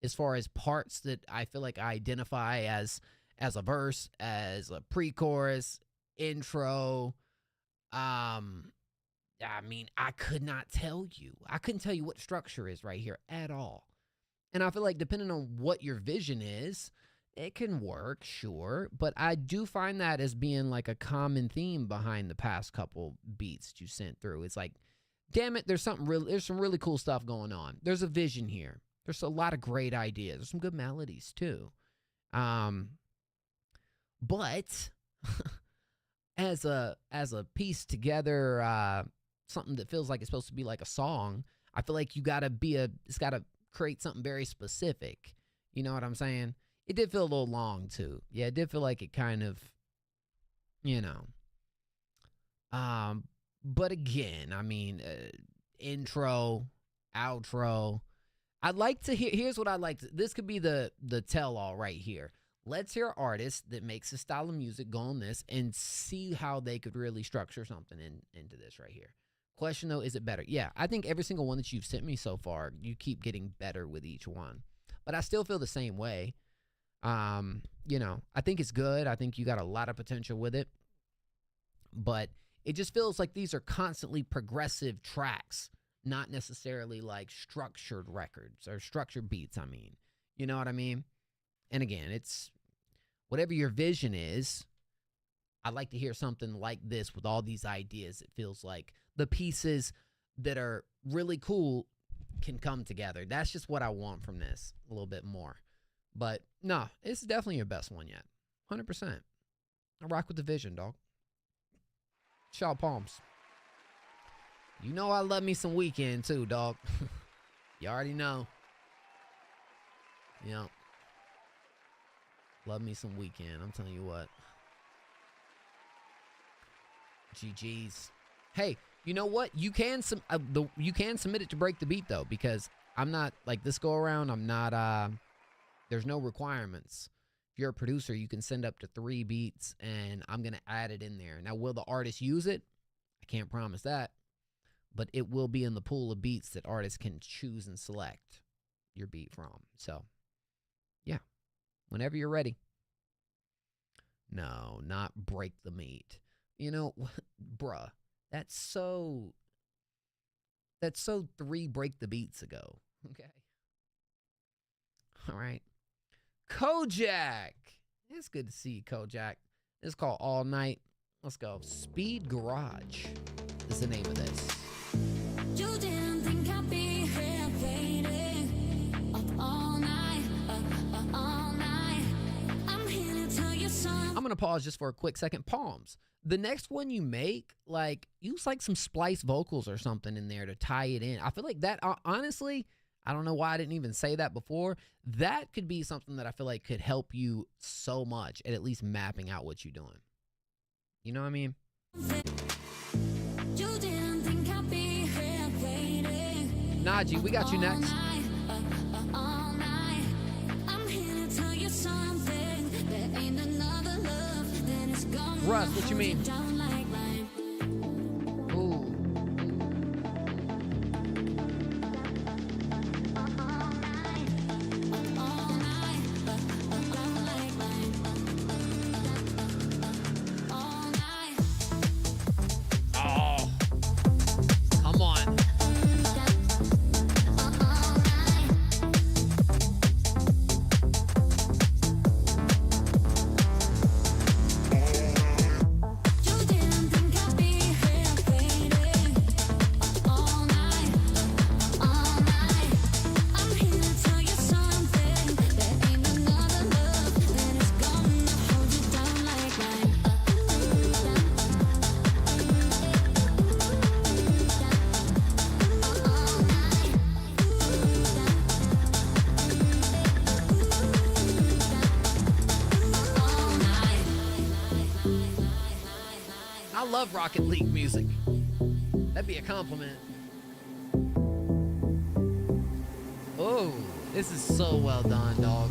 as far as parts that I feel like I identify as as a verse, as a pre-chorus, intro. I mean, I could not tell you. I couldn't tell you what structure is right here at all. And I feel like depending on what your vision is, it can work, sure. But I do find that as being like a common theme behind the past couple beats that you sent through. It's like, damn it, there's some really cool stuff going on. There's a vision here. There's a lot of great ideas. There's some good melodies too. But as a piece together, something that feels like it's supposed to be like a song, I feel like it's gotta create something very specific. You know what I'm saying? It did feel a little long too. Yeah, it did feel like it kind of, you know. But again, I mean, intro, outro. I'd like to hear, here's what I'd like to, this could be the tell-all right here. Let's hear an artist that makes a style of music go on this and see how they could really structure something into this right here. Question though, is it better? Yeah, I think every single one that you've sent me so far, you keep getting better with each one. But I still feel the same way. You know, I think it's good. I think you got a lot of potential with it. But it just feels like these are constantly progressive tracks, not necessarily like structured records or structured beats, I mean. You know what I mean? And again, it's whatever your vision is. I'd like to hear something like this with all these ideas. It feels like the pieces that are really cool can come together. That's just what I want from this a little bit more. But no, it's definitely your best one yet. 100%. I rock with the vision, dog. Shaw Palms. You know I love me some Weekend too, dog. You already know. Yep. Love me some Weekend. I'm telling you what. GG's. Hey, you know what? You can submit it to Break the Beat though, because I'm not like this go around. I'm not. There's no requirements. If you're a producer, you can send up to 3 beats, and I'm gonna add it in there. Now, will the artist use it? I can't promise that, but it will be in the pool of beats that artists can choose and select your beat from. So, yeah, whenever you're ready. No, not Break the Meat. You know, bruh, that's so 3 Break the Beats ago. Okay. All right. Kojak. It's good to see you, Kojak. It's called All Night. Let's go. Speed Garage is the name of this. You didn't think I'd be here waiting up all night, all night. I'm here to tell you something. I'm going to pause just for a quick second. Palms. The next one you make, like, use like some splice vocals or something in there to tie it in. I feel like that, honestly, I don't know why I didn't even say that before. That could be something that I feel like could help you so much at least mapping out what you're doing. You know what I mean? You didn't think I'd be here waiting. Najee, we got you next. All night. I'm here to tell you something. There ain't another love that is gonna Russ, what you mean? down like mine. Ooh. Oh. Come on. I love Rocket League music. That'd be a compliment. Oh, this is so well done, dog.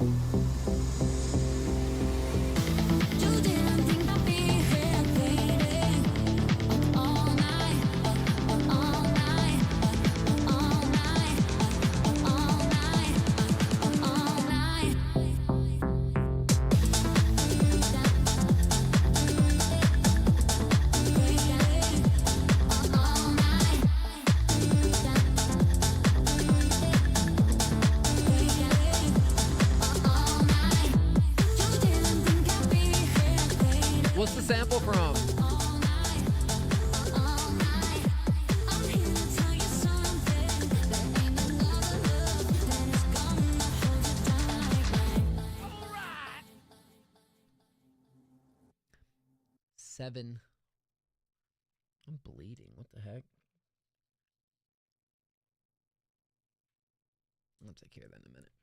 What's the sample from? Seven. I'm bleeding. What the heck? I'll take care of that in a minute.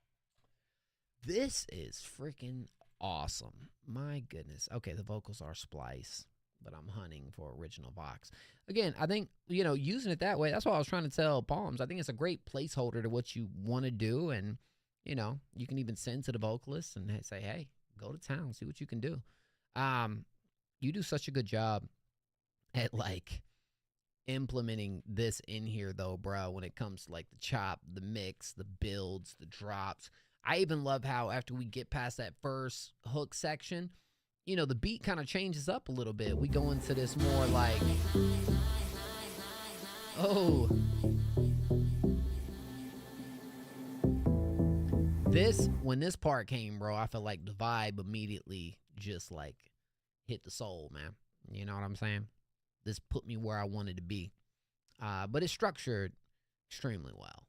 This is freaking awesome. My goodness. Okay, the vocals are splice, but I'm hunting for original Vox. Again, I think, you know, using it that way, that's what I was trying to tell Palms. I think it's a great placeholder to what you want to do. And, you know, you can even send to the vocalist and say, hey, go to town, see what you can do. You do such a good job at, like, implementing this in here, though, bro, when it comes to, like, the chop, the mix, the builds, the drops. I even love how after we get past that first hook section, you know, the beat kind of changes up a little bit. We go into this more like, oh, when this part came, bro, I felt like the vibe immediately just like hit the soul, man. You know what I'm saying? This put me where I wanted to be. But it's structured extremely well.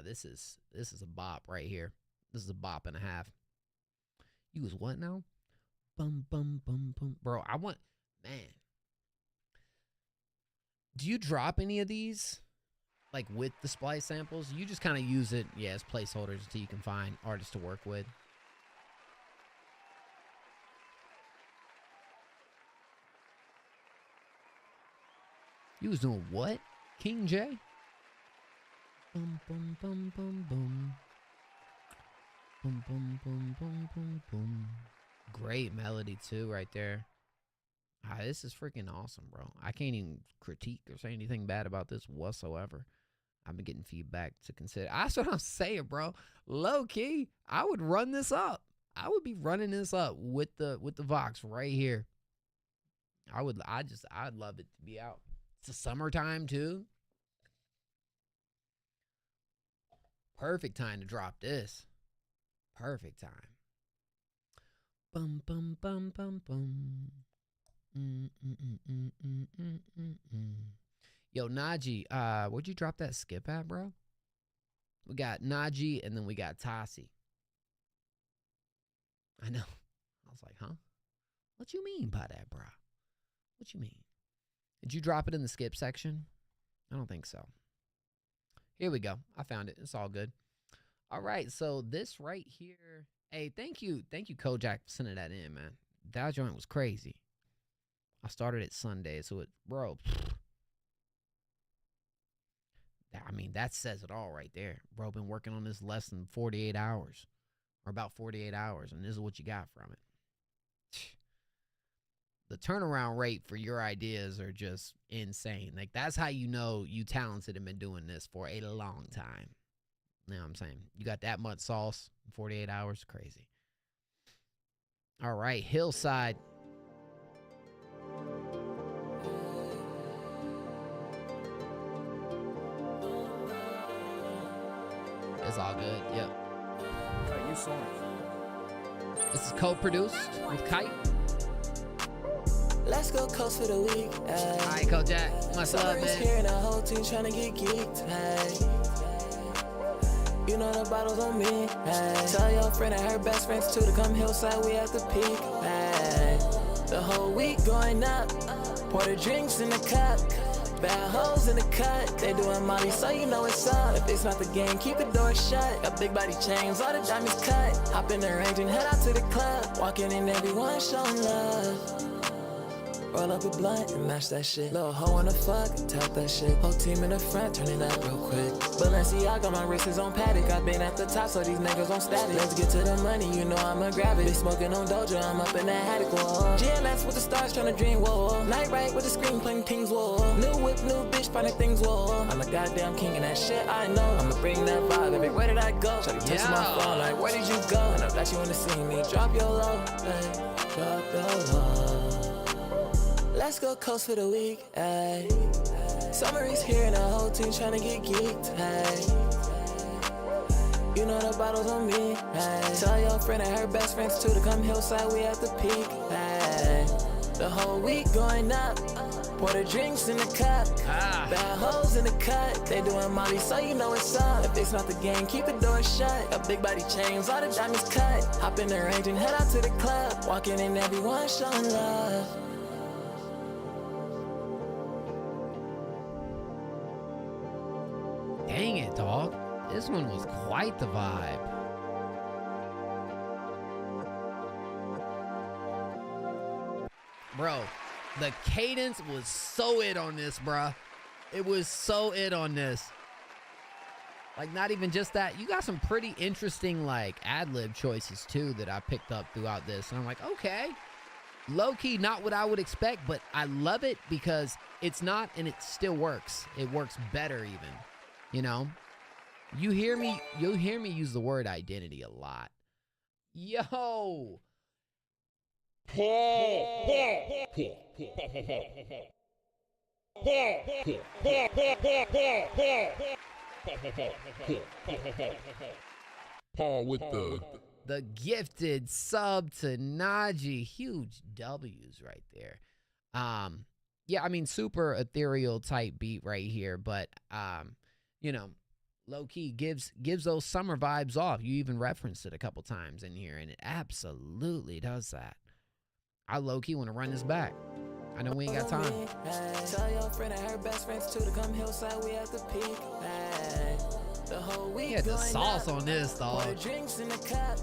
This is a bop right here. This is a bop and a half. You was what now? Bum, bum, bum, bum. Bro, man. Do you drop any of these? Like with the splice samples? You just kind of use it, yeah, as placeholders until you can find artists to work with. You was doing what? King J? Bum, bum, bum, bum, bum. Boom, boom, boom, boom, boom, boom. Great melody, too, right there. This is freaking awesome, bro. I can't even critique or say anything bad about this whatsoever. I've been getting feedback to consider. That's what I'm saying, bro. Low key, I would run this up. I would be running this up with the Vox right here. I'd love it to be out. It's the summertime, too. Perfect time to drop this. Perfect time. Bum, bum, bum, bum, bum. Yo, Najee, where'd you drop that skip at, bro? We got Najee, and then we got Tassi. I know. I was like, huh? What you mean by that, bro? What you mean? Did you drop it in the skip section? I don't think so. Here we go. I found it. It's all good. All right, so this right here. Hey, thank you, Kojak, for sending that in, man. That joint was crazy. I started it Sunday, so bro. I mean, that says it all right there. Bro, been working on this less than 48 hours, or about 48 hours, and this is what you got from it. The turnaround rate for your ideas are just insane. Like, that's how you know you talented and been doing this for a long time. You know what I'm saying? You got that much sauce in 48 hours? Crazy. All right, Hillside. It's all good. Yep. You saw it. This is co-produced with Kite. Let's go coast for the week. All right, Kojak. Much love, man. Here and the whole team trying to get geeked. Hey. You know the bottles on me. Hey. Tell your friend and her best friends too to come Hillside. We at the peak. Hey. The whole week going up. Pour the drinks in the cup. Bad hoes in the cut. They doing Molly, so you know it's up. If it's not the game, keep the door shut. Got big body chains, all the diamonds cut. Hop in the range and head out to the club. Walking in, everyone showing love. Roll up a blunt and match that shit. Little hoe wanna fuck, tap that shit. Whole team in the front, turn it up real quick. Balenciaga, my wrist is on paddock. I've been at the top, so these niggas on static. Let's get to the money, you know I'ma grab it. Been smoking on Doja, I'm up in that haddock, whoa. GLS with the stars, tryna dream, whoa. Night right with the screen playing things, whoa. New whip, new bitch, finding things, whoa. I'm a goddamn king and that shit I know. I'ma bring that vibe everywhere that I go. Try to text my phone, like where did you go? And I bet you wanna see me. Drop your low, hey. Drop your low. Let's go coast for the week, ayy. Summer is here and the whole team tryna get geeked, ayy. You know the bottles on me, ayy. Tell your friend and her best friends too to come Hillside, we at the peak, ayy. The whole week going up. Pour the drinks in the cup. Bad hoes in the cut. They doing Molly, so you know it's up. If it's not the game, keep the door shut. Got big body chains, all the diamonds cut. Hop in the range and head out to the club. Walking in, everyone showing love. Dang it, dog. This one was quite the vibe. Bro, the cadence was so it on this, bruh. It was so it on this. Like, not even just that. You got some pretty interesting, like, ad-lib choices, too, that I picked up throughout this. And I'm like, okay. Low-key, not what I would expect, but I love it because it's not, and it still works. It works better, even. You know? You'll hear me use the word identity a lot. Yo! Paul with the gifted sub to Najee. Huge W's right there. Yeah, I mean, super ethereal type beat right here, but you know, low key gives those summer vibes off. You even referenced it a couple times in here, and it absolutely does that. I low key want to run this back. I know we ain't got time. Tell your friend and her best friends too to come hillside. We at the peak. The whole week. Yeah, the sauce on this, dog. Pour the drinks in the cup.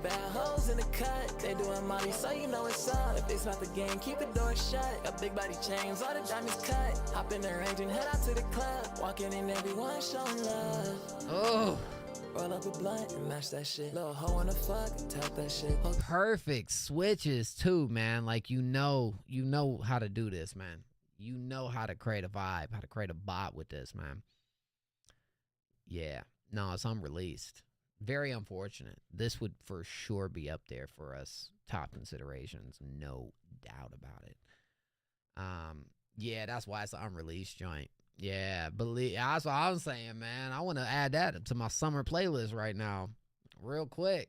Bad hoes in the cut. They doing Molly, so you know it's up. If it's not the game, keep the door shut. Got big body chains, all the diamonds cut. Hop in the range and head out to the club. Walking in, everyone showing love. Oh. Roll up a blunt and mash that shit. Little hoe in the fuck, tap that shit. Perfect switches too, man. Like, you know how to do this, man. You know how to create a vibe, how to create a bot with this, man. Yeah. No, it's unreleased. Very unfortunate. This would for sure be up there for us top considerations. No doubt about it. Yeah, that's why it's an unreleased joint. Yeah, that's what I was saying, man. I want to add that to my summer playlist right now. Real quick.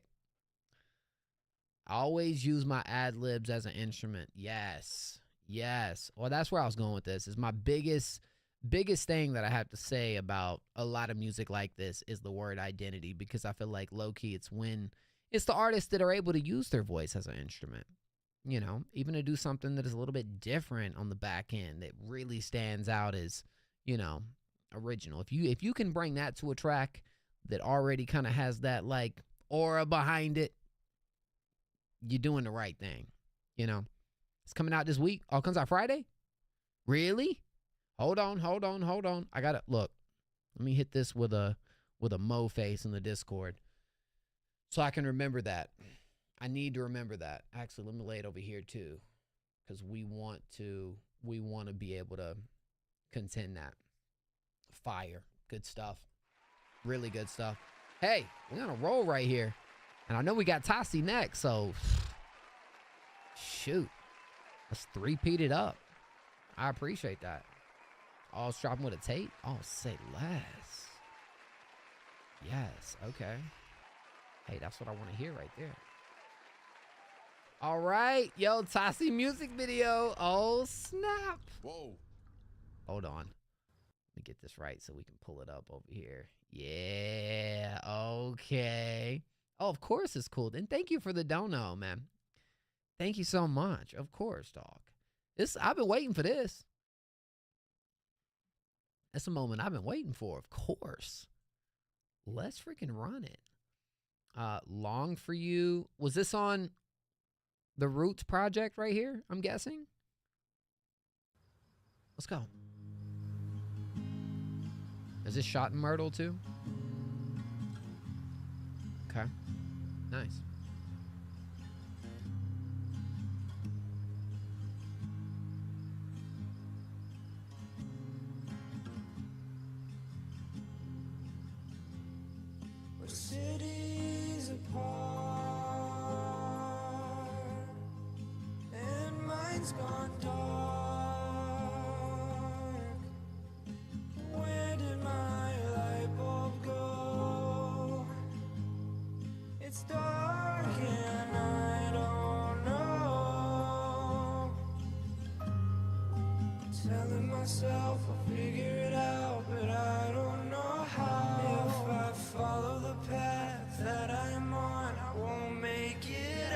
I always use my ad-libs as an instrument. Yes. Yes. Well, that's where I was going with this. Is my biggest thing that I have to say about a lot of music like this is the word identity, because I feel like low-key it's the artists that are able to use their voice as an instrument. You know, even to do something that is a little bit different on the back end that really stands out as, you know, original. If you can bring that to a track that already kind of has that like aura behind it, you're doing the right thing. You know, it's coming out this week. Oh, it comes out Friday? Really? Hold on. I gotta look. Let me hit this with a mo face in the Discord so I can remember that. I need to remember that. Actually, let me lay it over here too, because we want to be able to contend that. Fire. Good stuff. Really good stuff. Hey, we're on a roll right here. And I know we got Tassi next, so shoot. Let's three-peat it up. I appreciate that. Oh, it's dropping with a tape? Oh, say less. Yes, okay. Hey, that's what I want to hear right there. All right. Yo, Tassi music video. Oh, snap. Whoa. Hold on. Let me get this right so we can pull it up over here. Yeah, okay. Oh, of course it's cool. And thank you for the dono, man. Thank you so much. Of course, dog. I've been waiting for this. That's a moment I've been waiting for, of course. Let's freaking run it. Long for You. Was this on the Roots project right here, I'm guessing? Let's go. Is this shot in Myrtle too? Okay. Nice. We're cities apart, and mine's gone dark. Where did my light bulb go? It's dark and I don't know. Telling myself I'll figure it out, but I don't know how. If I follow the path that I am on, I won't make it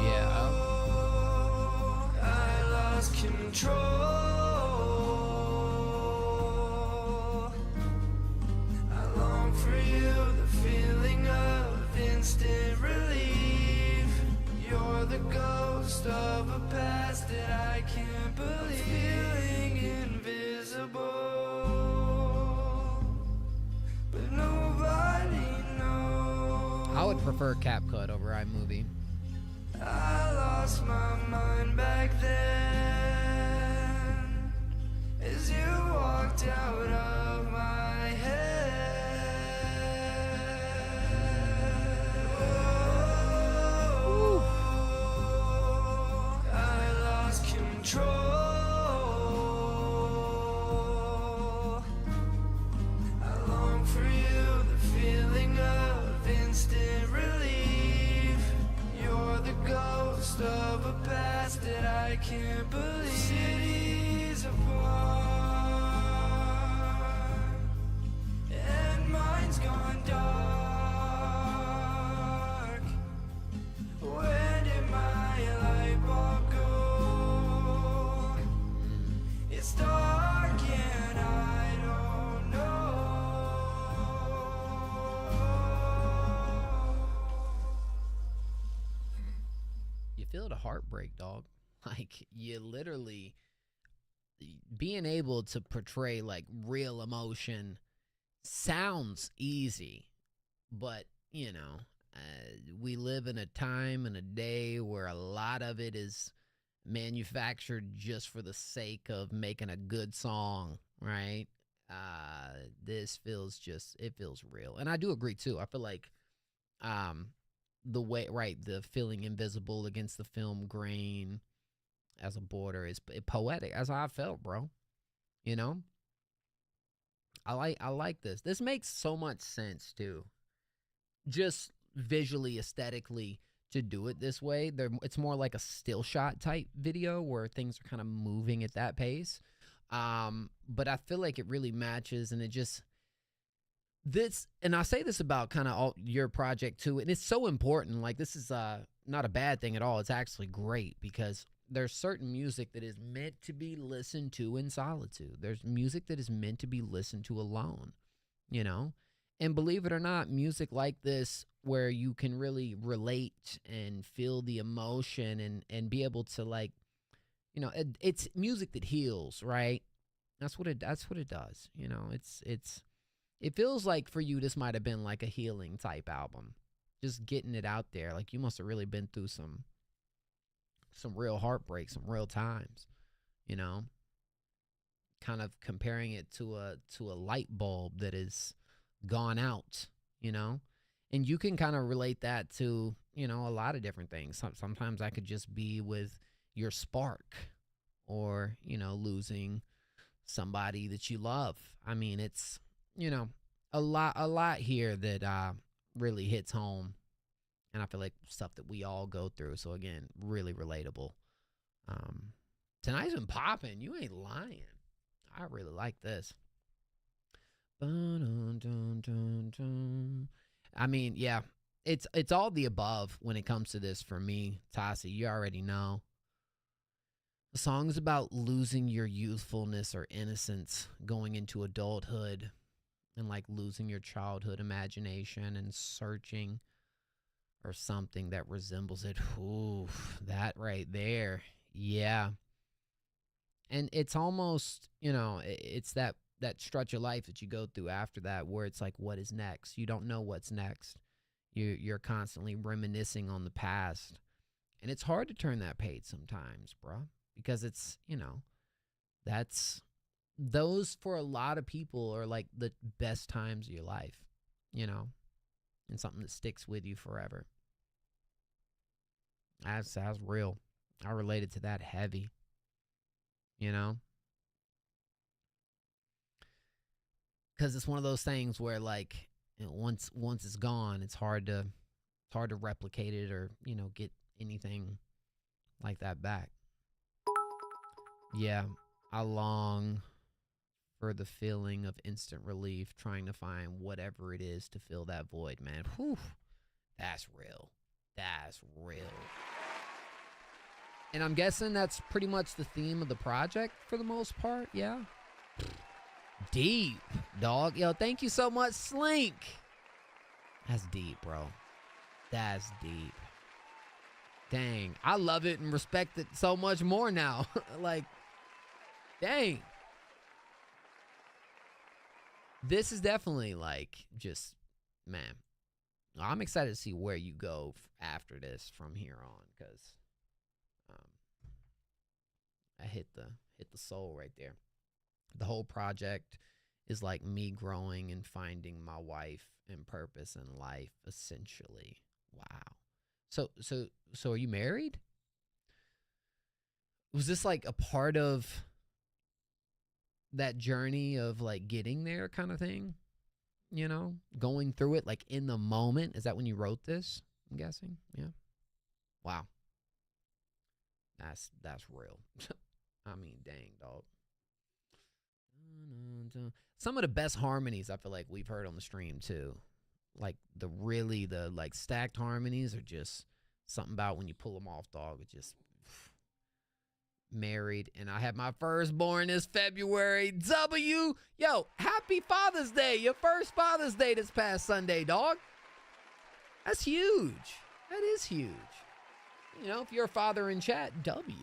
Yeah. I lost control. I long for you, the feeling of instant relief. You're the ghost of a past that I can't believe. Feeling invisible, but nobody knows. I would prefer CapCut over iMovie. I lost my mind back then as you walked out of my head. Oh, I lost control. I long for you, the feeling of instant relief. You're the ghost of a past that I can't believe. Cities apart, and mine's gone dark. When did my light bulb go? It's dark and I don't know. You feel the heartbreak, dog. Like, you literally being able to portray like real emotion sounds easy, but you know, we live in a time and a day where a lot of it is manufactured just for the sake of making a good song, right? This feels it feels real. And I do agree too. I feel like the way, right, the feeling invisible against the film grain as a border is poetic. That's how I felt, bro. You know? I like this. This makes so much sense too. Just visually, aesthetically, to do it this way. It's more like a still shot type video where things are kind of moving at that pace. But I feel like it really matches, and it just and I say this about kind of all your project too, and it's so important. Like, this is not a bad thing at all. It's actually great because there's certain music that is meant to be listened to in solitude. There's music that is meant to be listened to alone, you know? And believe it or not, music like this where you can really relate and feel the emotion and be able to, like, you know, it's music that heals, right? That's what it does. You know, it feels like for you this might have been like a healing type album. Just getting it out there. Like, you must have really been through some real heartbreak, some real times, you know? Kind of comparing it to a light bulb that is gone out, you know? And you can kind of relate that to, you know, a lot of different things. Sometimes I could just be with your spark, or, you know, losing somebody that you love. I mean, it's, you know, a lot here that really hits home. And I feel like stuff that we all go through. So again, really relatable. Tonight's been popping. You ain't lying. I really like this. I mean, yeah, it's all the above when it comes to this for me, Tassi. You already know. The song's about losing your youthfulness or innocence going into adulthood, and like losing your childhood imagination and searching or something that resembles it. Ooh, that right there. Yeah. And it's almost, you know, it's that stretch of life that you go through after that where it's like, what is next? You don't know what's next. You're constantly reminiscing on the past. And it's hard to turn that page sometimes, bro, because it's, you know, those for a lot of people are like the best times of your life, you know, and something that sticks with you forever. That's real. I related to that heavy, you know. because it's one of those things where like once it's gone, it's hard to replicate it or get anything like that back. Yeah, I long for the feeling of instant relief, trying to find whatever it is to fill that void, man. Whew, that's real. That's real. And I'm guessing that's pretty much the theme of the project for the most part, yeah? Deep, dog. Yo, thank you so much, Slink. That's deep, bro. That's deep. Dang, I love it and respect it so much more now. Like, dang. This is definitely like just, man, I'm excited to see where you go after this from here on, because I hit the soul right there. The whole project is like me growing and finding my wife and purpose in life, essentially. Wow. So are you married? Was this like a part of that journey of like getting there kind of thing? Going through it like in the moment? Is that when you wrote this? I'm guessing. Yeah. Wow. That's real. I mean, dang, dog. Some of the best harmonies I feel like we've heard on the stream too. Like the like stacked harmonies are just something about when you pull them off, dog. It's just married, and I had my firstborn this February. Yo, happy Father's Day. Your first Father's Day this past Sunday, dog. That's huge. That is huge. If you're a father in chat, W.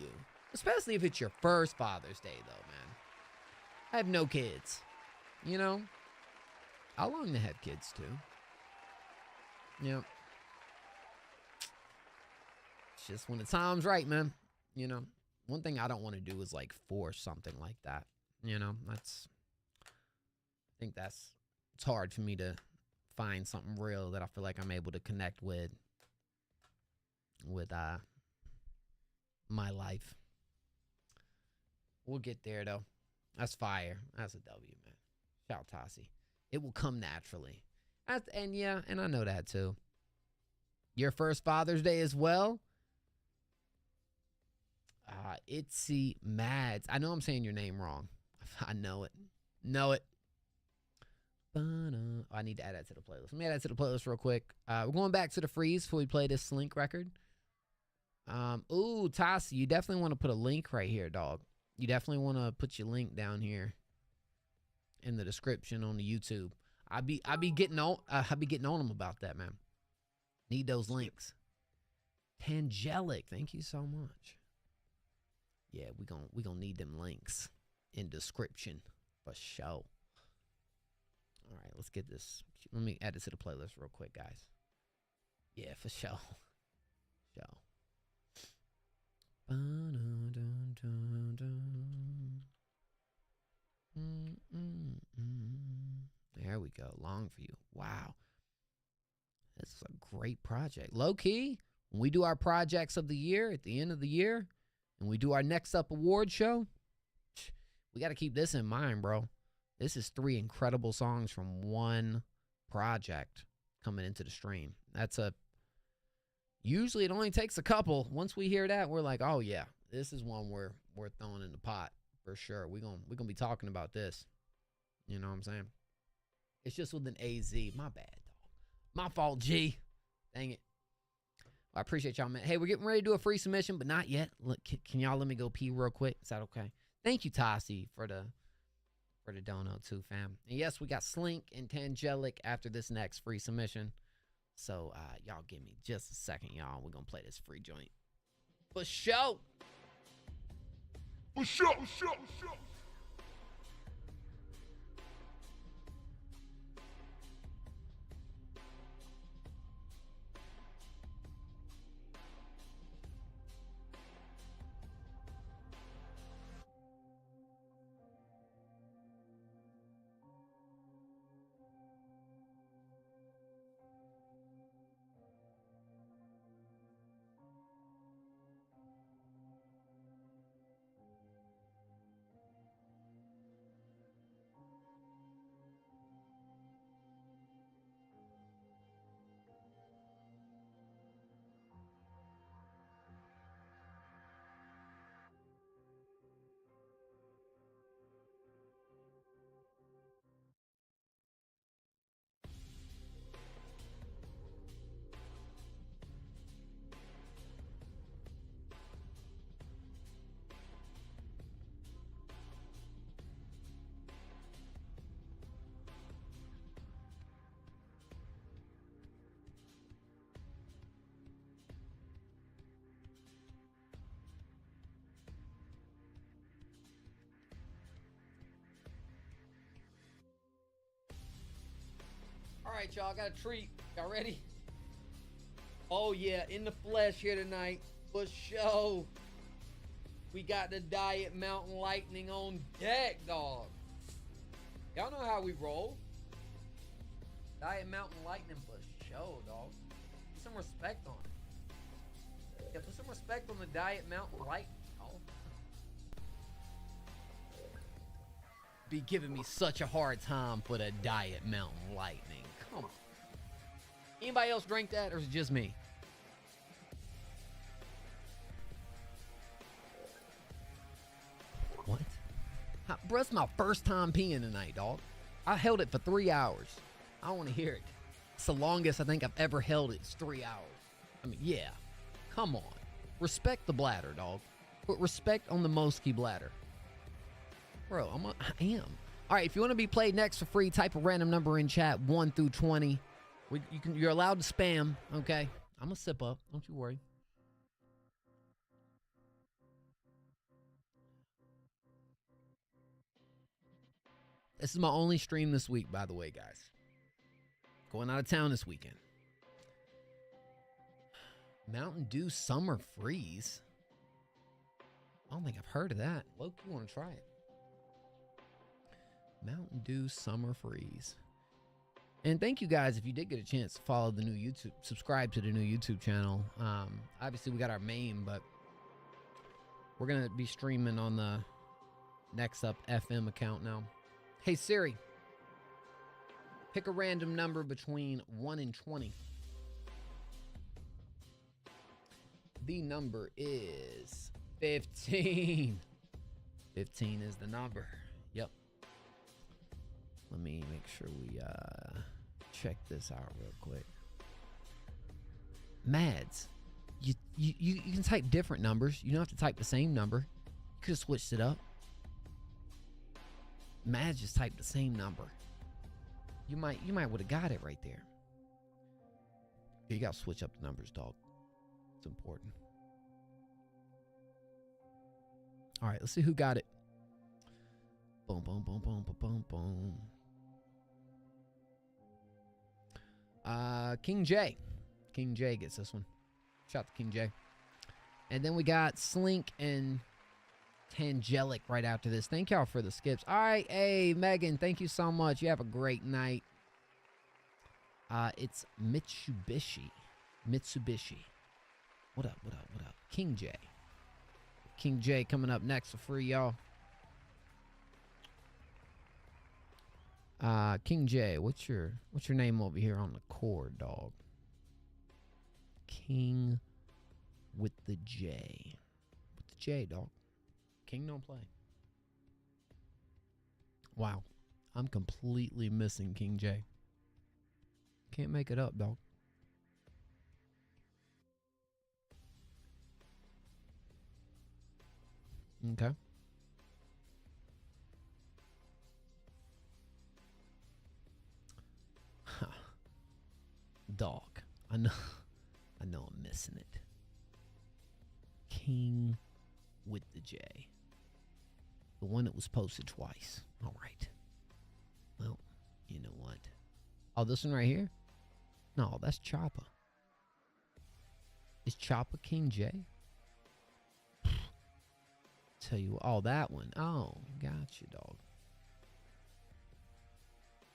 Especially if it's your first Father's Day, though, man. I have no kids. I long to have kids, too. Yep. It's just when the time's right, man. One thing I don't want to do is, like, force something like that. I think it's hard for me to find something real that I feel like I'm able to connect with my life. We'll get there, though. That's fire. That's a W, man. Shout Tassie. It will come naturally. And I know that, too. Your first Father's Day as well? Itsy Mads. I know I'm saying your name wrong. I know it. I need to add that to the playlist. Let me add that to the playlist real quick. We're going back to the freeze before we play this Slink record. Ooh, Tassie, you definitely want to put a link right here, dog. You definitely want to put your link down here in the description on the YouTube. I be getting on them about that, man. Need those links. Tangelic, thank you so much. Yeah, we gonna need them links in description for sure. All right, let's get this. Let me add this to the playlist real quick, guys. Yeah, for sure. There we go. Long for you. Wow. This is a great project. Low key, when we do our projects of the year at the end of the year, and we do our next up award show, we got to keep this in mind, bro. This is 3 incredible songs from one project coming into the stream. Usually it only takes a couple. Once we hear that, we're like, oh yeah, this is one we're throwing in the pot for sure. We're gonna be talking about this. You know what I'm saying? It's just with an AZ. My bad, dog. My fault, G. Dang it. I appreciate y'all, man. Hey, we're getting ready to do a free submission, but not yet. Look, can y'all let me go pee real quick? Is that okay? Thank you, Tassie, for the dono too, fam. And yes, we got Slink and Tangelic after this next free submission. So y'all give me just a second, y'all. We're gonna play this free joint. For sure. right, y'all. Got a treat. Y'all ready? Oh, yeah. In the flesh here tonight. For show. We got the Diet Mountain Lightning on deck, dog. Y'all know how we roll. Diet Mountain Lightning for show, dog. Put some respect on it. Yeah, put some respect on the Diet Mountain Lightning, dog. Be giving me such a hard time for the Diet Mountain Lightning. Come on. Anybody else drink that, or is it just me? What? Bro, it's my first time peeing tonight, dog. I held it for 3 hours. I don't want to hear it. It's the longest I think I've ever held it. It's 3 hours. I mean, yeah. Come on. Respect the bladder, dog. Put respect on the Mosky bladder. Bro, I am. All right, if you want to be played next for free, type a random number in chat, 1 through 20. You're allowed to spam, okay? I'm going to sip up. Don't you worry. This is my only stream this week, by the way, guys. Going out of town this weekend. Mountain Dew Summer Freeze. I don't think I've heard of that. Loki, you want to try it? Mountain Dew Summer Freeze. And thank you guys if you did get a chance to follow the new YouTube, subscribe to the new YouTube channel. Obviously, we got our main, but we're going to be streaming on the Next Up FM account now. Hey Siri, pick a random number between 1 and 20. The number is 15. 15 is the number. Yep. Let me make sure we check this out real quick. Mads, you can type different numbers. You don't have to type the same number. You could have switched it up. Mads just typed the same number. You might would have got it right there. You gotta switch up the numbers, dog. It's important. All right, let's see who got it. Boom, boom, boom, boom, boom, boom, boom. King J. King J gets this one. Shout out to King J. And then we got Slink and Tangelic right after this. Thank y'all for the skips. All right, hey, Megan, thank you so much. You have a great night. It's Mitsubishi. What up, what up, what up? King J. King J coming up next for free, y'all. King J, what's your name over here on the cord, dog? King with the J. With the J, dog. King don't play. Wow. I'm completely missing King J. Can't make it up, dog. Okay. Dog. I know I'm missing it. King with the J. The one that was posted twice. All right. Well, you know what? Oh, this one right here? No, that's Choppa. Is Choppa King J? Tell you, oh, that one. Oh, gotcha, dog.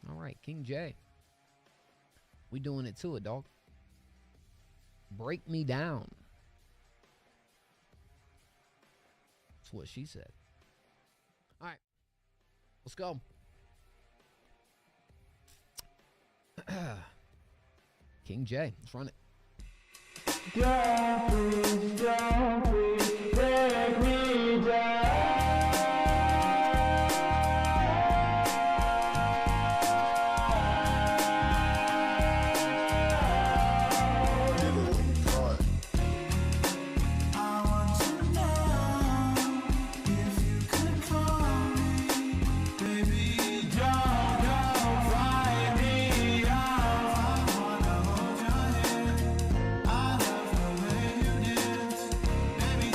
All right, King J. We doing it to it, dog. Break me down. That's what she said. All right, let's go. King J, let's run it. Don't please break me down. Baby,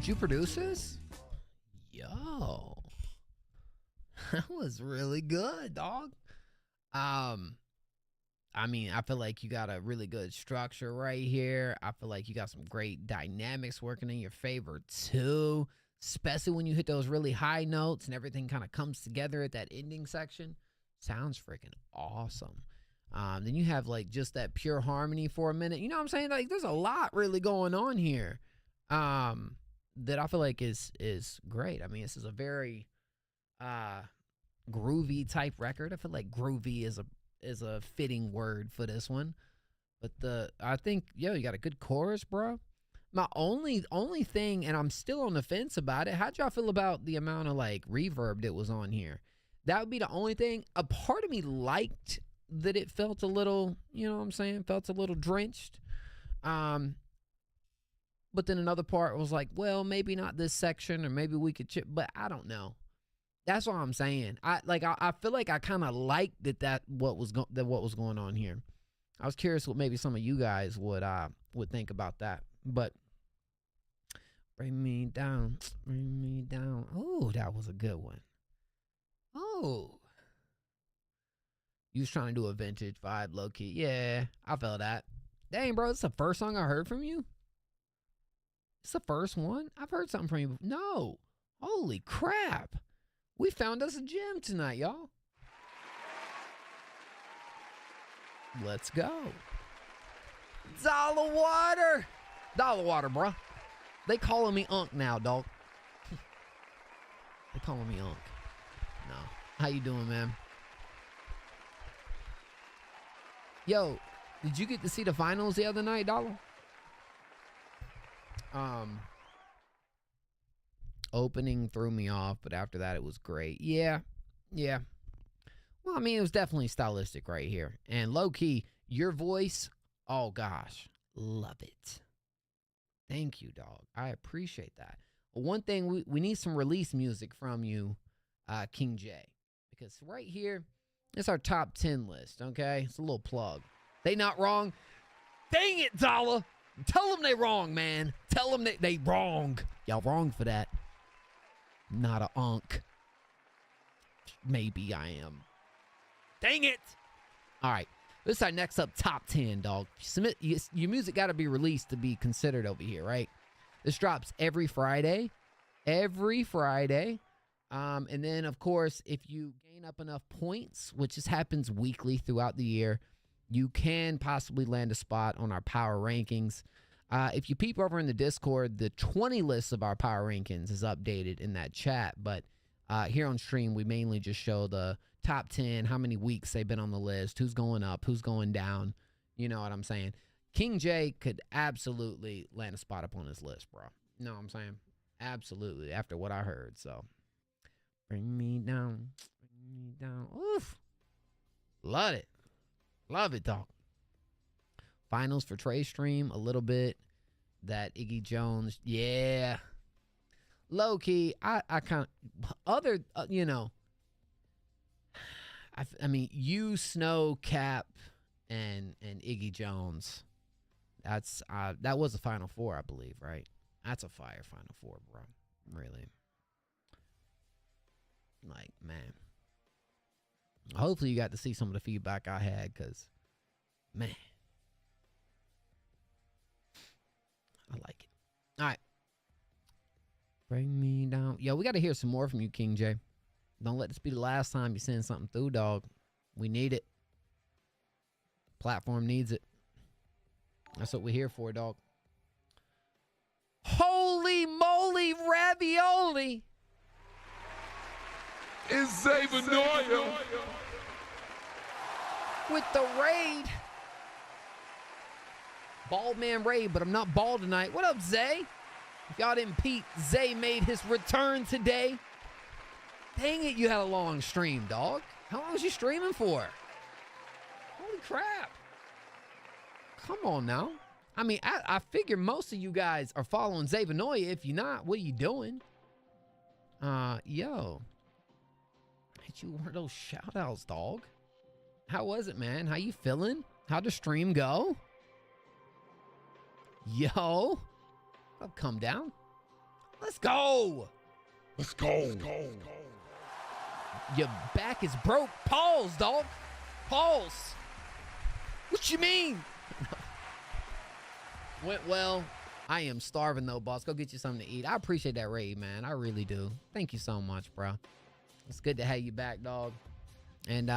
Did you produce this? Yo. That was really good, dog. I mean, I feel like you got a really good structure right here. I feel like you got some great dynamics working in your favor too, especially when you hit those really high notes and everything kind of comes together at that ending section. Sounds freaking awesome. Then you have like just that pure harmony for a minute. You know what I'm saying? Like there's a lot really going on here that I feel like is great. I mean, this is a very groovy type record. I feel like groovy is a fitting word for this one. But I think, yo, you got a good chorus, bro. My only thing, and I'm still on the fence about it, how'd y'all feel about the amount of like reverb that was on here? That would be the only thing. A part of me liked that it felt a little, you know what I'm saying, felt a little drenched. But then another part was like, well, maybe not this section, or maybe we could chip, but I don't know. That's what I'm saying. I feel like I kind of liked what was going on here. I was curious what maybe some of you guys would think about that. But bring me down. Oh, that was a good one. Oh, you was trying to do a vintage vibe, low key. Yeah, I felt that. Dang, bro, it's the first song I heard from you. It's the first one. I've heard something from you before. No, holy crap. We found us a gem tonight, y'all. Let's go. Dollar water. Dollar water, bro. They calling me Unc now, dog. They calling me Unc. No. How you doing, man? Yo, did you get to see the finals the other night, Dollar? Opening threw me off, but after that it was great. Yeah. Well, I mean, it was definitely stylistic right here. And low-key, your voice, oh gosh, love it. Thank you, dog. I appreciate that. One thing, we need some release music from you, King J. Because right here, it's our top 10 list, okay? It's a little plug. They not wrong? Dang it, Dollar! Tell them they wrong, man. Tell them they wrong. Y'all wrong for that. Not a unk. Maybe I am. Dang it! All right. This is our next up top 10, dog. Your music got to be released to be considered over here, right? This drops every Friday. Every Friday. And then, of course, if you gain up enough points, which just happens weekly throughout the year, you can possibly land a spot on our power rankings. If you peep over in the Discord, the 20 list of our power rankings is updated in that chat. But here on stream, we mainly just show the top 10, how many weeks they've been on the list, who's going up, who's going down. You know what I'm saying? King J could absolutely land a spot up on this list, bro. You know what I'm saying? Absolutely, after what I heard. So, bring me down. Bring me down. Oof. Love it. Love it, dog. Finals for Trey Stream, a little bit. That Iggy Jones, yeah. Low key, I kind of, other, you know, I mean, you, Snow, Cap, and Iggy Jones. That's that was the Final Four, I believe, right? That's a fire Final Four, bro. Really. Like, man. Hopefully you got to see some of the feedback I had, because, man. I like it. All right. Bring me down. Yo, we got to hear some more from you, King J. Don't let this be the last time you send something through, dog. We need it. Platform needs it. That's what we're here for, dog. Holy moly ravioli. It's Zavanoia with the raid. Bald man raid, but I'm not bald tonight. What up, Zay? If y'all didn't peep, Zay made his return today. Dang it, you had a long stream, dog. How long was you streaming for? Holy crap. Come on now. I mean, I figure most of you guys are following Zavanoia. If you're not, what are you doing? Yo. Hit you one of those shout outs, dog. How was it, man? How you feeling? How'd the stream go? Yo. I'll come down. Let's go. Let's go. Your back is broke. Pause, dog. Pause. What you mean? Went well. I am starving though, boss. Go get you something to eat. I appreciate that raid, man. I really do. Thank you so much, bro. It's good to have you back, dog. And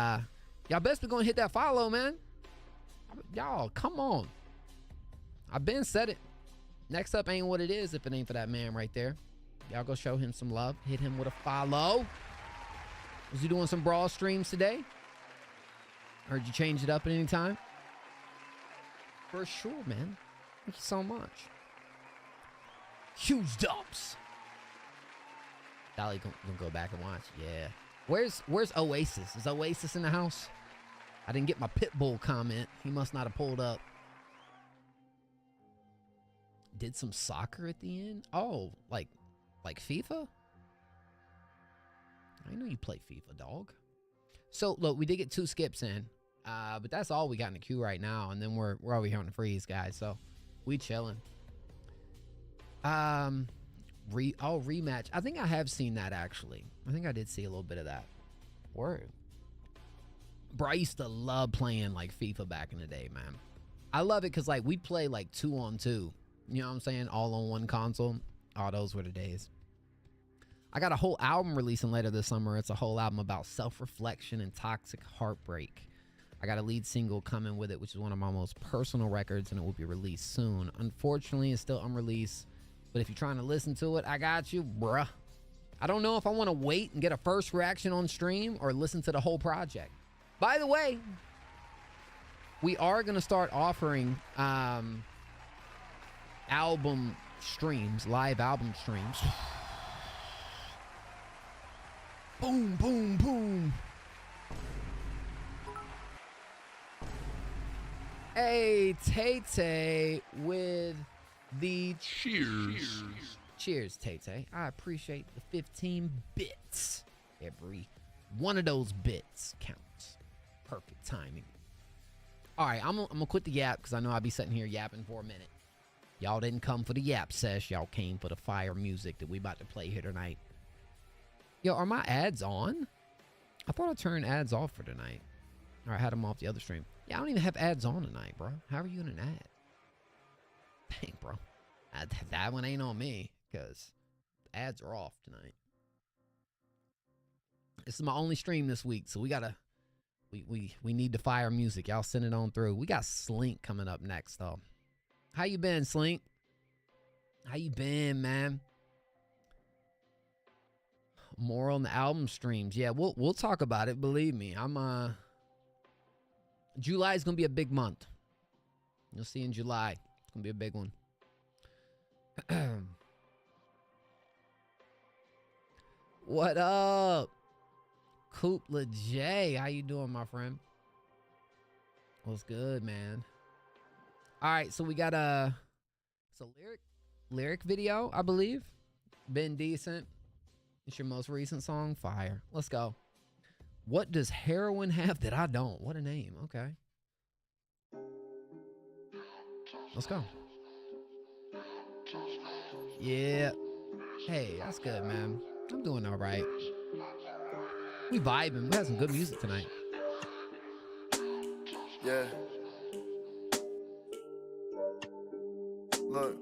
y'all best be gonna hit that follow, man. Y'all, come on. I've been said it. Next up ain't what it is if it ain't for that man right there. Y'all go show him some love. Hit him with a follow. Was he doing some brawl streams today? Heard you change it up at any time? For sure, man. Thank you so much. Huge dumps. Dolly gonna go back and watch. Yeah. Where's Oasis? Is Oasis in the house? I didn't get my Pitbull comment. He must not have pulled up. Did some soccer at the end? Oh, like FIFA? I know you play FIFA, dog. So look, we did get 2 skips in, but that's all we got in the queue right now, and then we're over here on the freeze, guys. So we chilling. Rematch. I think I have seen that actually. I think I did see a little bit of that. Word. Bro, I used to love playing like FIFA back in the day, man. I love it because like we play like 2-on-2. You know what I'm saying? All on one console. Oh, those were the days. I got a whole album releasing later this summer. It's a whole album about self-reflection and toxic heartbreak. I got a lead single coming with it, which is one of my most personal records, and it will be released soon. Unfortunately, it's still unreleased, but if you're trying to listen to it, I got you, bruh. I don't know if I want to wait and get a first reaction on stream or listen to the whole project. By the way, we are going to start offering album streams, live album streams. Boom, boom, boom. Hey, Tay with the cheers. Cheers, Tay. I appreciate the 15 bits. Every one of those bits counts. Perfect timing. All right, I'm gonna quit the yap because I know I'll be sitting here yapping for a minute. Y'all didn't come for the yap sesh. Y'all came for the fire music that we about to play here tonight. Yo, are my ads on? I thought I turned ads off for tonight. Or I had them off the other stream. Yeah, I don't even have ads on tonight, bro. How are you in an ad? Dang, bro. That one ain't on me, because ads are off tonight. This is my only stream this week, so we gotta... We need the fire music. Y'all send it on through. We got Slink coming up next, though. How you been, Slink? How you been, man? More on the album streams. Yeah, we'll talk about it. Believe me, July is gonna be a big month. You'll see in July. It's gonna be a big one. What up, Koopla J? How you doing, my friend? What's good, man? All right, so we got it's a lyric video, I believe. Been decent. It's your most recent song, fire. Let's go. What does heroin have that I don't? What a name. Okay. Let's go. Yeah. Hey, that's good, man. I'm doing all right. We vibing. We had some good music tonight. Yeah. Look.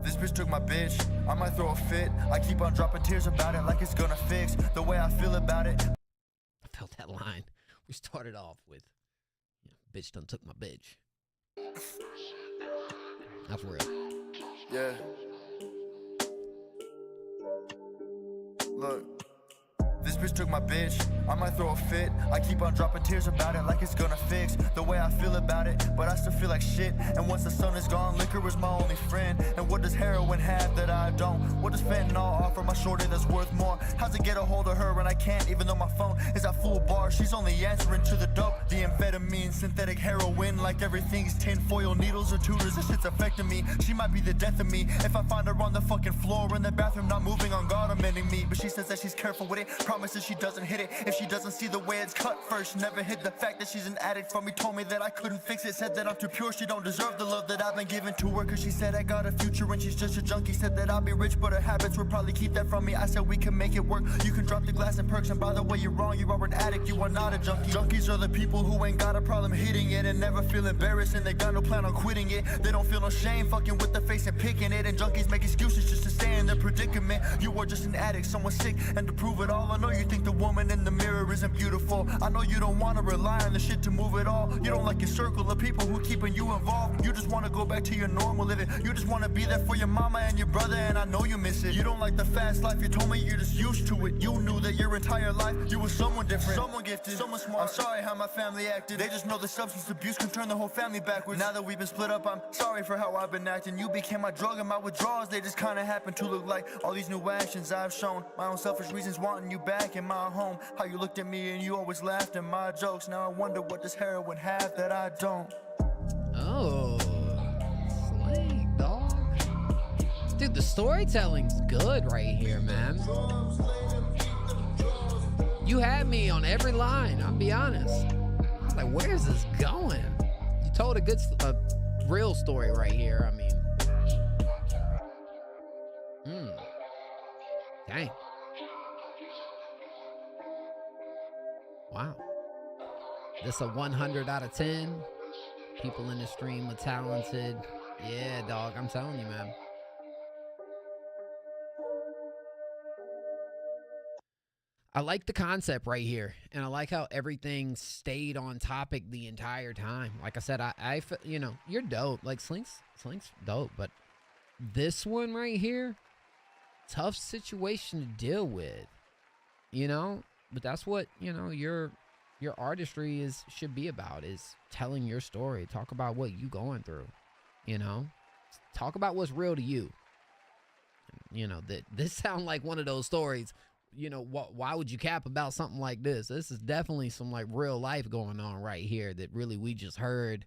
This bitch took my bitch, I might throw a fit. I keep on dropping tears about it like it's gonna fix the way I feel about it. I felt that line. We started off with, bitch done took my bitch. That's real. Yeah. Look. This bitch took my bitch, I might throw a fit. I keep on dropping tears about it like it's gonna fix the way I feel about it, but I still feel like shit. And once the sun is gone, liquor is my only friend. And what does heroin have that I don't? What does fentanyl offer my shorty that's worth more? How's it get a hold of her when I can't, even though my phone is at full bar? She's only answering to the dope, the amphetamine, synthetic heroin, like everything's tinfoil needles or tutors. This shit's affecting me. She might be the death of me if I find her on the fucking floor in the bathroom, not moving on guard, amending me. But she says that she's careful with it, promises she doesn't hit it if she doesn't see the way it's cut first. Never hid the fact that she's an addict from me, told me that that I couldn't fix it. Said that I'm too pure, she don't deserve the love that I've been given to her. Cause she said I got a future and she's just a junkie. Said that I'll be rich, but her habits would probably keep that from me. I said we can make it work. You can drop the glass and perks. And by the way, you're wrong, you are an addict, you are not a junkie. Junkies are the people who ain't got a problem hitting it and never feel embarrassed, and they got no plan on quitting it. They don't feel no shame fucking with the face and picking it. And junkies make excuses just to stay in their predicament. You are just an addict, someone sick, and to prove it all, I know you think the woman in the mirror isn't beautiful. I know you don't want to rely on the shit to move it all. You don't like your circle of people who keeping you involved. You just want to go back to your normal living. You just want to be there for your mama and your brother, and I know you miss it. You don't like the fast life, you told me you're just used to it. You knew that your entire life you were someone different, someone gifted, someone smart. I'm sorry how my family acted. They just know the substance abuse can turn the whole family backwards. Now that we've been split up, I'm sorry for how I've been acting. You became my drug and my withdrawals, they just kinda happen to look like all these new actions I've shown. My own selfish reasons wanting you back in my home. How you looked at me and you always laughed at my jokes. Now I wonder what this heroin have that I don't. Oh, slang, dog. Dude, the storytelling's good right here, man. You had me on every line, I'll be honest. I was like, where's this going? You told a real story right here, I mean. Dang. Wow. This a 100 out of 10. People in the stream are talented. Yeah, dog, I'm telling you, man. I like the concept right here, and I like how everything stayed on topic the entire time. Like I said, I you know, you're dope. Like Slink's dope, but this one right here, tough situation to deal with, you know. But that's what, you know, your artistry should be about, is telling your story. Talk about what you going through, you know. Talk about what's real to you. You know, that this sound like one of those stories. You know, why would you cap about something like this? This is definitely some like real life going on right here that really we just heard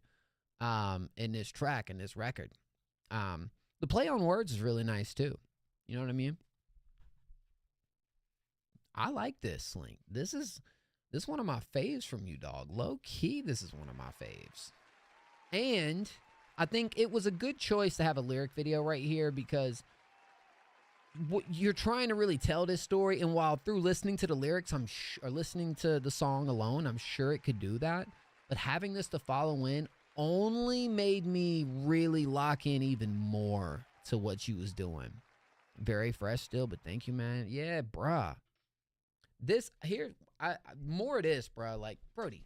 in this track, in this record. The play on words is really nice too. You know what I mean? I like this, Slink. This is one of my faves from you, dog. Low key, this is one of my faves. And I think it was a good choice to have a lyric video right here, because you're trying to really tell this story, and while through listening to the lyrics, or listening to the song alone, I'm sure it could do that. But having this to follow in only made me really lock in even more to what you was doing. Very fresh still, but thank you, man. Yeah, bruh. This here, more of this, bruh. Like, Brody,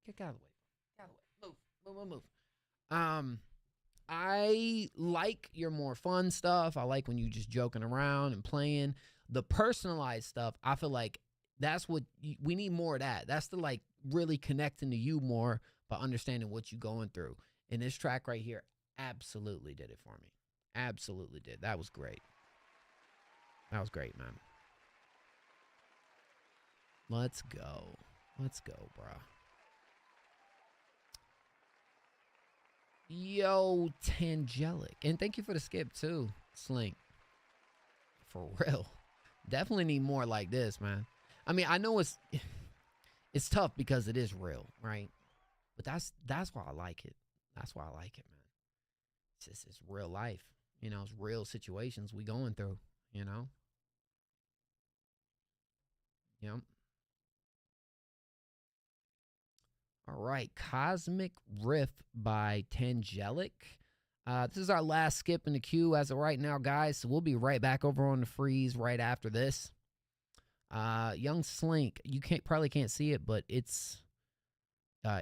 get out of the way. Get out of the way. Move. I like your more fun stuff. I like when you just joking around and playing. The personalized stuff, I feel like that's what we need more of that. That's the like really connecting to you more by understanding what you going through. And this track right here absolutely did it for me. Absolutely did. That was great. That was great, man. Let's go. Let's go, bro. Yo, Tangelic. And thank you for the skip, too, Slink. For real. Definitely need more like this, man. I mean, I know it's tough because it is real, right? But that's why I like it. That's why I like it, man. It's real life. You know, it's real situations we going through, you know? Yep. All right, Cosmic Riff by Tangelic. This is our last skip in the queue as of right now, guys. So we'll be right back over on the freeze right after this. Young Slink, you probably can't see it, but it's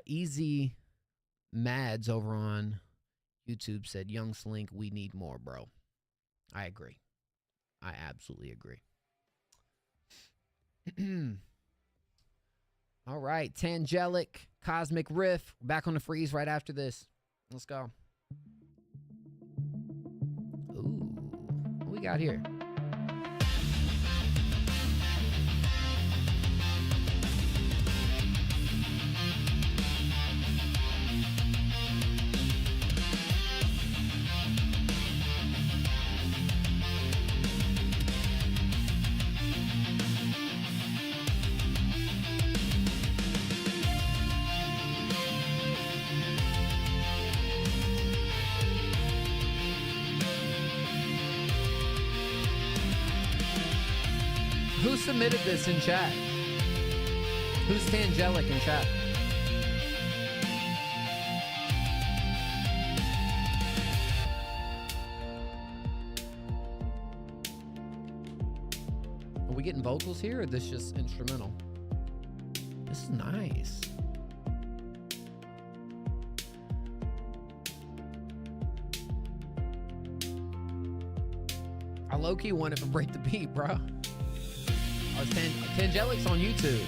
Easy Mads over on YouTube said, Young Slink, we need more, bro. I agree. I absolutely agree. All right, Tangelic, Cosmic Riff. Back on the freeze right after this. Let's go. Ooh, what we got here? Who submitted this in chat? Who's Tangelic in chat? Are we getting vocals here, or this just instrumental? This is nice. I low-key wanted to break the beat, bro. Tangelic's on YouTube.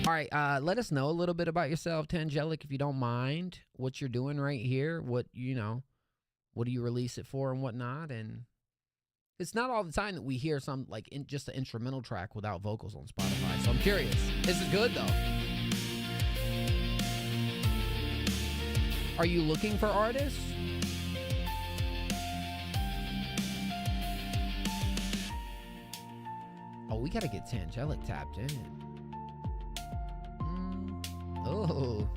All right, let us know a little bit about yourself, Tangelic, if you don't mind. What you're doing right here. What do you release it for and whatnot. And it's not all the time that we hear some, like, just an instrumental track without vocals on Spotify. So I'm curious. This is good, though. Are you looking for artists? Oh, we gotta get Tangelic tapped in. Oh.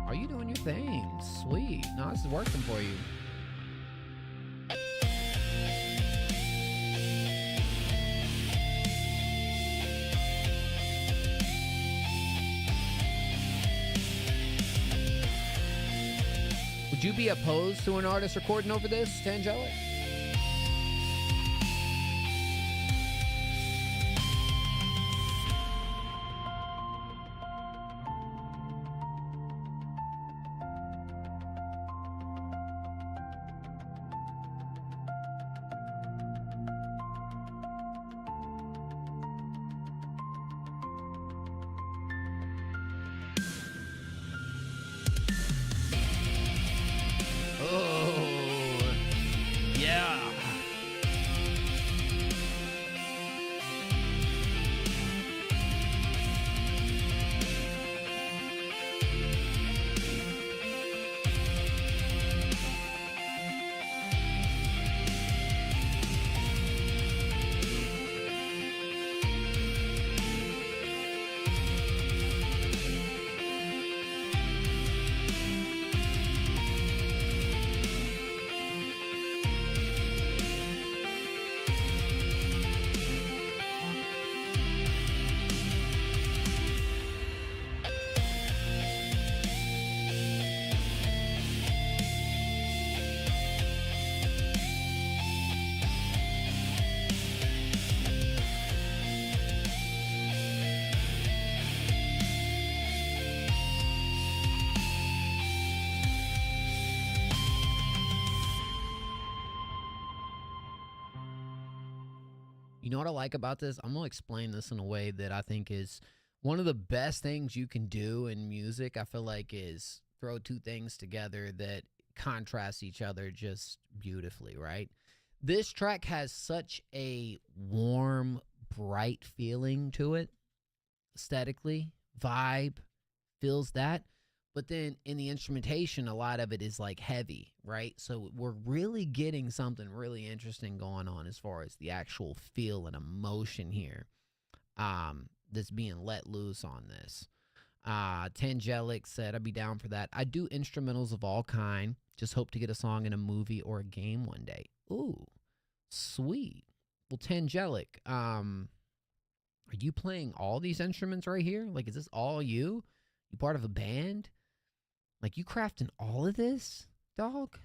Are you doing your thing? Sweet. No, this is working for you. Would you be opposed to an artist recording over this, Tangelic? You know what I like about this? I'm going to explain this in a way that I think is one of the best things you can do in music. I feel like is throw two things together that contrast each other just beautifully, right? This track has such a warm, bright feeling to it, aesthetically, vibe, feels that. But then in the instrumentation, a lot of it is like heavy, right? So we're really getting something really interesting going on as far as the actual feel and emotion here that's being let loose on this. Tangelic said, I'd be down for that. I do instrumentals of all kind. Just hope to get a song in a movie or a game one day. Ooh, sweet. Well, Tangelic, are you playing all these instruments right here? Like, is this all you? You part of a band? Like, you crafting all of this, dog?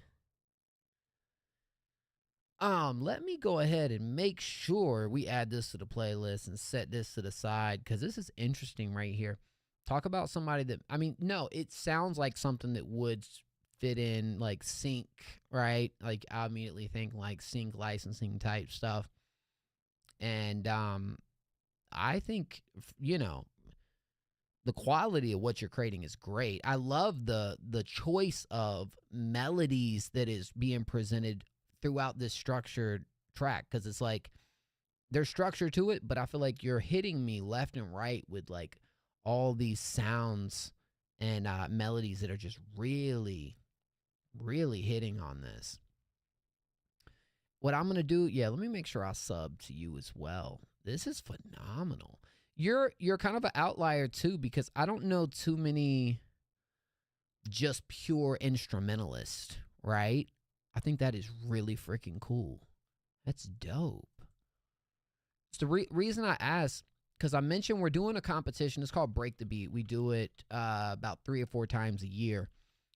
Let me go ahead and make sure we add this to the playlist and set this to the side, because this is interesting right here. Talk about somebody that, I mean, no, it sounds like something that would fit in, like, sync, right? Like, I immediately think, like, sync licensing type stuff. And, I think, you know, the quality of what you're creating is great. I love the choice of melodies that is being presented throughout this structured track, because it's like there's structure to it, but I feel like you're hitting me left and right with like all these sounds and melodies that are just really, really hitting on this. What I'm going to do, yeah, let me make sure I sub to you as well. This is phenomenal. You're kind of an outlier too, because I don't know too many just pure instrumentalists, right? I think that is really freaking cool. That's dope. It's the reason I asked, because I mentioned we're doing a competition. It's called Break the Beat. We do it about 3 or 4 times a year.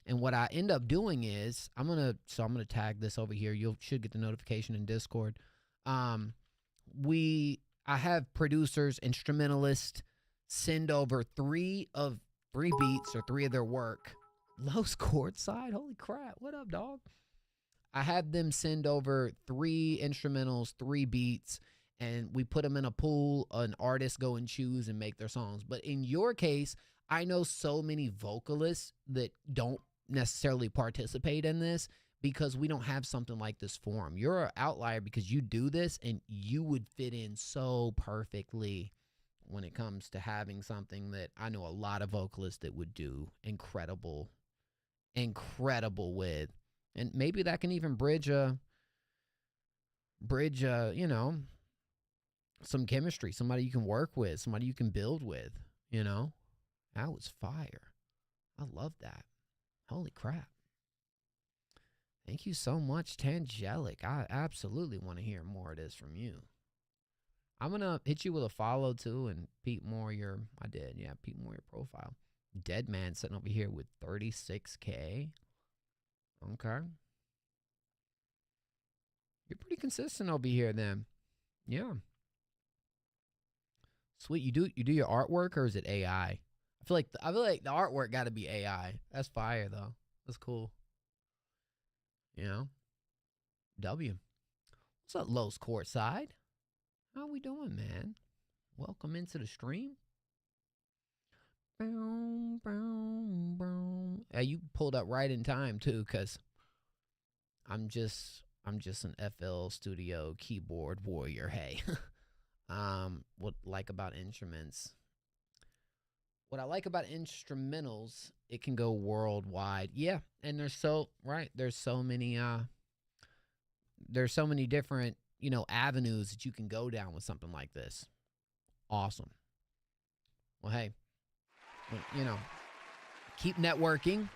And what I end up doing is I'm gonna tag this over here. You should get the notification in Discord. I have producers, instrumentalists send over 3 beats or 3 of their work. Los courtside, holy crap! What up, dog? I have them send over 3 instrumentals, 3 beats, and we put them in a pool. An artist go and choose and make their songs. But in your case, I know so many vocalists that don't necessarily participate in this because we don't have something like this forum. You're an outlier because you do this, and you would fit in so perfectly when it comes to having something that I know a lot of vocalists that would do incredible with. And maybe that can even bridge you know, some chemistry, somebody you can work with, somebody you can build with, you know. That was fire. I love that. Holy crap. Thank you so much, Tangelic. I absolutely want to hear more of this from you. I'm going to hit you with a follow, too, and peep more your profile. Dead Man sitting over here with 36K. Okay. You're pretty consistent over here, then. Yeah. Sweet. You do your artwork, or is it AI? I feel like the artwork got to be AI. That's fire, though. That's cool. You know? W. What's up, Los Courtside? How we doing, man? Welcome into the stream. Boom, boom, boom. Hey, you pulled up right in time, too, because I'm just an FL Studio keyboard warrior, hey. What I like about instruments. What I like about instrumentals, it can go worldwide. Yeah, and there's so many different, you know, avenues that you can go down with something like this. Awesome. Well, hey, you know, keep networking.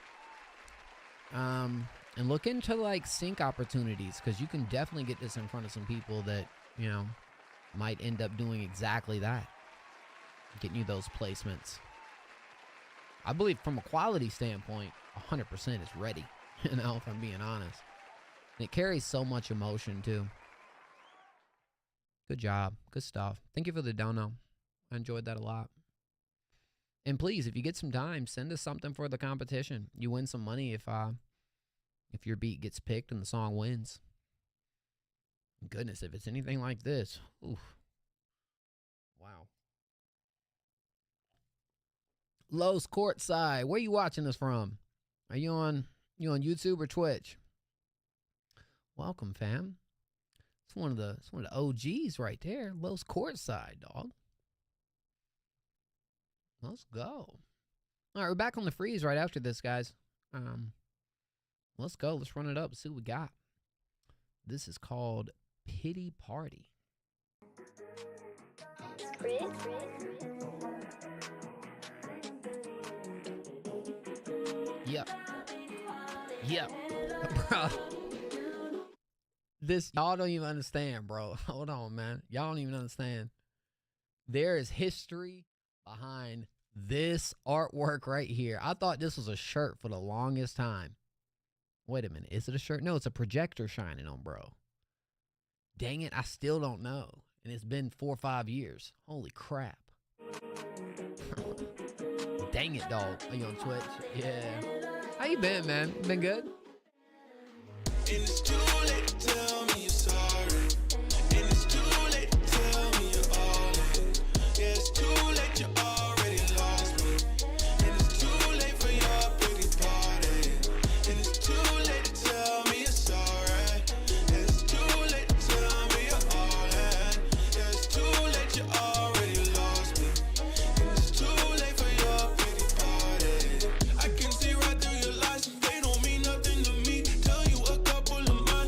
And look into like sync opportunities, because you can definitely get this in front of some people that, you know, might end up doing exactly that. Getting you those placements. I believe from a quality standpoint, 100% is ready, you know, if I'm being honest. And it carries so much emotion, too. Good job. Good stuff. Thank you for the dono. I enjoyed that a lot. And please, if you get some time, send us something for the competition. You win some money if your beat gets picked and the song wins. Goodness, if it's anything like this. Oof. Wow. Los Courtside, where you watching this from? Are you on YouTube or Twitch? Welcome, fam. It's one of the OGs right there. Los Courtside, dog. Let's go. All right, we're back on the freeze right after this, guys. Let's go. Let's run it up and see what we got. This is called Pity Party. Yep. Bro. This, y'all don't even understand, bro. Hold on, man. Y'all don't even understand. There is history behind this artwork right here. I thought this was a shirt for the longest time. Wait a minute. Is it a shirt? No, it's a projector shining on, bro. Dang it. I still don't know. And it's been 4 or 5 years. Holy crap. Dang it, dog. Are you on Twitch? Yeah. How you been, man? Been good? And it's too late to tell me you're sorry. And it's too late to tell me you're all in. Yeah, it's too late, you already lost me. And it's too late for your pretty party. And it's too late to tell me you're sorry. And it's too late to tell me you're all in. Yeah, it's too late, you already lost me. And it's too late for your pretty party. I can see right through your lies, they don't mean nothing to me. Tell you a couple of my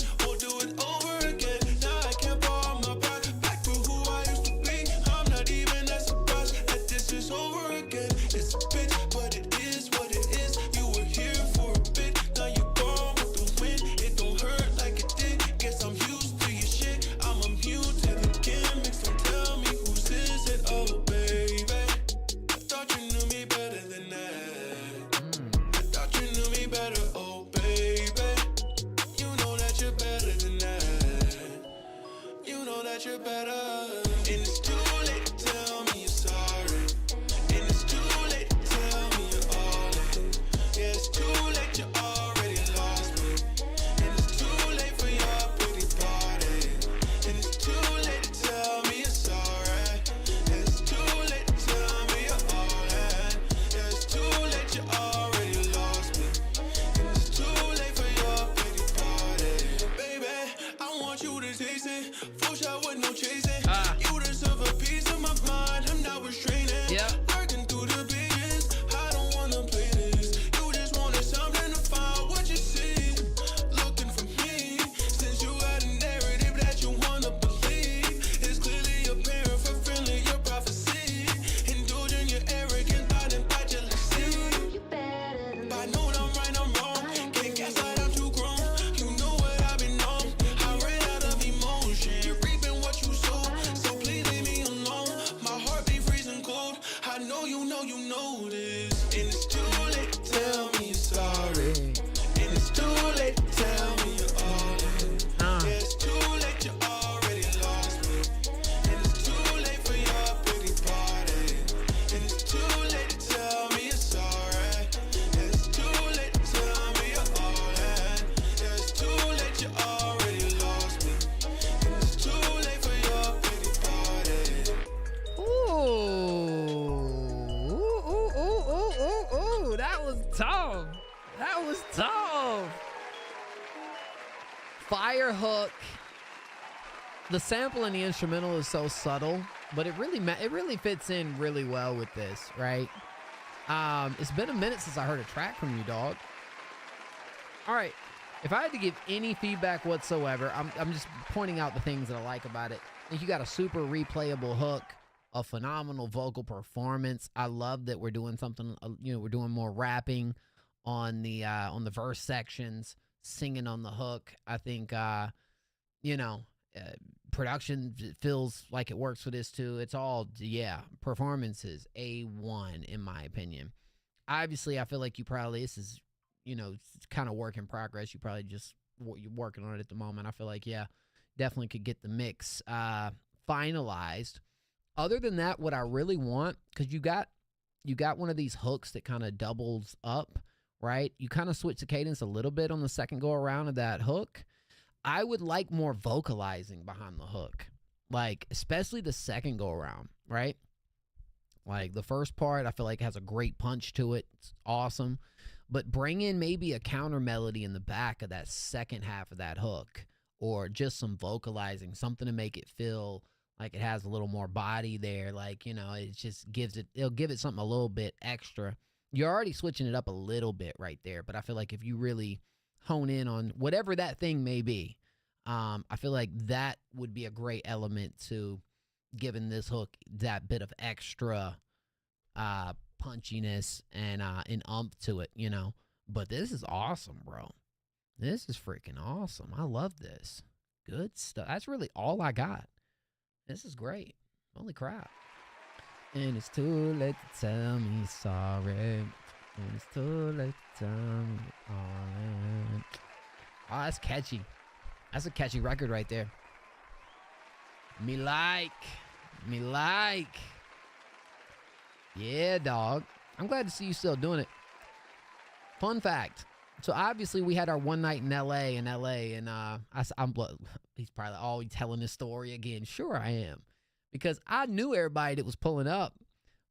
Fire hook. The sample and the instrumental is so subtle, but it really fits in really well with this, right? It's been a minute since I heard a track from you, dog. All right. If I had to give any feedback whatsoever, I'm just pointing out the things that I like about it. I think you got a super replayable hook, a phenomenal vocal performance. I love that we're doing something, we're doing more rapping on the verse sections, singing on the hook. I think, production feels like it works for this too. It's all, performances, A1 in my opinion. Obviously, I feel like this is, it's kind of work in progress. You're working on it at the moment. I feel like, definitely could get the mix finalized. Other than that, what I really want, because you got one of these hooks that kind of doubles up, right? You kind of switch the cadence a little bit on the second go around of that hook. I would like more vocalizing behind the hook, like especially the second go around, right? Like the first part, I feel like has a great punch to it. It's awesome. But bring in maybe a counter melody in the back of that second half of that hook, or just some vocalizing, something to make it feel like it has a little more body there. Like, it just it'll give it something a little bit extra. You're already switching it up a little bit right there, but I feel like if you really hone in on whatever that thing may be, I feel like that would be a great element to giving this hook that bit of extra punchiness and umph to it, But this is awesome, bro. This is freaking awesome. I love this. Good stuff. That's really all I got. This is great. Holy crap. And it's too late to tell me sorry. And it's too late to tell me all. Oh, that's catchy. That's a catchy record right there. Me like. Yeah, dog. I'm glad to see you still doing it. Fun fact. So obviously we had our one night in LA, and he's probably always telling this story again. Sure I am. Because I knew everybody that was pulling up,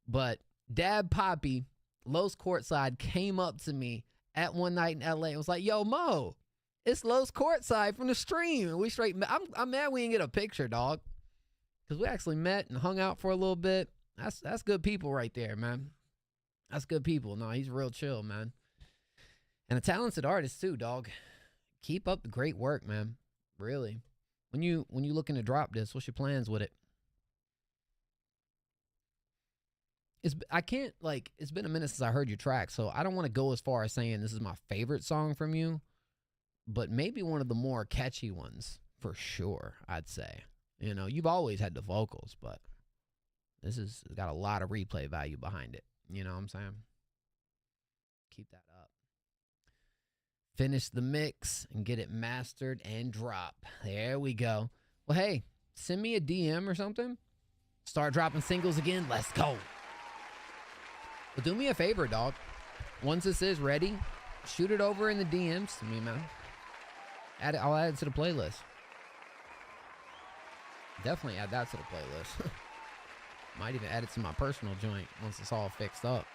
but Dad Poppy, Los Courtside, came up to me at one night in LA and was like, yo, Mo, it's Los Courtside from the stream. And we straight, I'm mad we didn't get a picture, dog. Because we actually met and hung out for a little bit. That's good people right there, man. That's good people. No, he's real chill, man. And a talented artist too, dog. Keep up the great work, man. Really. When you looking to drop this, what's your plans with it? It's been a minute since I heard your track, so I don't want to go as far as saying this is my favorite song from you, but maybe one of the more catchy ones for sure, I'd say. You've always had the vocals, but this has got a lot of replay value behind it. You know what I'm saying? Keep that up. Finish the mix and get it mastered and drop. There we go. Well, hey, send me a DM or something. Start dropping singles again. Let's go. But do me a favor, dog. Once this is ready, shoot it over in the DMs to me, man. I'll add it to the playlist. Definitely add that to the playlist. Might even add it to my personal joint once it's all fixed up.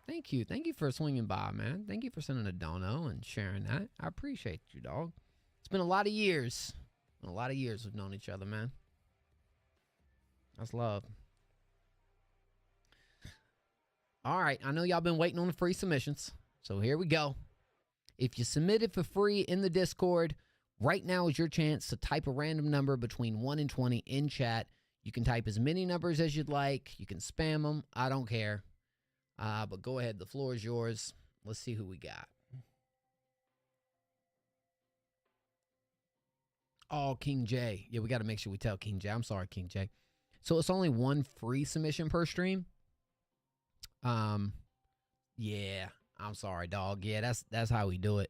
Thank you. Thank you for swinging by, man. Thank you for sending a dono and sharing that. I appreciate you, dog. It's been a lot of years. A lot of years we've known each other, man. That's love. All right. I know y'all been waiting on the free submissions. So here we go. If you submit it for free in the Discord, right now is your chance to type a random number between 1 and 20 in chat. You can type as many numbers as you'd like. You can spam them. I don't care. But go ahead. The floor is yours. Let's see who we got. Oh, King J. Yeah, we got to make sure we tell King J. I'm sorry, King J. So it's only one free submission per stream. Yeah, I'm sorry, dog. Yeah, that's how we do it.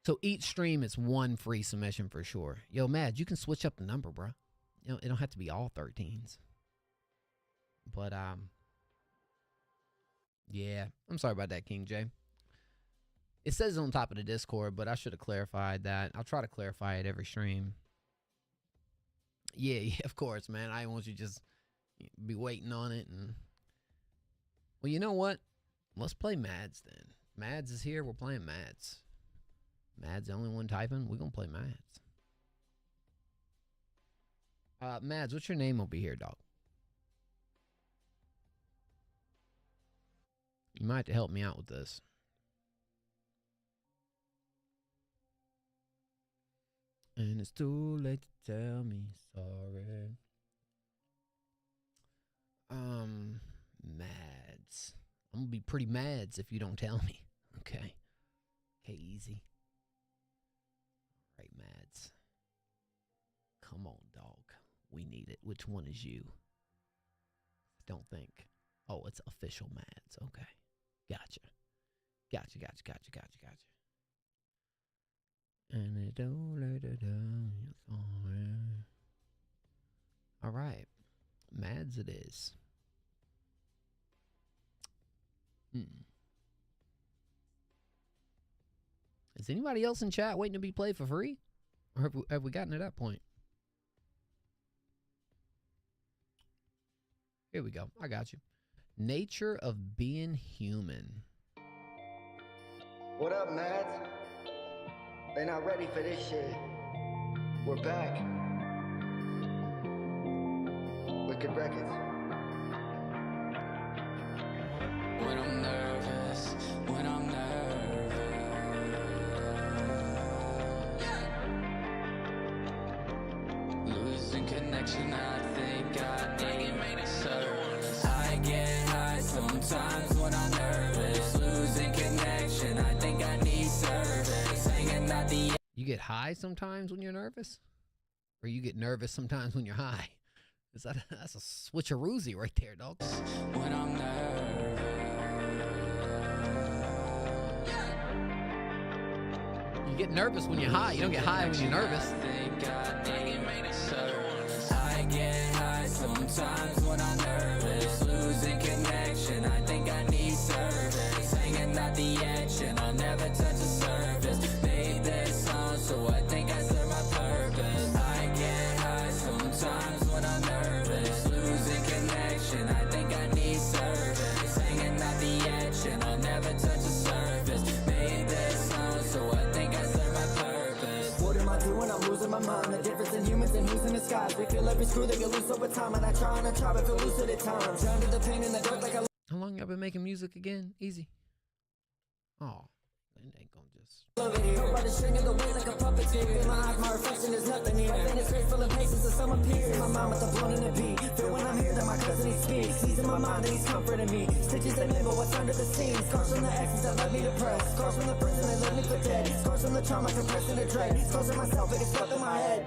So each stream is one free submission for sure. Yo, Mad, you can switch up the number, bro. It don't have to be all 13s. But yeah, I'm sorry about that, King J. It says on top of the Discord, but I should have clarified that. I'll try to clarify it every stream. Yeah, of course, man. I want you to just be waiting on it. And well, you know what? Let's play Mads then. Mads is here. We're playing Mads. Mads the only one typing. We're gonna play Mads. Mads, what's your name over here, dog? You might have to help me out with this. And it's too late to tell me sorry. Mads. I'm gonna be pretty mads if you don't tell me. Okay. Okay, easy. All right, Mads. Come on, dog. We need it. Which one is you? Don't think. Oh, it's official Mads. Okay. Gotcha. Gotcha. And it don't let it down. All right. Mads it is. Is anybody else in chat waiting to be played for free? Or have we gotten to that point? Here we go. I got you. Nature of being human. What up, Mads? They not ready for this shit. We're back. Wicked Records. When I'm nervous, when I'm nervous, losing connection, I think I need a service. I get high sometimes when I'm nervous, losing connection, I think I need service. Hanging out the You get high sometimes when you're nervous? Or you get nervous sometimes when you're high? That's a switcheroozy right there, dog. when I'm nervous. You get nervous when you're high. You don't get high when you're nervous. I get high sometimes when I'm nervous, losing connection, I think I need service. Hanging out the action, I'll never touch a surface. Made this song, so I think I serve my purpose. I get high sometimes when I'm nervous, losing connection, I think I need service. Hanging out the action, I'll never touch a surface. Made this song, so I think I serve my purpose. What am I doing? I'm losing my mind. The difference in humans and who's in the skies. We feel every screw that get loose over time. And I try, but feel lucid at times. Drown to the pain in the dark like a... How long y'all been making music again? Easy. Oh, it ain't gonna just... By the string of the way like a puppet stick. In my eyes, my reflection is nothing here. Then it's graceful and patience of some appears. In my mind with the blown in the beat. Feel when I'm here that my cousin he speaks. He's in my mind and he's comforting me. Stitches that limbo, what's under the scenes. Scars from the exes that led me to press. Scars from the prison that led me for dead. Scars from the trauma compressed into dread. Scars from myself, it gets stuck in my head.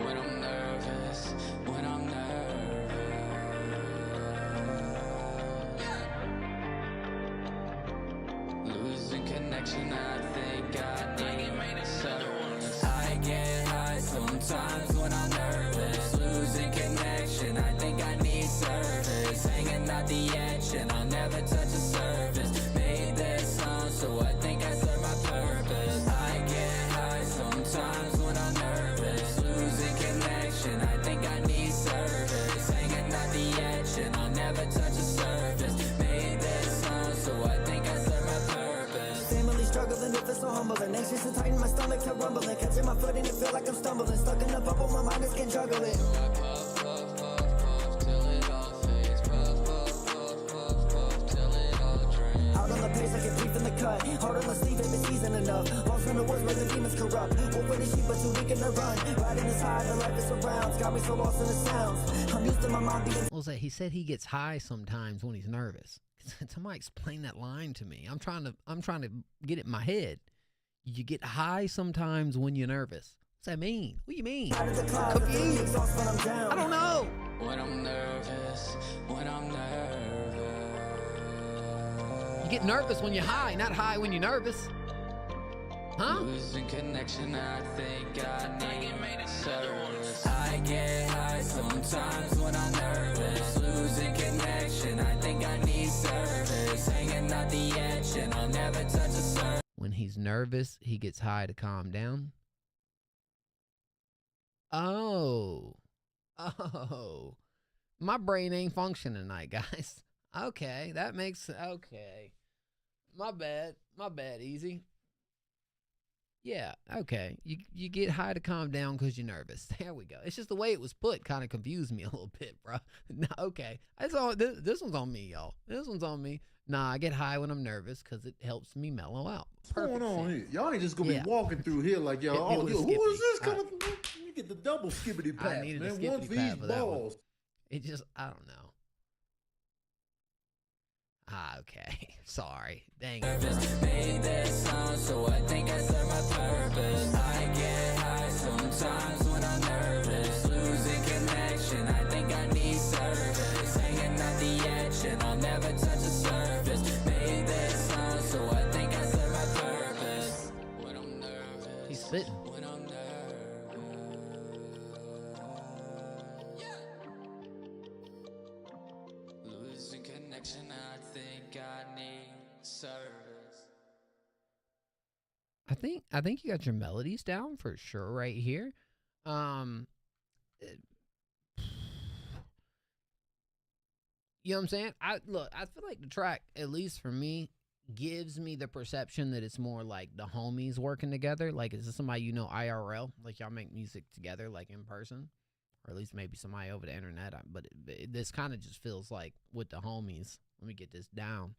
When I'm nervous, when I'm nervous, losing connection, I think I need a service. I get high sometimes when I'm nervous, losing connection, I think I need service. Hanging out the action, I'll never touch a surface. Made this song, so I think I serve my purpose. I get high sometimes when I'm nervous, losing connection, I think I need service. Hanging out the action, I'll never touch a surface. Made this song, so I think I serve my purpose. Family struggling, it feels so humbling. Anxious and tight in my stomach to rumbling. Catching my foot and it feel like I'm stumbling. Stuck in the bubble, my mind is can't juggle it. So I puff, puff, puff, puff, till it all fades. Puff, puff, puff, puff, puff, till it all drains. Out on the pace, I get brief in the cut. Hard on the sleeve, if it's season enough. Lost in the woods where the demons corrupt. Wolf with the sheep, but too weak in the run. Riding this high, the life it surrounds. Got me so lost in the sounds. I'm used to my mind being... What was that? He said he gets high sometimes when he's nervous. Somebody explain that line to me. I'm trying to get it in my head. You get high sometimes when you're nervous. What's that mean? What do you mean? Cookie? I don't know. When I'm nervous, when I'm nervous. You get nervous when you're high, not high when you're nervous. Huh? Losing connection, I think I need a service. I get high sometimes when I'm nervous. Losing connection, I think I need service. Hanging out the edge and I'll never touch a surface. When he's nervous, he gets high to calm down. Oh. My brain ain't functioning tonight, guys. Okay, that makes... Okay. My bad. My bad, Easy. Yeah, okay. You get high to calm down because you're nervous. There we go. It's just the way it was put kind of confused me a little bit, bro. No, okay. This one's on me, y'all. This one's on me. Nah, I get high when I'm nervous because it helps me mellow out. What's going on sense. here? Y'all ain't just gonna be walking through here like y'all. Oh, It was who is this skippy. coming through? You get the double skibbity I pass, needed a man. One skippity for pad each for that one. balls. It just, I don't know. Okay. Sorry. Dang it. Made this song, so I think I serve my purpose. I get high sometimes when I'm nervous, losing connection. I think I need service, hanging out the edge, and I'll never touch the surface. Made this song, so I think I serve my purpose. When I'm nervous, He's spitting. when I'm nervous. Losing connection, I think I need service. I think you got your melodies down for sure right here. You know what I'm saying? I feel like the track, at least for me, gives me the perception that it's more like the homies working together. Like, is this somebody you know IRL? Like, y'all make music together, like in person, or at least maybe somebody over the internet. But this kind of just feels like with the homies. Let me get this down.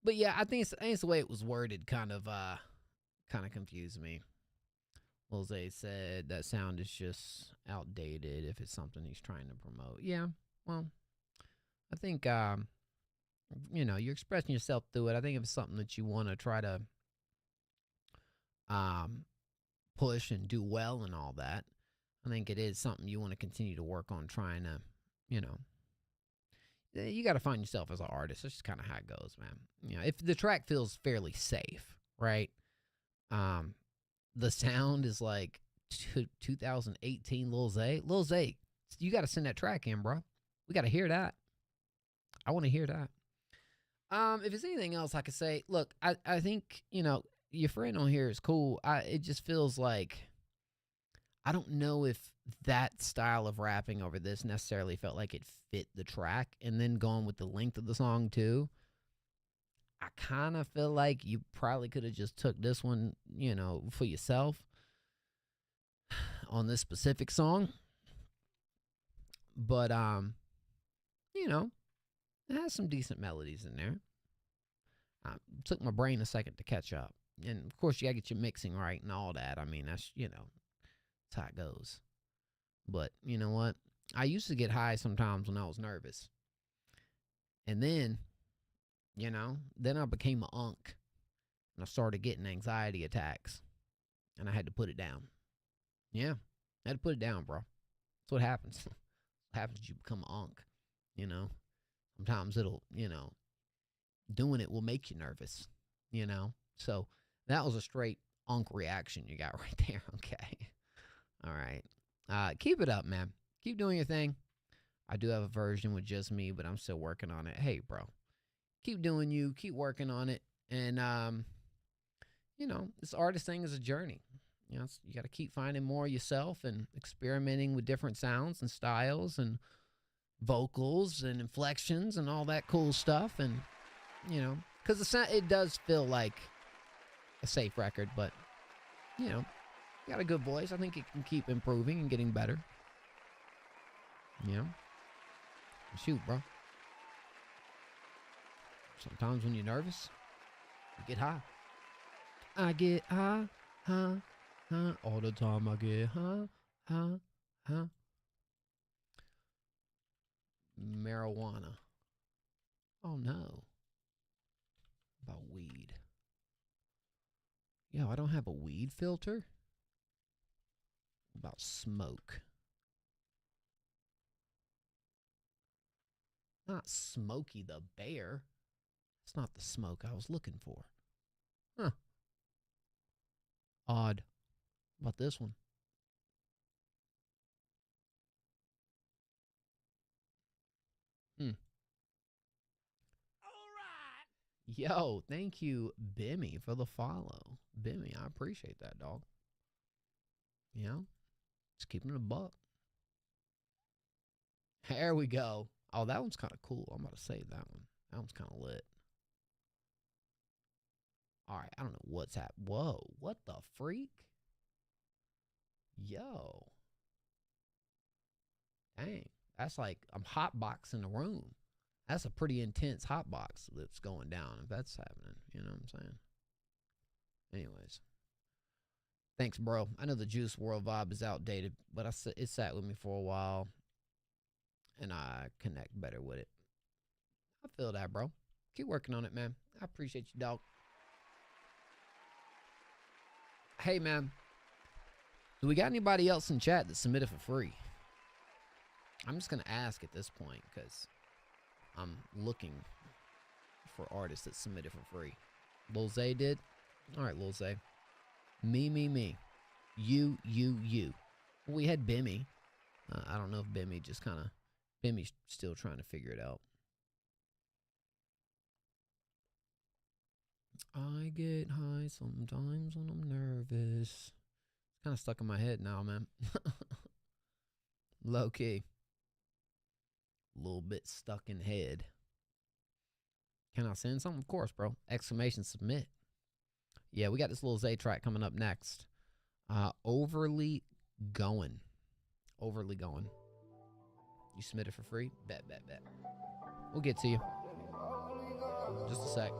But yeah, I think it's the way it was worded kind of confused me. Jose said that sound is just outdated if it's something he's trying to promote. Yeah, well, I think you're expressing yourself through it. I think if it's something that you want to try to push and do well and all that, I think it is something you want to continue to work on trying to, you got to find yourself as an artist. That's just kind of how it goes, man. If the track feels fairly safe, right? The sound is like 2018 Lil Zay. Lil Zay, you got to send that track in, bro. We got to hear that. I want to hear that. If it's anything else I could say, look, I think, your friend on here is cool. It just feels like, I don't know if that style of rapping over this necessarily felt like it fit the track, and then going with the length of the song too. I kind of feel like you probably could have just took this one, for yourself on this specific song. But, it has some decent melodies in there. Took my brain a second to catch up. And, of course, you got to get your mixing right and all that. I mean, that's, that's how it goes. But, you know what? I used to get high sometimes when I was nervous. And then, then I became an unk. And I started getting anxiety attacks. And I had to put it down. Yeah, I had to put it down, bro. That's what happens. What happens is you become an unk, Sometimes it'll, doing it will make you nervous, So that was a straight unk reaction you got right there, okay? All right. Keep it up, man. Keep doing your thing. I do have a version with just me, but I'm still working on it. Hey, bro. Keep doing you. Keep working on it. And, this artist thing is a journey. You got to keep finding more of yourself and experimenting with different sounds and styles and vocals and inflections and all that cool stuff. And, because it does feel like a safe record, but, you got a good voice. I think it can keep improving and getting better. Shoot, bro. Sometimes when you're nervous, you get high. I get high, all the time. I get high. Marijuana. Oh no. About weed. Yo, I don't have a weed filter. About smoke. Not Smokey the Bear. It's not the smoke I was looking for. Huh. Odd. About this one? Yo, thank you, Bimmy, for the follow. Bimmy, I appreciate that, dog. Just keeping it a buck. There we go. Oh, that one's kind of cool. I'm about to save that one. That one's kind of lit. All right, I don't know what's happening. Whoa, what the freak? Yo. Dang, that's like I'm hotboxing the room. That's a pretty intense hotbox that's going down if that's happening. You know what I'm saying? Anyways. Thanks, bro. I know the Juice World vibe is outdated, but it sat with me for a while, and I connect better with it. I feel that, bro. Keep working on it, man. I appreciate you, dog. Hey, man. Do we got anybody else in chat that submitted for free? I'm just going to ask at this point because I'm looking for artists that submitted for free. Lil Zay did? All right, Lil Zay. Me. You. We had Bimmy. I don't know if Bimmy just kind of... Bimmy's still trying to figure it out. I get high sometimes when I'm nervous. It's kind of stuck in my head now, man. Low key. A little bit stuck in head. Can I send something? Of course, bro. Exclamation submit. Yeah, we got this Lil Zay track coming up next. Overly Going. Overly Going. You submitted for free? Bet. We'll get to you. Just a sec.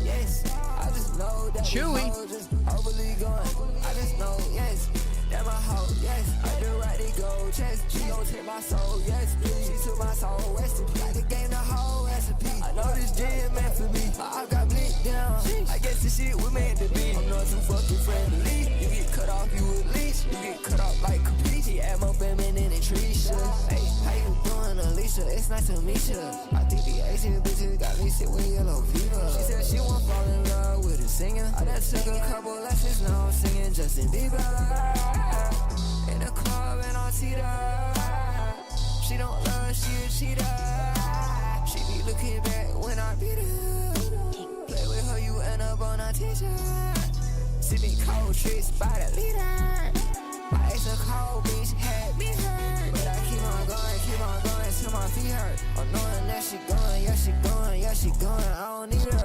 Yes, I just know that Chewy. Just overly going. I just know, yes, that my hoe, yes. I do right to go, chest. She gon' take my soul, yes, please. She took my soul, recipe. Got the game, the whole recipe. I know this jam meant for me. I got blinked down. I guess this shit was meant to be. I'm not too fucking friendly. You get cut off, you at least. You get cut off like Caprice. She add more feminine than Trisha. Hey, how you doing, Alicia? It's nice to meet you. I think the Asian bitches got me sick with yellow fever. She said she won't fall in love with a singer. I done took a couple lessons, now I'm singing Justin Bieber. In the club and on Tita. She don't love, she a cheater. She be looking back when I beat her. Play with her, you end up on a teacher. Sipping cold tricks by the leader. My ex a cold bitch had me hurt. But I keep on going till my feet hurt. I'm knowing that she going, yeah she going, I don't need her.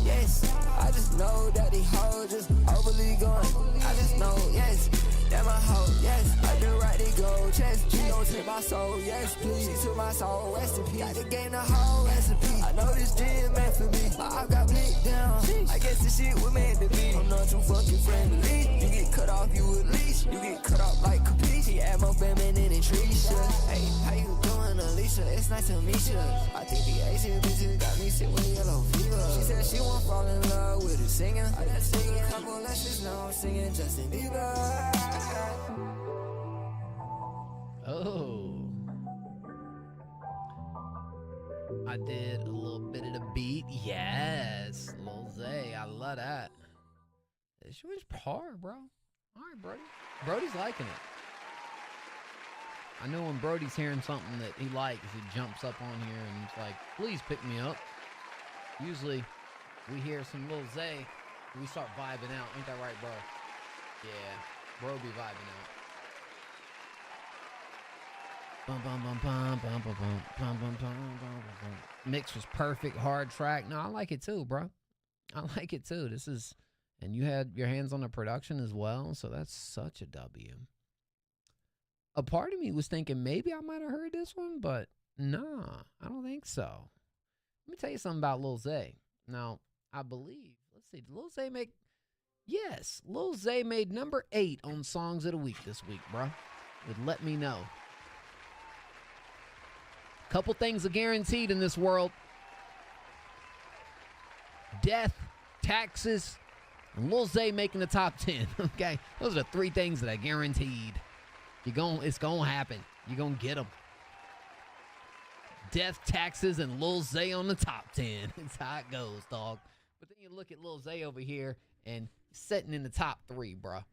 Yes, I just know that these hoes just overly going. I just know, yes, that my hoe, yes. I do right to go, chest. She gon' take my soul, yes, please. She took my soul, recipe. Got to gain the whole recipe. I know this dream meant for me. I got blinked down. I guess this shit was meant to be. I'm not too fucking friendly. You get cut off, you at least. You get cut off like Caprice. She add more feminine than Trisha. Hey, how you doing, Alicia? It's nice to meet you. I think the Asian bitches got me sick with yellow fever. She said she won't fall in love with a singer. I done took a couple lessons, now I'm singing Justin Bieber. Oh. I did a little bit of the beat. Yes. Lil Zay. I love that. This was hard, bro. All right, Brody. Brody's liking it. I know when Brody's hearing something that he likes, he jumps up on here and it's like, please pick me up. Usually, we hear some Lil Zay, we start vibing out. Ain't that right, bro? Yeah, bro be vibing out. Mix was perfect, hard track. No, I like it too, bro. I like it too. This is, and you had your hands on the production as well, so that's such a W. A part of me was thinking maybe I might have heard this one, but nah, I don't think so. Let me tell you something about Lil Zay. Now, I believe, let's see, did Lil Zay make, yes, Lil Zay made number 8 on Songs of the Week this week, bro. Would let me know. Couple things are guaranteed in this world. Death, taxes, and Lil Zay making the top 10, okay? Those are the 3 things that are guaranteed. It's gonna happen. You're gonna get them. Death, taxes, and Lil Zay on the top 10. That's how it goes, dog. But then you look at Lil Zay over here and sitting in the top 3, bruh.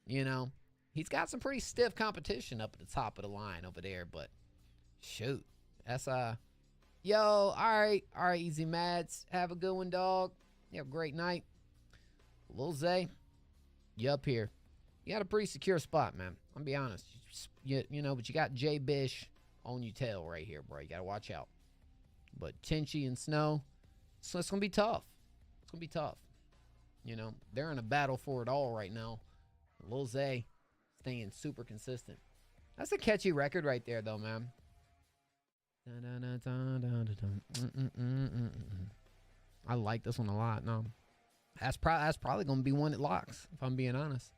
You know? He's got some pretty stiff competition up at the top of the line over there, but shoot. That's, yo, all right, Easy Mads. Have a good one, dog. You have a great night. Lil Zay, you up here. You got a pretty secure spot, man. I'll be honest. You know, but you got Jay Bish on your tail right here, bro. You got to watch out. But Tinchy and Snow, so it's going to be tough. It's going to be tough. You know, they're in a battle for it all right now. Lil Zay staying super consistent. That's a catchy record right there, though, man. I like this one a lot. No, that's probably going to be one that locks, if I'm being honest.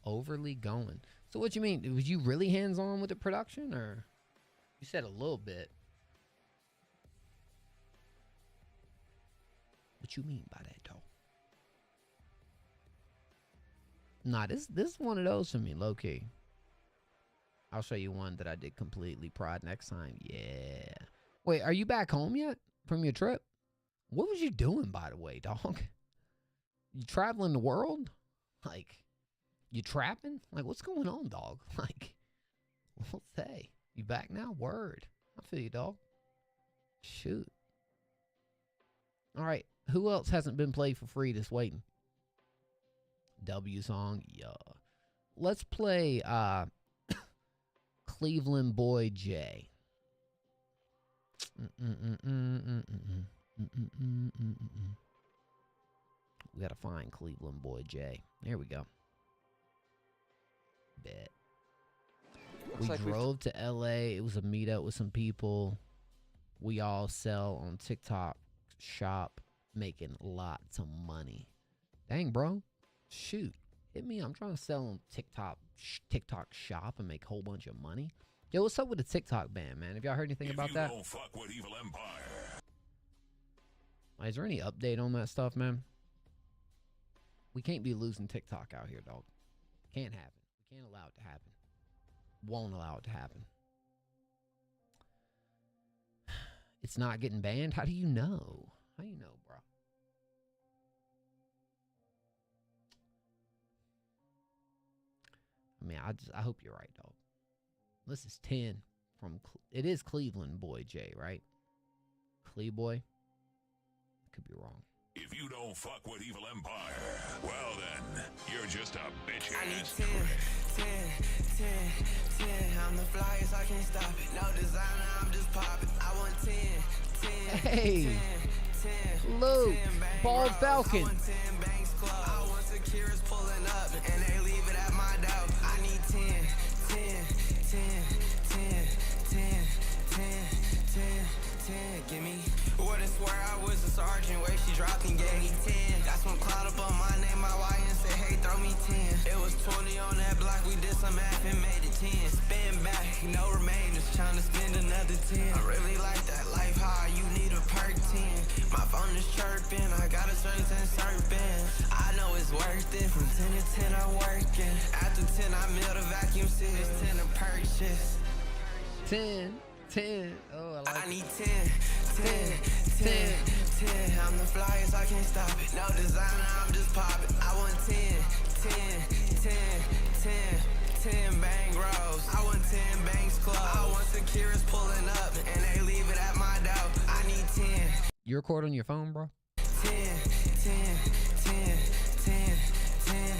Overly going. So what you mean? Was you really hands-on with the production, or you said a little bit? What you mean by that, though? Nah, this is one of those for me, low-key. I'll show you one that I did completely prod next time. Yeah. Wait, are you back home yet from your trip? What was you doing, by the way, dog? You traveling the world? Like, you trapping? Like, what's going on, dog? Like, we'll say. You back now? Word. I feel you, dog. Shoot. All right. Who else hasn't been played for free that's waiting? W song? Yeah. Let's play Cleveland Boy J. We gotta find Cleveland Boy J. There we go. Bet. We drove to LA. It was a meetup with some people. We all sell on TikTok shop, making lots of money. Dang, bro. Shoot. Hit me. I'm trying to sell on TikTok shop and make a whole bunch of money. Yo, what's up with the TikTok ban, man? Have y'all heard anything about that? Don't fuck with Evil Empire. Is there any update on that stuff, man? We can't be losing TikTok out here, dog. Can't happen. We can't allow it to happen. Won't allow it to happen. It's not getting banned? How do you know? How do you know, bro? I mean, I hope you're right, dog. This is 10 from... It is Cleveland Boy J, right? Boy. Could be wrong. If you don't fuck with Evil Empire, well then, you're just a bitch ass. I need 10, 10, 10, 10. I'm the flyest, I can't stop it. No designer, I'm just popping. I want 10, 10, hey, 10, 10. Luke, 10 Bald bang Falcon. I want 10 banks closed. I want securities pulling up, and they leave it at my door. I need 10, 10, 10, 10, 10, 10, 10, 10. Give me. Wouldn't swear I was a sergeant. Where she dropped and gave me 10. Got some cloud up on my name, my wife, and said, hey, throw me 10. It was 20 on that block. We did some math and made it 10. Spin back, no remainders. Trying to spend another 10. I really like that life high. You need a perk 10. My phone is chirping. I got a certain surfing. I know it's worth it. From 10 to 10, I'm working. After 10, I mill the vacuum seal. It's 10 to purchase. 10. Oh, I like I need 10, 10, 10, 10. I'm the flyest, I can't stop it. No designer, I'm just popping. I want 10, 10, 10, 10, 10 bang rolls. I want 10 banks closed. I want securities pulling up, and they leave it at my door. I need 10. You record on your phone, bro? 10, 10, 10, 10, 10,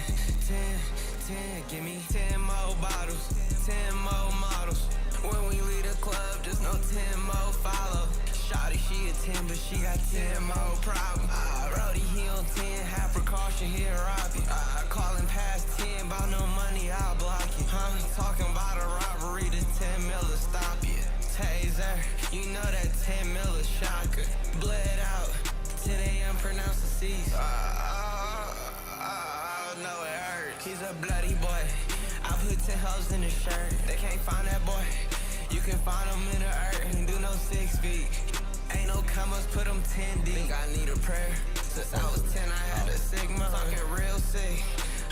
10, 10. Give me 10 more bottles, 10 more models. When we leave the club, just no 10 more follow. Shawty, she a 10, but she got 10 more problems. Brody, he on 10, have precaution, he'll rob you. Call him past 10, about no money, I'll block you. Talking about a robbery, the 10 mil to stop you. Taser, you know that 10 mil is shocker. Bled out, 10 a.m. pronounce the cease. No, it hurts. He's a bloody boy. I put 10 hoes in his shirt. They can't find that boy. You can find him in the earth. Ain't do no 6 feet. Ain't no commas, put him 10 deep. Think I need a prayer. Since I was 10, I had a Sigma. Talking real sick.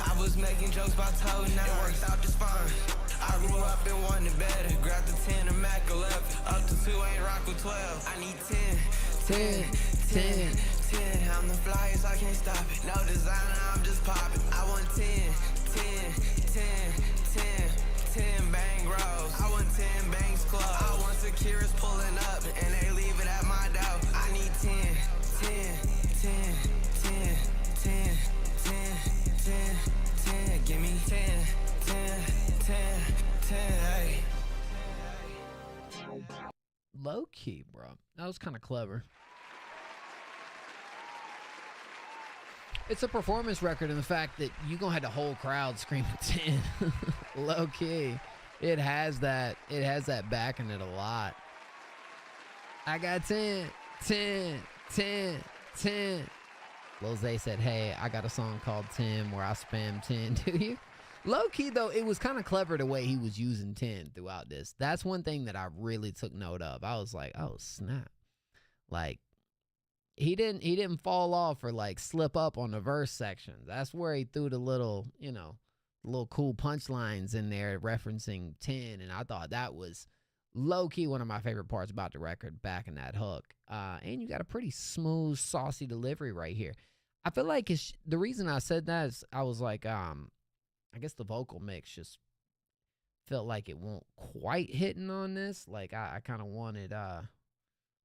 I was making jokes about toe now. It worked out just fine. I grew up and wanted better. Grabbed the 10 and Mac 11. Up to 2, ain't rock with 12. I need 10, 10, 10, 10. I'm the flyest, I can't stop it. No designer, I'm just popping. I want 10, 10, 10, 10, 10 bang rolls. I want 10 banks closed. I want securities pulling up, and they leave it at my door. I need 10, 10, 10, 10, 10, 10, 10, 10. Give me 10, 10, 10, 10, hey. Low key, bro. That was kind of clever. It's a performance record in the fact that you gonna have the whole crowd screaming 10. Low key. It has that backing it a lot. I got 10, 10, 10, 10. Lil Zay said, hey, I got a song called 10 where I spam 10. Do you? Low key though, it was kind of clever the way he was using 10 throughout this. That's one thing that I really took note of. I was like, oh snap. Like, he didn't fall off or like slip up on the verse section. That's where he threw the little, little cool punchlines in there referencing 10. And I thought that was low key one of my favorite parts about the record, back in that hook. And you got a pretty smooth, saucy delivery right here. I feel like the reason I said that is I was like, I guess the vocal mix just felt like it won't quite hitting on this. Like I kind of wanted a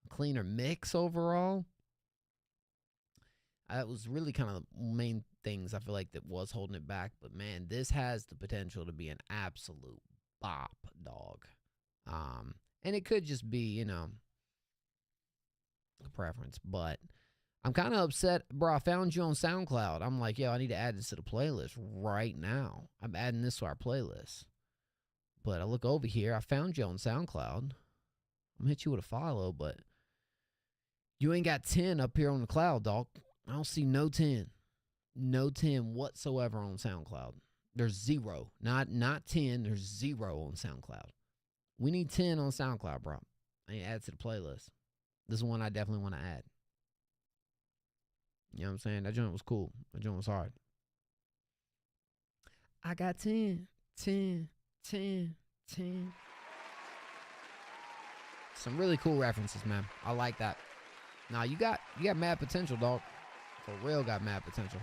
cleaner mix overall. That was really kind of the main things I feel like that was holding it back. But man, this has the potential to be an absolute bop, dog. And it could just be, a preference. But I'm kind of upset, bro. I found you on SoundCloud. I'm like, yo, I need to add this to the playlist right now. I'm adding this to our playlist. But I look over here. I found you on SoundCloud. I'm going to hit you with a follow, but you ain't got 10 up here on the cloud, dog. I don't see no 10. No 10 whatsoever on SoundCloud. There's 0. Not 10. There's 0 on SoundCloud. We need 10 on SoundCloud, bro. I need to add to the playlist. This is one I definitely want to add. You know what I'm saying? That joint was cool. That joint was hard. I got 10, 10, 10, 10. Some really cool references, man. I like that. Nah, you got mad potential, dog. For real, got mad potential.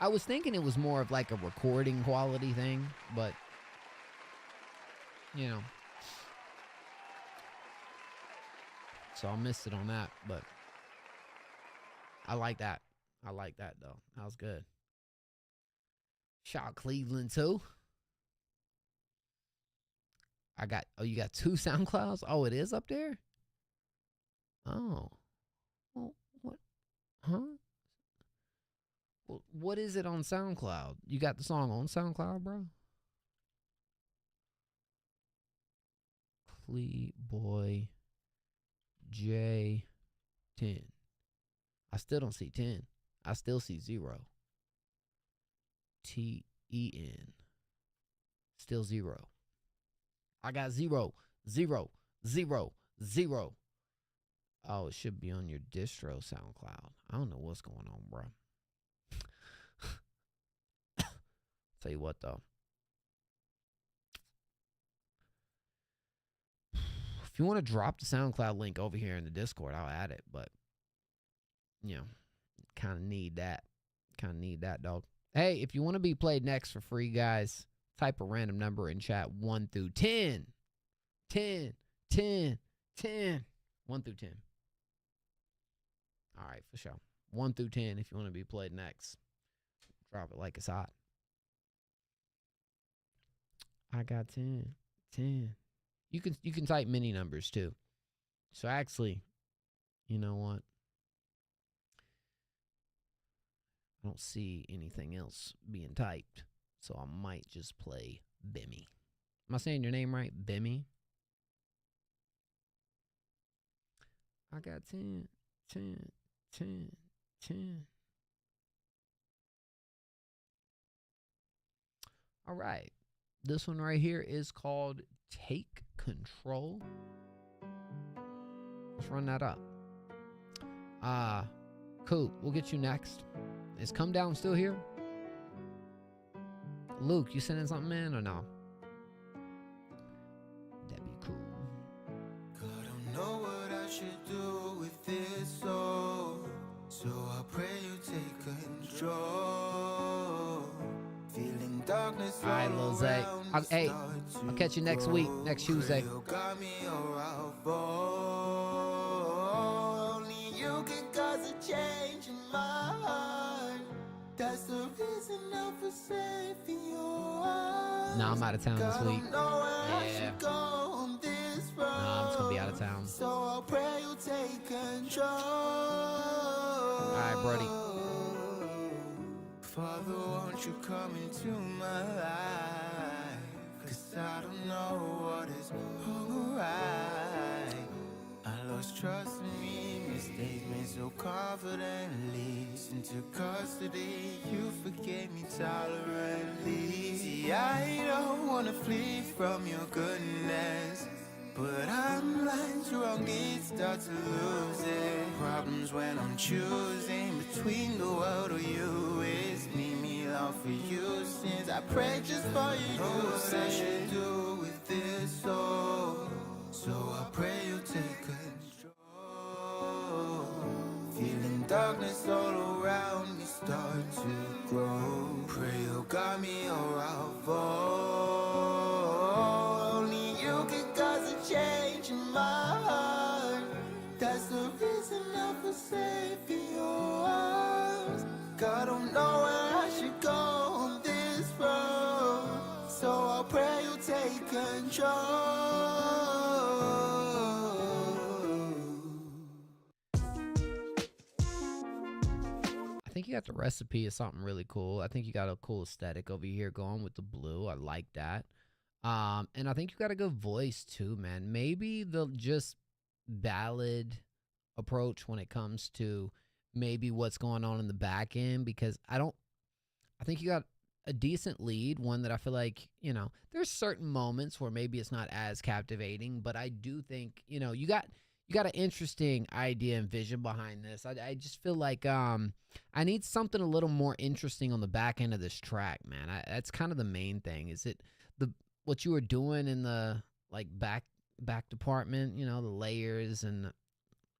I was thinking it was more of like a recording quality thing, but so I missed it on that, but I like that. I like that though. That was good. Shout out Cleveland too. You got 2 SoundClouds? Oh, it is up there? Oh. Well, what? Huh? Well, what is it on SoundCloud? You got the song on SoundCloud, bro? Boy J 10. I still don't see 10. I still see 0. TEN. Still 0. I got 0, 0, 0, 0. Oh, it should be on your distro SoundCloud. I don't know what's going on, bro. Tell you what, though. If you want to drop the SoundCloud link over here in the Discord, I'll add it. But, kind of need that. Kind of need that, dog. Hey, if you want to be played next for free, guys, type a random number in chat 1 through 10. 10, 10, 10. 1 through 10. All right, for sure. 1 through 10 if you want to be played next. Drop it like it's hot. I got 10. 10. You can type mini numbers too. So actually, you know what? I don't see anything else being typed. So I might just play Bimmy. Am I saying your name right? Bimmy? I got 10, 10, 10, 10. All right. This one right here is called Take Control. Let's run that up. Cool. We'll get you next. Is Come Down still here? Luke, you sending something in or no? That'd be cool. God, I don't know what I should do with this soul. So I pray you take control. Feeling darkness all right, Lil Zay. Hey, I'll catch you next week, next Tuesday. Got me only you can cause a change in my heart. That's the reason I'm for saving your heart. Nah, I'm out of town this week. Yeah. road. Nah, I'm just gonna be out of town. So I'll pray you take control. Alright, Brody. Father, won't you come into my life? 'Cause I don't know what is alright. I lost trust in me, mistakes made so confidently. Into custody, you forgave me tolerantly. See, I don't wanna flee from your goodness, but I'm blind to wrong deeds, start to lose it. Problems when I'm choosing between the world or you. It's me love for you since I pray just for you. What I should do with this soul, so I pray you take control. Feeling darkness all around me start to grow. Pray you'll guide me or I'll fall. Only you can cause a change in my heart. That's the reason I feel safe in your arms. God, I don't know where I should go on this road, so I'll pray you take control. I think you got the recipe of something really cool. I think you got a cool aesthetic over here going with the blue. I like that. And I think you got a good voice too, man. Maybe the just ballad approach when it comes to maybe what's going on in the back end, because I think you got a decent lead, one that I feel like, you know, there's certain moments where maybe it's not as captivating, but I do think, you know, you got an interesting idea and vision behind this. I just feel like I need something a little more interesting on the back end of this track, man. That's kind of the main thing. Is it what you were doing in the like back department, you know, the layers and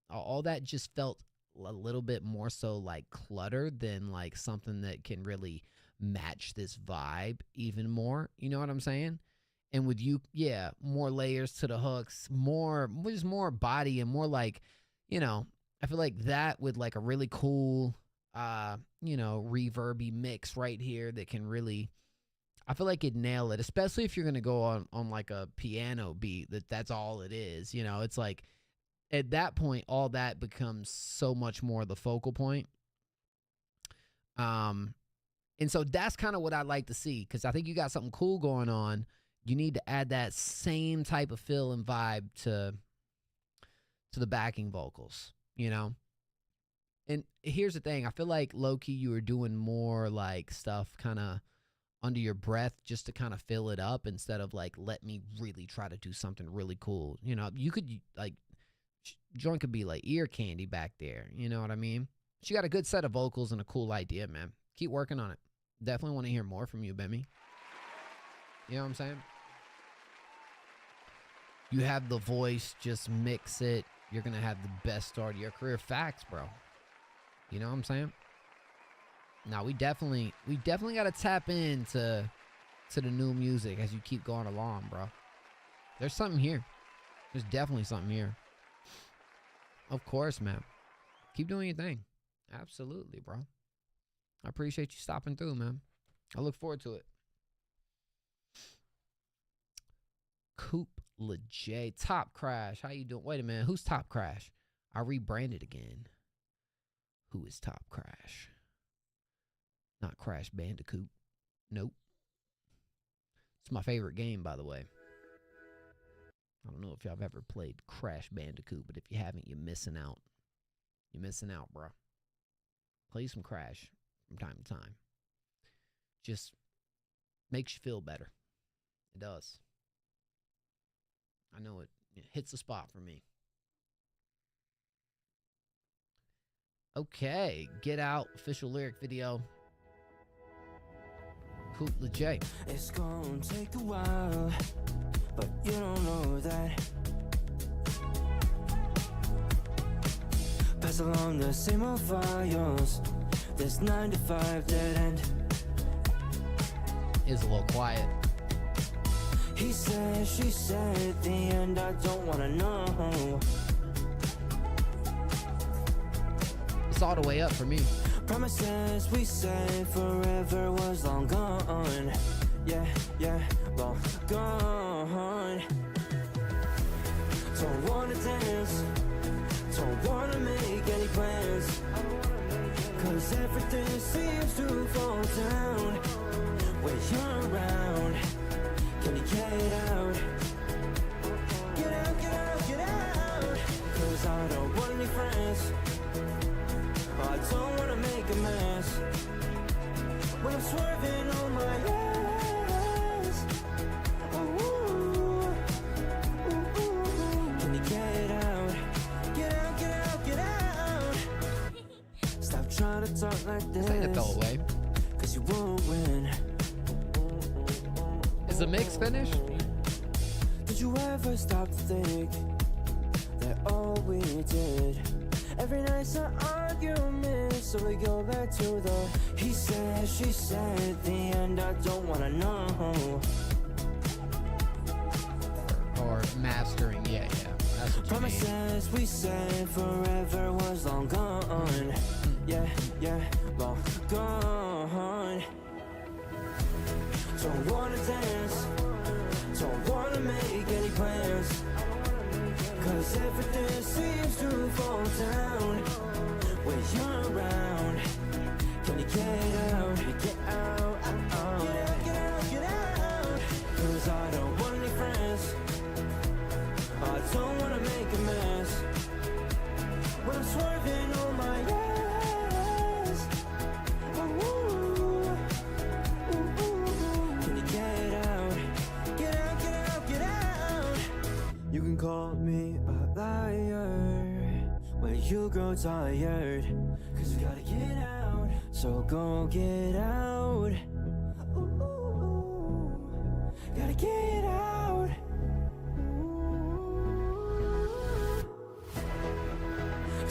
all that just felt a little bit more so like cluttered than like something that can really match this vibe even more. You know what I'm saying? And with you, yeah, more layers to the hooks, just more body and more like, you know, I feel like that with like a really cool, you know, reverby mix right here that can really, I feel like it'd nail it, especially if you're going to go on like a piano beat that's all it is. You know, it's like at that point, all that becomes so much more the focal point. And so that's kind of what I'd like to see, because I think you got something cool going on. You need to add that same type of feel and vibe to the backing vocals, you know? And here's the thing. I feel like low-key you were doing more like stuff kind of under your breath just to kind of fill it up instead of like, let me really try to do something really cool. You know, you could like, joint could be like ear candy back there. You know what I mean? She got a good set of vocals and a cool idea, man. Keep working on it. Definitely want to hear more from you, Bemmy. You know what I'm saying? You have the voice, just mix it. You're going to have the best start of your career. Facts, bro. You know what I'm saying? Now, we definitely got to tap into the new music as you keep going along, bro. There's something here. There's definitely something here. Of course, man. Keep doing your thing. Absolutely, bro. I appreciate you stopping through, man. I look forward to it. Coop LeJ. Top Crash. How you doing? Wait a minute. Who's Top Crash? I rebranded again. Who is Top Crash? Not Crash Bandicoot. Nope. It's my favorite game, by the way. I don't know if y'all have ever played Crash Bandicoot, but if you haven't, you're missing out. You're missing out, bro. Play some Crash from time to time. Just makes you feel better. It does. I know it hits the spot for me. Okay, Get Out official lyric video. Coop LeJ. It's gonna take a while, but you don't know that. Pass along the same old files. This 9 to 5 dead end. Is a little quiet. He said, she said, at the end, I don't wanna know. It's all the way up for me. Promises we said forever was long gone. Yeah, long gone. Don't wanna make any plans, cause everything seems to fall down when you're around. Can you get out? Get out, get out, get out. Cause I don't want any friends, I don't wanna make a mess when I'm swerving on my ass. Ooh, ooh, ooh. Can you get out? Get out, get out, get out. Stop trying to talk like this. Say the throwaway. Cause you won't win. Is the mix finished? Did you ever stop to think that all we did every night's an argument, so we go back to the he said, she said, at the end I don't wanna know. Or mastering, yeah. That's what you mean. Promises we said forever was long gone. Yeah, long gone. Don't wanna dance, don't wanna make any plans, cause everything seems to fall down when you're around. Can you get out? Get out, get out, get out, get out. Cause I don't want any friends, I don't wanna make a mess when I'm swerving on my ass. Ooh, ooh, ooh. Can you get out? Get out, get out, get out. You can call me a liar when you grow tired, cause you gotta get out, so go get out. Ooh, gotta get out.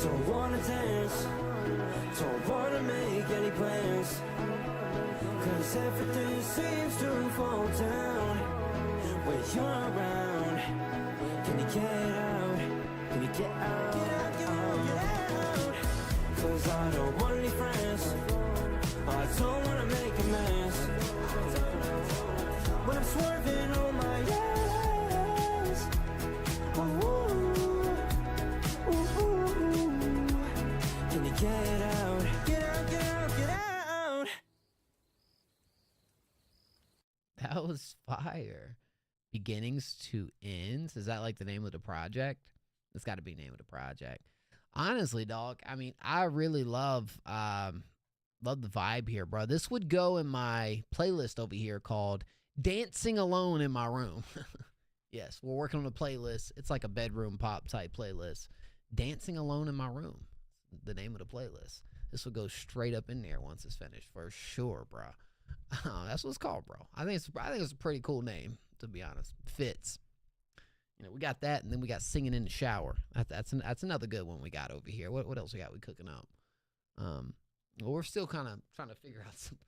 Don't wanna dance, don't wanna make any plans, cause everything seems to fall down when you're around. Can you get out? Can you get out? Get out, get out, get out. Cause I don't want any friends, I don't wanna make a mess when I'm swerving on my ass. Ooh, ooh, ooh. Can you get out? Get out, get out, get out. That was fire. Beginnings to ends. Is that like the name of the project? It's got to be the name of the project. Honestly, dog, I mean, I really love the vibe here, bro. This would go in my playlist over here called Dancing Alone in My Room. Yes, we're working on a playlist. It's like a bedroom pop type playlist. Dancing Alone in My Room, the name of the playlist. This will go straight up in there once it's finished, for sure, bro. That's what it's called, bro. I think it's a pretty cool name, to be honest. Fits. You know, we got that, and then we got Singing in the Shower. That's another good one we got over here. What else we got? We cooking up. Well, we're still kind of trying to figure out some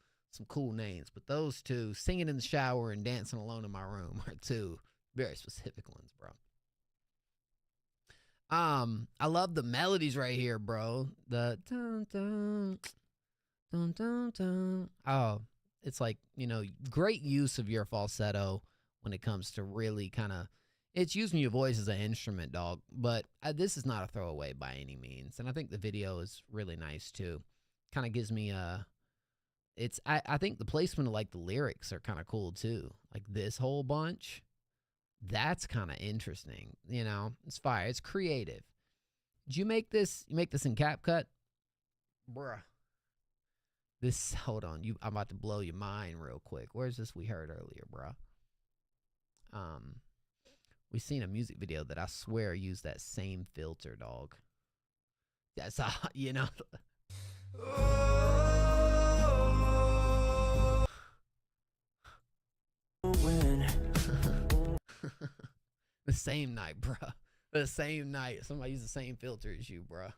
cool names, but those two, Singing in the Shower and Dancing Alone in My Room, are two very specific ones, bro. I love the melodies right here, bro. The dun dun dun dun dun. Oh, it's like, you know, great use of your falsetto when it comes to really kind of, it's using your voice as an instrument, dog. But this is not a throwaway by any means, and I think the video is really nice too. Kind of gives me a, it's I think the placement of like the lyrics are kind of cool too. Like this whole bunch, that's kind of interesting. You know, it's fire. It's creative. Did you make this? You make this in CapCut, bruh? This, hold on, I'm about to blow your mind real quick. Where's this we heard earlier, bruh? We seen a music video that I swear used that same filter, dog. That's you know. The same night, bruh. The same night. Somebody used the same filter as you, bruh,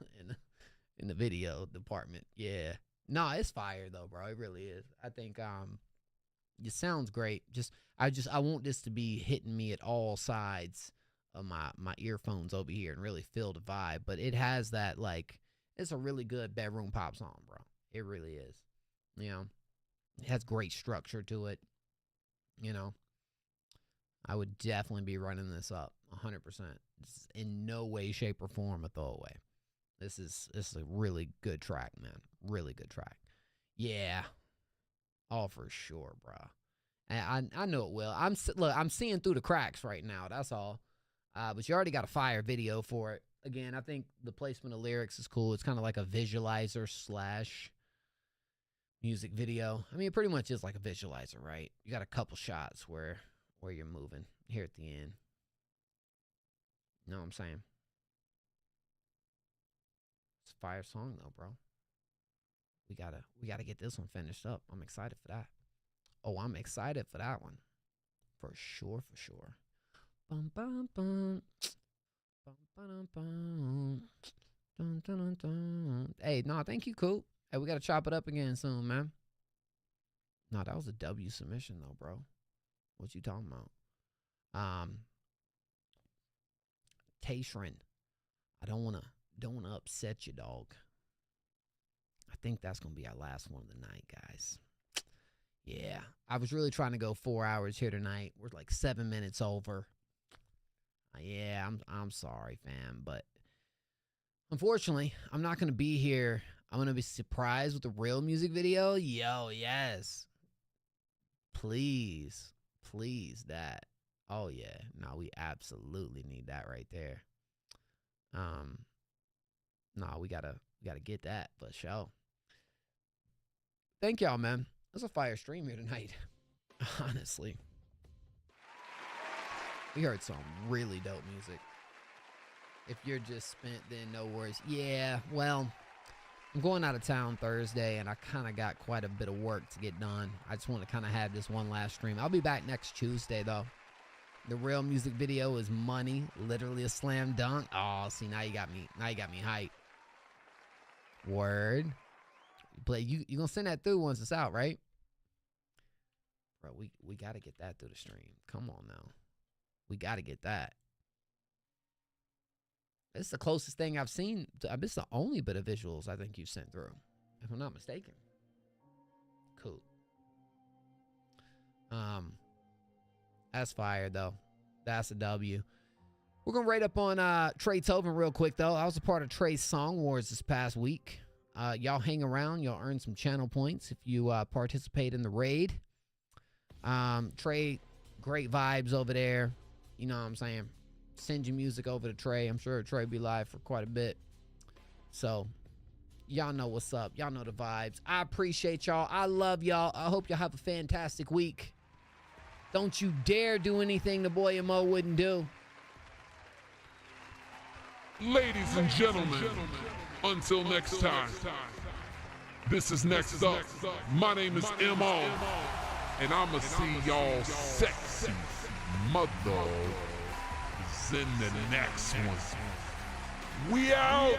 in the video department. Yeah. No, it's fire though, bro. It really is. I think it sounds great. I want this to be hitting me at all sides of my earphones over here and really feel the vibe. But it has that, like, it's a really good bedroom pop song, bro. It really is. You know, it has great structure to it. You know, I would definitely be running this up 100%. It's in no way, shape, or form a throwaway. This is a really good track, man. Really good track. Yeah. Oh, for sure, bro. And I know it will. I'm seeing through the cracks right now. That's all. But you already got a fire video for it. Again, I think the placement of lyrics is cool. It's kind of like a visualizer / music video. I mean, it pretty much is like a visualizer, right? You got a couple shots where you're moving here at the end. You know what I'm saying? It's a fire song though, bro. We gotta get this one finished up. I'm excited for that. Oh, I'm excited for that one. For sure, for sure. Bum bum bum. Bum bum bum. Dun dun dun dun. Hey, no, thank you, Coop. Hey, we gotta chop it up again soon, man. No, that was a W submission though, bro. What you talking about? Tashrin. I don't wanna upset you, dog. I think that's gonna be our last one of the night, guys. Yeah, I was really trying to go 4 hours here tonight. We're like 7 minutes over. Yeah, I'm sorry, fam, but unfortunately, I'm not gonna be here. I'm gonna be surprised with the real music video. Yo, yes, please, that. Oh yeah, no, we absolutely need that right there. No, we gotta get that for sure. Thank y'all, man. That's a fire stream here tonight. Honestly. We heard some really dope music. If you're just spent, then no worries. Yeah, well, I'm going out of town Thursday, and I kind of got quite a bit of work to get done. I just want to kind of have this one last stream. I'll be back next Tuesday, though. The real music video is money. Literally a slam dunk. Oh, see, now you got me hyped. Word. You gonna send that through once it's out, right? Bro, we gotta get that through the stream. Come on now. We gotta get that. It's the closest thing I've seen. It's the only bit of visuals I think you've sent through, if I'm not mistaken. Cool. That's fire though. That's a W. We're gonna rate up on Trey Tobin real quick though. I was a part of Trey's Song Wars this past week. Y'all hang around. Y'all earn some channel points if you participate in the raid. Trey, great vibes over there. You know what I'm saying? Send your music over to Trey. I'm sure Trey be live for quite a bit. So, y'all know what's up. Y'all know the vibes. I appreciate y'all. I love y'all. I hope y'all have a fantastic week. Don't you dare do anything the boy Mo wouldn't do. Ladies and gentlemen, until next time, this is Next Up. My name is MO, and I'ma see y'all sexy mothers in the next one. We out!